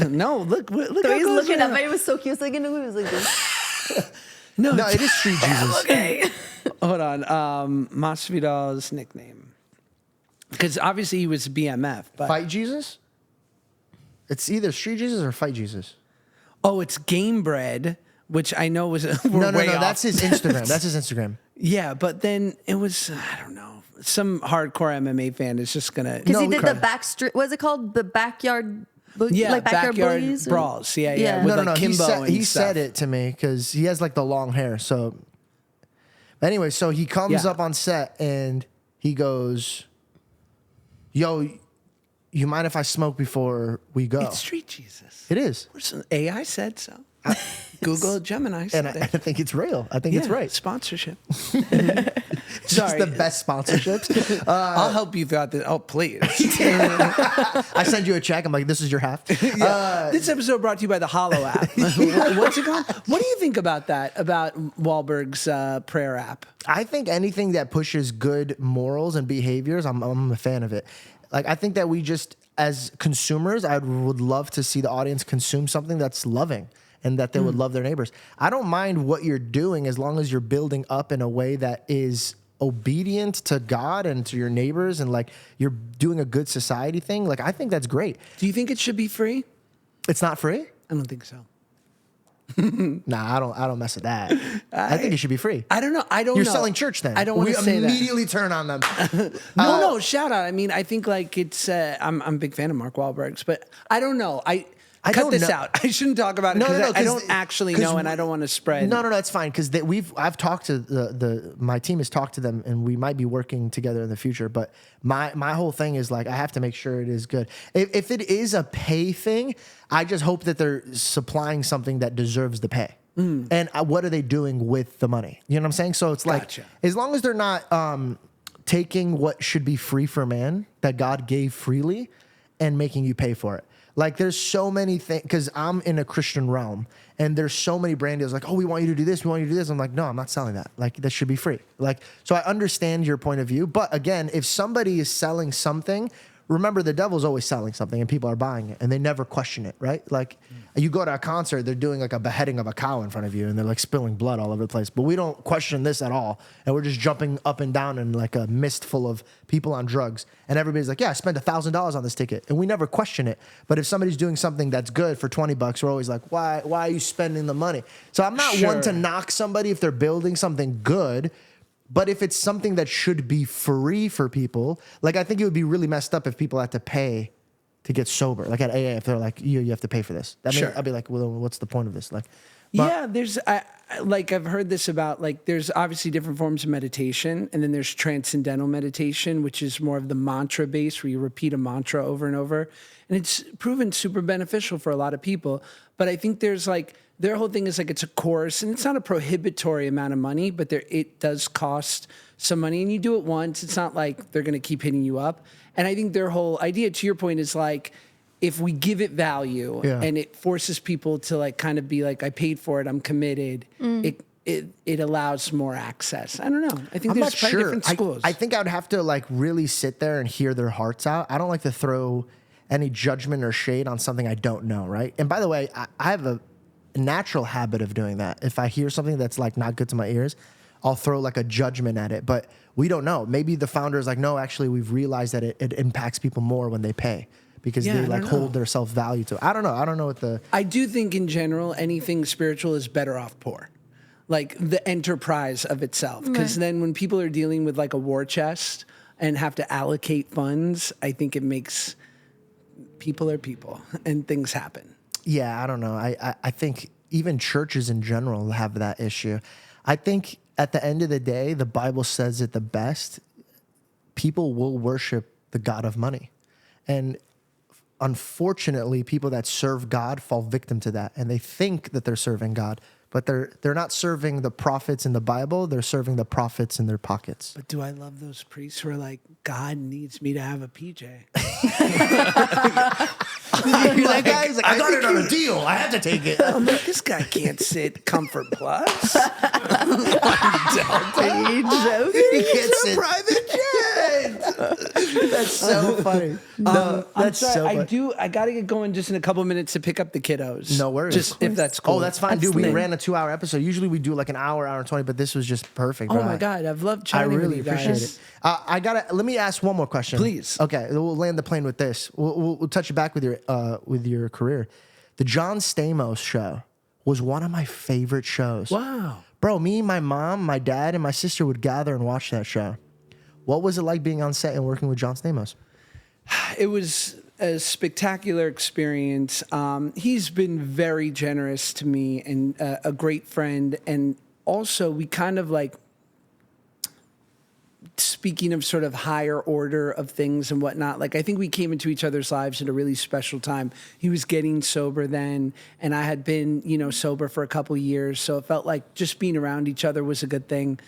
No, look. So he's looking up. It was so cute. Like, he was like this. No, it is Street Jesus. Okay. Hold on. Masvidal's nickname. Because obviously he was BMF. But Fight Jesus? It's either Street Jesus or Fight Jesus. Oh, it's Game Bread, which I know was no. That's his Instagram. That's his Instagram. Yeah, but then it was, I don't know, some hardcore MMA fan is just gonna. Because he did the backstreet. What's it called? The backyard. Yeah, like backyard bullies brawls. Yeah. With No. Kimbo He said it to me because he has like the long hair. So anyway, so he comes up on set and he goes, yo, you mind if I smoke before we go? It's Street Jesus. It is. AI said so. Google Gemini said and I think it's real. I think it's right. Sponsorship. Just Sorry. the best sponsorships. I'll help you throughout this. Oh, please. I send you a check. I'm like, this is your half. This episode brought to you by the Hollow app. What's it called? What do you think about that? About Wahlberg's prayer app? I think anything that pushes good morals and behaviors, I'm a fan of it. Like, I think that we just, as consumers, I would love to see the audience consume something that's loving and that they would love their neighbors. I don't mind what you're doing as long as you're building up in a way that is obedient to God and to your neighbors, and like you're doing a good society thing. Like, I think that's great. Do you think it should be free? It's not free? I don't think so. Nah, I don't mess with that. I think it should be free. I don't know. You're selling church then. I don't want to say that. We immediately turn on them. No, shout out. I mean, I think like it's. I'm a big fan of Mark Wahlberg's, but I don't know. I cut don't this know. out. I shouldn't talk about it because I don't actually know, and I don't want to spread. No, it's fine because I've talked to my team has talked to them, and we might be working together in the future. But my whole thing is like I have to make sure it is good. If it is a pay thing, I just hope that they're supplying something that deserves the pay. And what are they doing with the money? You know what I'm saying? So it's like, Gotcha. as long as they're not taking what should be free for man that God gave freely and making you pay for it. Like, there's so many things, because I'm in a Christian realm, and there's so many brand deals like, oh, we want you to do this, we want you to do this. I'm like, no, I'm not selling that. Like, that should be free. Like, so I understand your point of view. But again, if somebody is selling something, remember, the devil's always selling something and people are buying it and they never question it, right? Like, you go to a concert, they're doing like a beheading of a cow in front of you and they're like spilling blood all over the place. But we don't question this at all. And we're just jumping up and down in like a mist full of people on drugs. And everybody's like, yeah, I spent $1,000 on this ticket. And we never question it. But if somebody's doing something that's good for $20, we're always like, why are you spending the money? So I'm not one to knock somebody if they're building something good. But if it's something that should be free for people, like, I think it would be really messed up if people had to pay to get sober. Like at AA, if they're like, you have to pay for this. I'd be like, well, what's the point of this? Like, yeah, I've heard this about, like, there's obviously different forms of meditation, and then there's transcendental meditation, which is more of the mantra base, where you repeat a mantra over and over. And it's proven super beneficial for a lot of people. But I think there's like, their whole thing is like, it's a course, and it's not a prohibitory amount of money, but it does cost some money, and you do it once. It's not like they're going to keep hitting you up. And I think their whole idea, to your point, is like, if we give it value and it forces people to like kind of be like, I paid for it, I'm committed, it allows more access. I don't know. I think there's probably different schools. I think I would have to like really sit there and hear their hearts out. I don't like to throw any judgment or shade on something I don't know, right? And by the way, I have a natural habit of doing that. If I hear something that's like not good to my ears, I'll throw like a judgment at it. But we don't know. Maybe the founder is like, no, actually, we've realized that it impacts people more when they pay because they like hold their self-value to it. I don't know. I don't know what the... I do think in general, anything spiritual is better off poor. Like the enterprise of itself. Because then when people are dealing with like a war chest and have to allocate funds, I think it makes people are people and things happen. Yeah, I don't know. I think even churches in general have that issue. I think at the end of the day, the Bible says it the best. People will worship the God of money. And unfortunately, people that serve God fall victim to that. And they think that they're serving God, but they're not serving the prophets in the Bible. They're serving the prophets in their pockets. But do I love those priests who are like, God needs me to have a PJ? That guy's like, I got it on a deal. I had to take it. I'm like, this guy can't sit Comfort Plus. He can't sit private jet. That's so funny. No, that's so funny. I got to get going just in a couple minutes to pick up the kiddos. No worries. Just if that's cool. Oh, that's fine, dude. We ran a 2-hour episode. Usually we do like an hour and 20, but this was just perfect. Oh my God, I've loved chatting with you guys. I really appreciate it. Let me ask one more question. Please. Okay, we'll land the plane with this. We'll touch it back with your career. The John Stamos show was one of my favorite shows. Wow. Bro, me, my mom, my dad, and my sister would gather and watch that show. What was it like being on set and working with John Stamos? It was a spectacular experience. He's been very generous to me and a great friend. And also, we kind of like, speaking of sort of higher order of things and whatnot, like I think we came into each other's lives at a really special time. He was getting sober then, and I had been, sober for a couple years. So it felt like just being around each other was a good thing.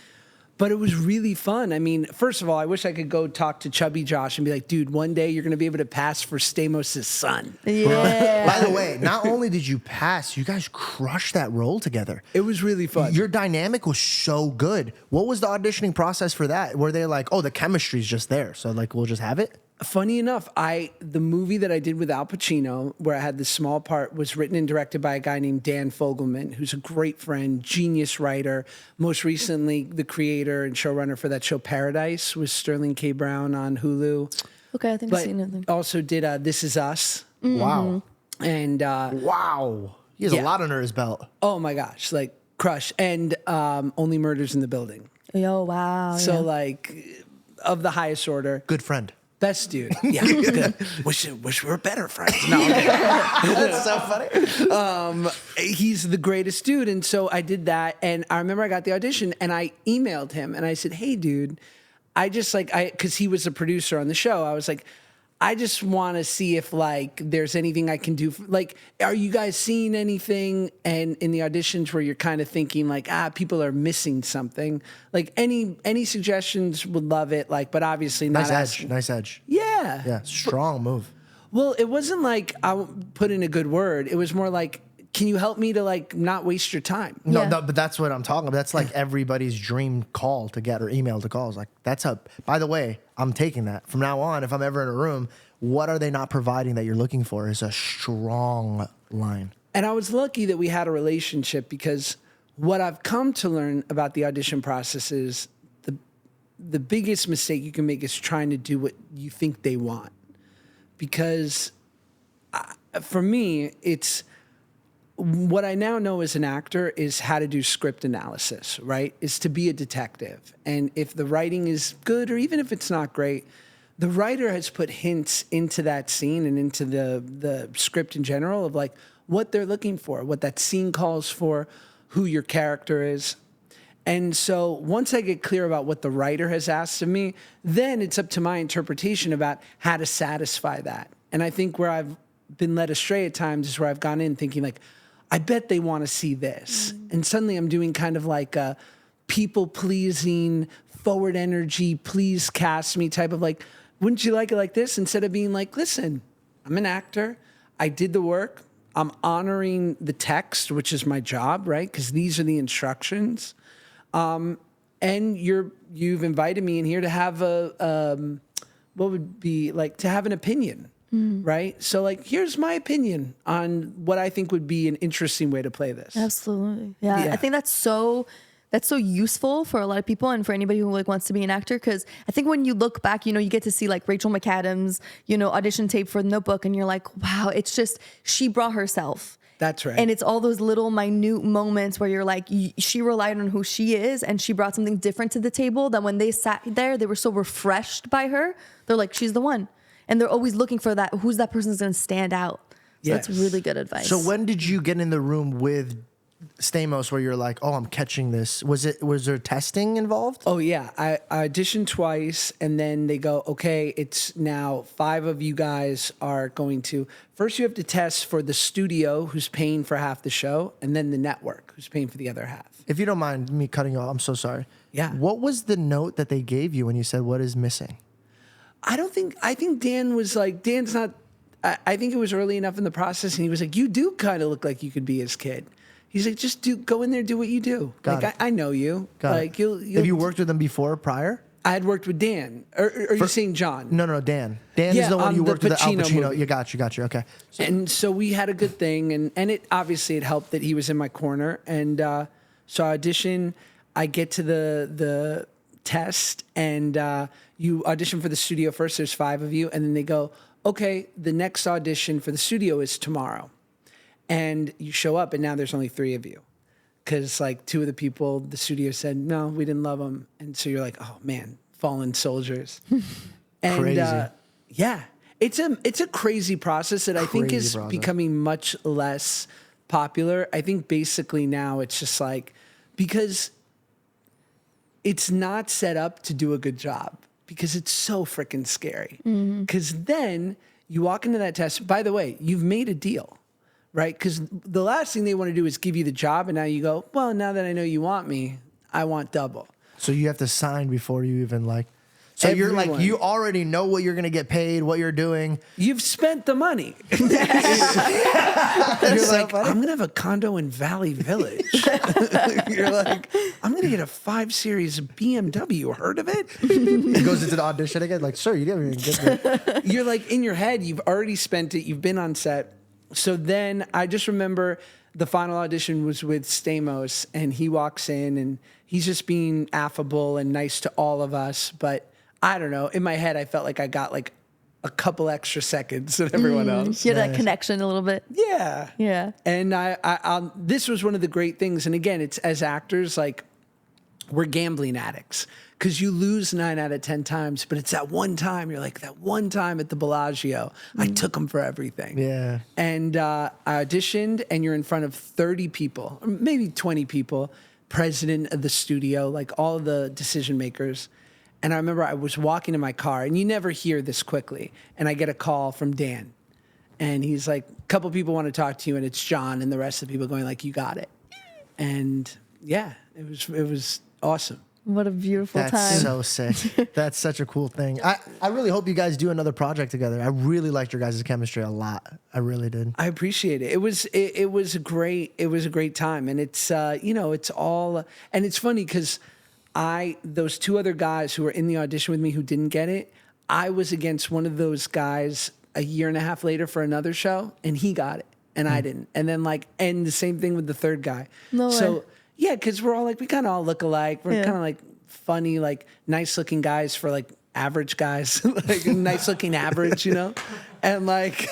But it was really fun. I mean, first of all, I wish I could go talk to Chubby Josh and be like, dude, one day you're going to be able to pass for Stamos' son. Yeah. By the way, not only did you pass, you guys crushed that role together. It was really fun. Your dynamic was so good. What was the auditioning process for that? Were they like, oh, the chemistry's just there, so like we'll just have it? Funny enough, the movie that I did with Al Pacino, where I had this small part, was written and directed by a guy named Dan Fogelman, who's a great friend, genius writer. Most recently, the creator and showrunner for that show Paradise with Sterling K. Brown on Hulu. Okay, I think I've seen it. Also did This Is Us. Wow. And Wow. He has a lot under his belt. oh my gosh, like crush. And Only Murders in the Building. Yo, wow. So like of the highest order. Good friend. Best dude. Yeah, good. Wish we were better friends. No, okay. That's so funny. He's the greatest dude. And so I did that. And I remember I got the audition and I emailed him and I said, hey, dude, because he was a producer on the show. I was like, I just want to see if like there's anything I can do. Like, are you guys seeing anything? And in the auditions where you're kind of thinking like, people are missing something. Like any suggestions, would love it. Like, but obviously not. Nice edge. Yeah. Yeah, strong move. Well, it wasn't like I put in a good word. It was more like, can you help me to like not waste your time? No, Yeah. but that's what I'm talking about. That's like everybody's dream call to get or email to call. It's like, by the way, I'm taking that. From now on, if I'm ever in a room, what are they not providing that you're looking for is a strong line. And I was lucky that we had a relationship because what I've come to learn about the audition process is the biggest mistake you can make is trying to do what you think they want. Because for me, it's what I now know as an actor is how to do script analysis, right? Is to be a detective. And if the writing is good or even if it's not great, the writer has put hints into that scene and into the script in general of like what they're looking for, what that scene calls for, who your character is. And so once I get clear about what the writer has asked of me, then it's up to my interpretation about how to satisfy that. And I think where I've been led astray at times is where I've gone in thinking like, I bet they want to see this. And suddenly I'm doing kind of like a people-pleasing, forward energy, please cast me type of like, wouldn't you like it like this? Instead of being like, listen, I'm an actor. I did the work. I'm honoring the text, which is my job, right? Because these are the instructions. And you've invited me in here to have to have an opinion. Right? So like, here's my opinion on what I think would be an interesting way to play this. Absolutely. Yeah. I think that's so useful for a lot of people and for anybody who like wants to be an actor. Because I think when you look back, you get to see like Rachel McAdams, audition tape for The Notebook, and you're like, wow, it's just, she brought herself. That's right. And it's all those little minute moments where you're like, she relied on who she is and she brought something different to the table that when they sat there, they were so refreshed by her. They're like, she's the one. And they're always looking for that. Who's that person that's going to stand out? So that's really good advice. So when did you get in the room with Stamos where you're like, oh, I'm catching this? Was there testing involved? Oh yeah, I auditioned twice, and then they go, okay, it's now 5 of you guys are going to. First, you have to test for the studio, who's paying for half the show, and then the network, who's paying for the other half. If you don't mind me cutting you off, I'm so sorry. Yeah. What was the note that they gave you when you said what is missing? I think Dan was like, Dan's not. I think it was early enough in the process, and he was like, you do kind of look like you could be his kid. He's like, just go in there, do what you do. Got it. I know you. Got like, it. you'll Have you worked with him before, prior? I had worked with Dan. Or are you saying John? No, Dan. Dan Yeah, is the one you the worked with, the Al Pacino Pacino. movie. You got you. Okay. And so we had a good thing, and it obviously it helped that he was in my corner. And so I audition, I get to the test, and you audition for the studio first. There's 5 of you, and then they go, okay, the next audition for the studio is tomorrow. And you show up, and now there's only 3 of you. Because like 2 of the people, the studio said, no, we didn't love them. And so you're like, oh man, fallen soldiers. And Crazy. yeah, it's a crazy process that I think is becoming much less popular. I think basically now it's just like, because it's not set up to do a good job because it's so freaking scary. Because then you walk into that test, by the way, you've made a deal. Right? Because the last thing they want to do is give you the job, and now you go, well, now that I know you want me, I want double. So you have to sign before you even like. So you're like, Everyone. you already know what you're gonna get paid, what you're doing. You've spent the money. You're like, I'm going to have a condo in Valley Village. You're like, I'm going to get a 5 Series BMW. Heard of it? He goes into the audition again, like, sir, you didn't even get that. You're like, in your head, you've already spent it. You've been on set. So then I just remember the final audition was with Stamos, and he walks in, and he's just being affable and nice to all of us. But I don't know. In my head, I felt like I got like a couple extra seconds than everyone else. You had that connection a little bit. Yeah. Yeah. And I this was one of the great things. And again, it's as actors, like we're gambling addicts because you lose 9 out of 10 times, but it's that one time you're like, that one time at the Bellagio, I took them for everything. Yeah. And I auditioned, and you're in front of 30 people, or maybe 20 people, president of the studio, like all of the decision makers. And I remember I was walking in my car, and you never hear this quickly. And I get a call from Dan, and he's like, a couple people want to talk to you, and it's John and the rest of the people going like, you got it. And yeah, it was awesome. What a beautiful time. That's so sick. That's such a cool thing. I really hope you guys do another project together. I really liked your guys' chemistry a lot. I really did. I appreciate it. It was a great time. And it's, it's all, and it's funny because those 2 other guys who were in the audition with me who didn't get it, I was against one of those guys a year and a half later for another show, and he got it, and I didn't. And then and the same thing with the 3rd guy. No so way. yeah, because we're all like, we kind of all look alike. We're kind of like funny, like nice looking guys for like average guys, like nice looking average, and like,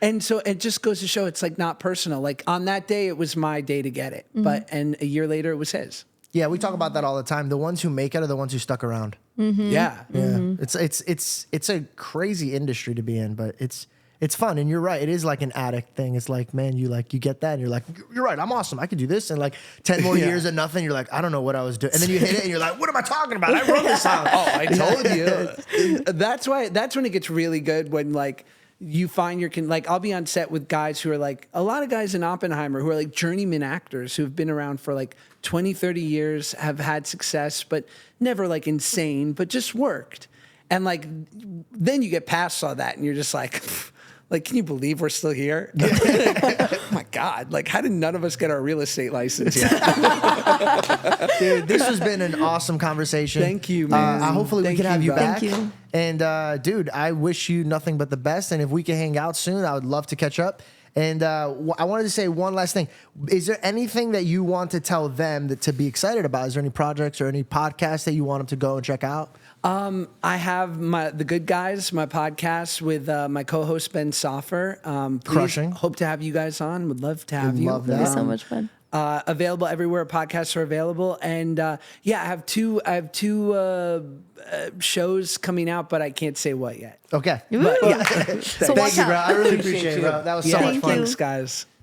and so it just goes to show it's like not personal. Like on that day, it was my day to get it, and a year later, it was his. Yeah, we talk about that all the time. The ones who make it are the ones who stuck around. Yeah. Yeah. It's a crazy industry to be in, but it's fun. And you're right. It is like an addict thing. It's like, man, you get that and you're like, you're right. I'm awesome. I could do this. And like 10 more years of nothing. You're like, I don't know what I was doing. And then you hit it and you're like, what am I talking about? I wrote this song. Oh, I told you. That's when it gets really good when like you find like I'll be on set with guys who are like a lot of guys in Oppenheimer who are like journeyman actors who've been around for like 20, 30 years, have had success, but never like insane, but just worked. And like, then you get past all that and you're just like, can you believe we're still here? Oh my God. Like, how did none of us get our real estate license yet? Dude, this has been an awesome conversation. Thank you, man. Hopefully we can have you back. Thank you. And dude, I wish you nothing but the best. And if we can hang out soon, I would love to catch up. And I wanted to say one last thing. Is there anything that you want to tell them to be excited about? Is there any projects or any podcasts that you want them to go and check out? I have The Good Guys, my podcast with my co-host Ben Soffer. Crushing. Hope to have you guys on. Would love to have you. Love that. It'd be so much fun. Available everywhere podcasts are available, and I have two shows coming out, but I can't say what yet. Okay. But, yeah. So Thank watch you, bro. out. I really appreciate it, bro. That was so much Thank fun. you. Thanks, guys.